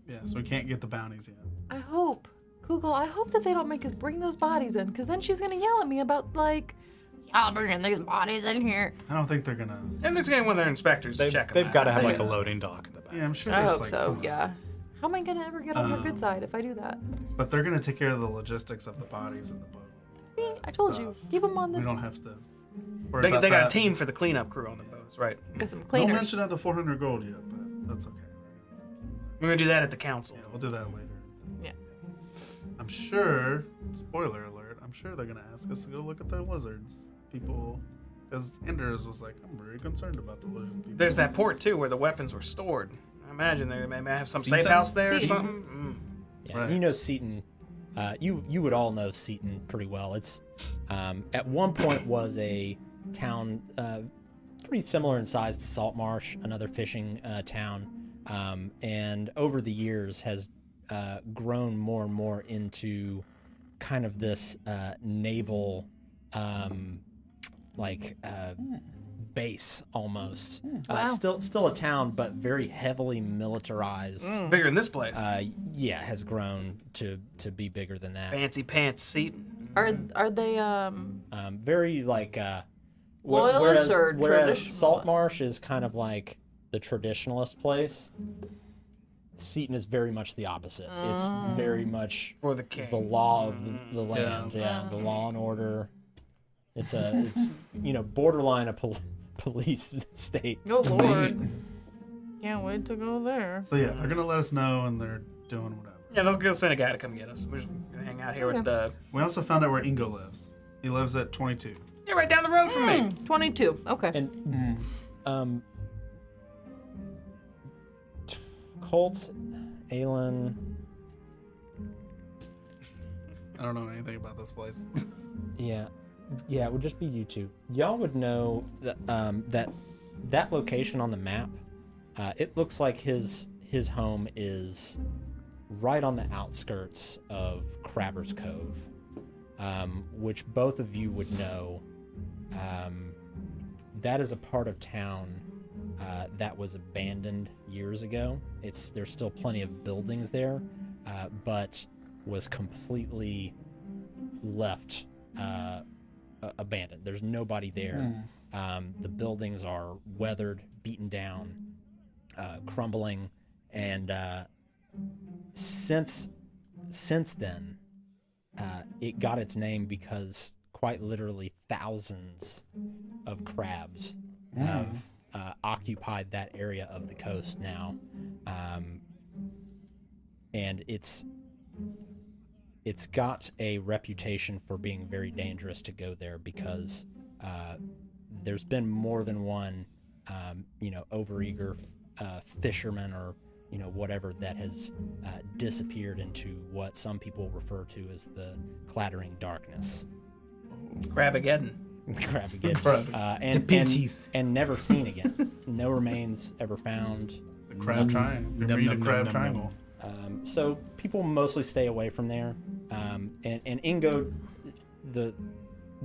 Yeah, so we can't get the bounties yet. I hope, Kugel, I hope that they don't make us bring those bodies in, because then she's going to yell at me about, like, y'all bringing these bodies in here. I don't think they're gonna. And there's gonna one of their inspectors to check them They've got to out. have Yeah. like a loading dock in the back. Yeah, I'm sure. I there's hope like so, some- yeah. How am I going to ever get on her good side if I do that? But they're gonna take care of the logistics of the bodies in the boat. See, I told you. Stuff. Keep them on We the... don't have to. worry They about got a that. team for the cleanup crew on the boats, right? Got some No cleaners. mention of the 400 gold yet, but that's okay. We're gonna do that at the council. Yeah, we'll do that later. Yeah. I'm sure. Spoiler alert. I'm sure they're gonna ask us to go look at the lizards. People, because Anders was like, I'm very concerned about the lizard people. There's that port too where the weapons were stored. I imagine they may have some safe Seaton? house there or Seaton. something. Yeah, Right. you know Seaton. You would all know Seaton pretty well. It's at one point was a town pretty similar in size to Saltmarsh, another fishing town, and over the years has grown more and more into kind of this naval base almost. Wow. Still a town, but very heavily militarized. Bigger than this place. Yeah, has grown to be bigger than that. Fancy pants seat. Are they, Very like Loyalists or whereas traditionalists? Saltmarsh is kind of like the traditionalist place. Seaton is very much the opposite. It's very much For the king. the law of the land. Yeah, the law and order. It's borderline a police state. Oh Lord. Can't wait to go there. So yeah, they're gonna let us know, and they're doing whatever. Yeah, they'll send a guy to come get us. We're just gonna hang out here with the. We also found out where Ingo lives. He lives at 22. Yeah, right down the road from me. 22. Okay. And Colt, Aelin. I don't know anything about this place. Yeah, it would just be you two. Y'all would know that that location on the map. It looks like his home is right on the outskirts of Crabber's Cove, which both of you would know. That is a part of town that was abandoned years ago. There's still plenty of buildings there, but was completely left abandoned. There's nobody there. The buildings are weathered, beaten down, crumbling, and since then, it got its name because quite literally thousands of crabs have occupied that area of the coast now, and it's got a reputation for being very dangerous to go there because there's been more than one overeager fisherman or whatever that has disappeared into what some people refer to as the clattering darkness. Crabageddon. And never seen again. No remains ever found. The crab triangle. Bermuda crab triangle. So people mostly stay away from there. And Ingo, the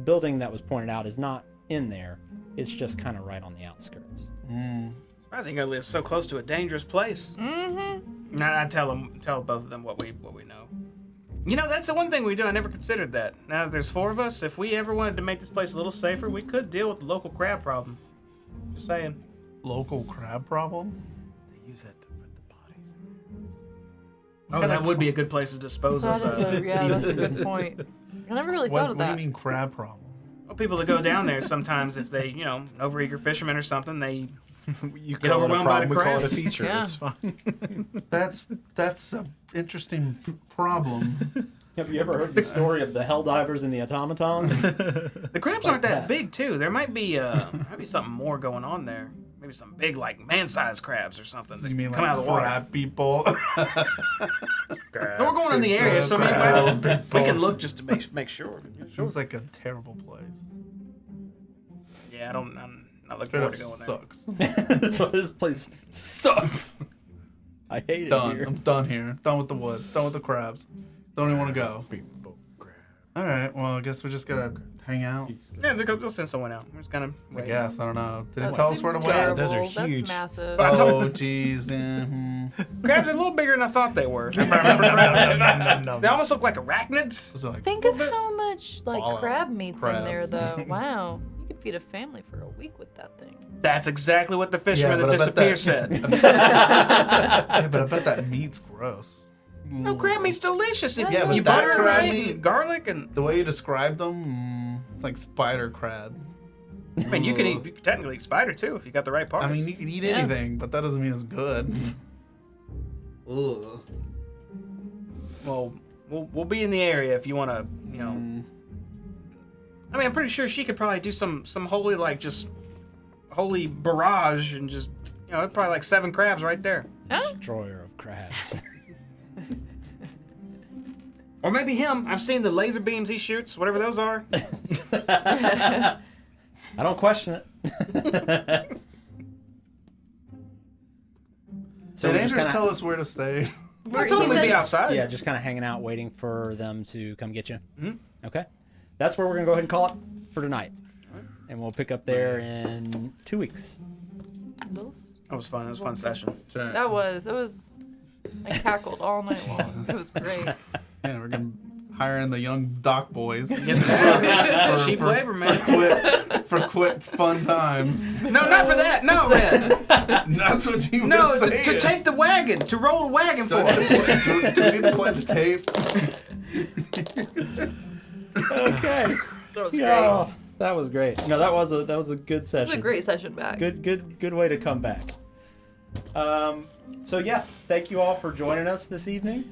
building that was pointed out is not in there. It's just kind of right on the outskirts. Surprising Ingo lives so close to a dangerous place. Mm-hmm. I tell both of them what we know. That's the one thing we do. I never considered that. Now that there's 4 of us, if we ever wanted to make this place a little safer, we could deal with the local crab problem. Just saying. Local crab problem? They use that to put the bodies in. Oh, that would be a good place to dispose of. That's a good point. I never really thought of that. What do you mean crab problem? Well, people that go down there sometimes, if they, overeager fishermen or something, they You get overwhelmed by the we call it a crabs. feature. Yeah. It's fine. That's an interesting problem. Have you ever heard the story of the Helldivers and the automatons? The crabs Like aren't that that. big, too. There might be something more going on there. Maybe some big, man-sized crabs or something that You mean come like out of the water. crab people? No, we're going in the area, so we can look just to make sure. Seems like a terrible place. Yeah, I'm not looking Straight forward up to going there. sucks. This place sucks. I hate it Done. here. I'm done here. Done with the woods. Done with the crabs. Don't even want to go. All right. Well, I guess we just gotta hang out. Yeah, they'll send someone out. We're just gonna I wait. guess. I don't know. Did it That tell us where to seems wait? terrible. Those are That's huge. massive. Oh, jeez. Crabs are a little bigger than I thought they were. They almost look like arachnids. So like, Think of how much Fallout crab meat's in there, crabs. though. Wow, you could feed a family for a week with that thing. That's exactly what the fisherman Yeah, that but I bet disappeared that- said. yeah, but I bet that meat's gross. No, crab meat's delicious. If Yeah, you but you that butter crab it meat- and garlic and The way you described them, it's like spider crab. I mean, you can technically eat spider too if you got the right parts. I mean, you can eat Yeah. anything, but that doesn't mean it's good. Ugh. well, we'll be in the area if you want to, I mean, I'm pretty sure she could probably do some holy holy barrage and just probably like 7 crabs right there. Destroyer of crabs. Or maybe him. I've seen the laser beams he shoots, whatever those are. I don't question it. So we're did just Andrews kinda- tell us where to stay? I told him we'd be outside. Yeah, just kind of hanging out, waiting for them to come get you. Mhm. Okay. That's where we're going to go ahead and call it for tonight. And we'll pick up there in 2 weeks. That was fun. It was a fun session. That was. I cackled all night long. Jesus. It was great. Yeah, we're gonna hire in the young dock boys. Cheap labor, man. for quick fun times. No, not for that. No, man. That's what you No, were saying. to take the wagon, to roll the wagon Do for I need us. to play- do we need to play the tape? Okay. That was great. Yeah, that was great. No, that was a good This session. is a great session back. Good way to come back. So yeah, thank you all for joining us this evening.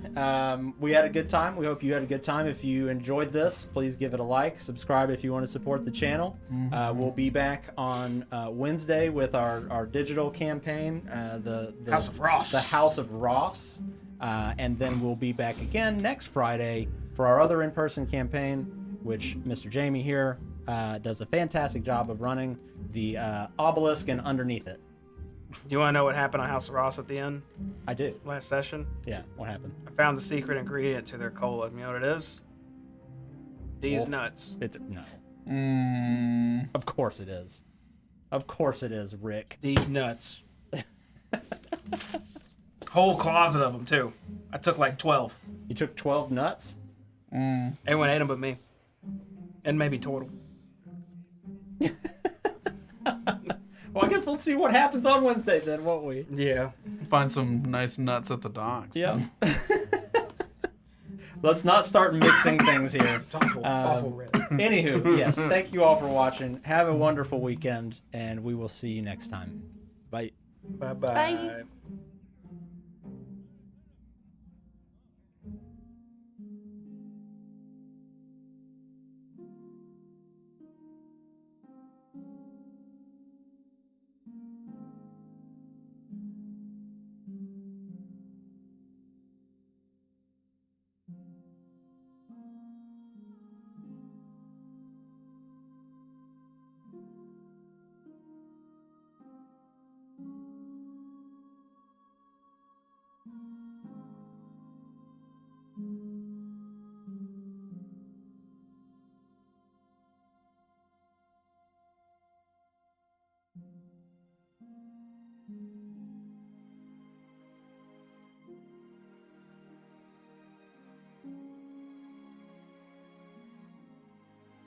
We had a good time. We hope you had a good time. If you enjoyed this, please give it a like, subscribe if you want to support the channel. We'll be back on Wednesday with our digital campaign, the House of Ross. The House of Ross, and then we'll be back again next Friday for our other in-person campaign, which Mr. Jamie here does a fantastic job of running, the obelisk and underneath it. Do you want to know what happened on House of Ross at the end I do. last session? Yeah, what happened? I found the secret ingredient to their cola. You know what it is? These Wolf. nuts. It's no. Mm. Of course it is. Of course it is, Rick. These nuts. Whole closet of them too. I took like 12. You took 12 nuts? Everyone ate them but me. And maybe Turtle. Well, I guess we'll see what happens on Wednesday then, won't we? Yeah. Find some nice nuts at the docks. Yep. Let's not start mixing things here. It's awful. Awful red. Anywho, yes, thank you all for watching. Have a wonderful weekend, and we will see you next time. Bye. Bye-bye. Bye.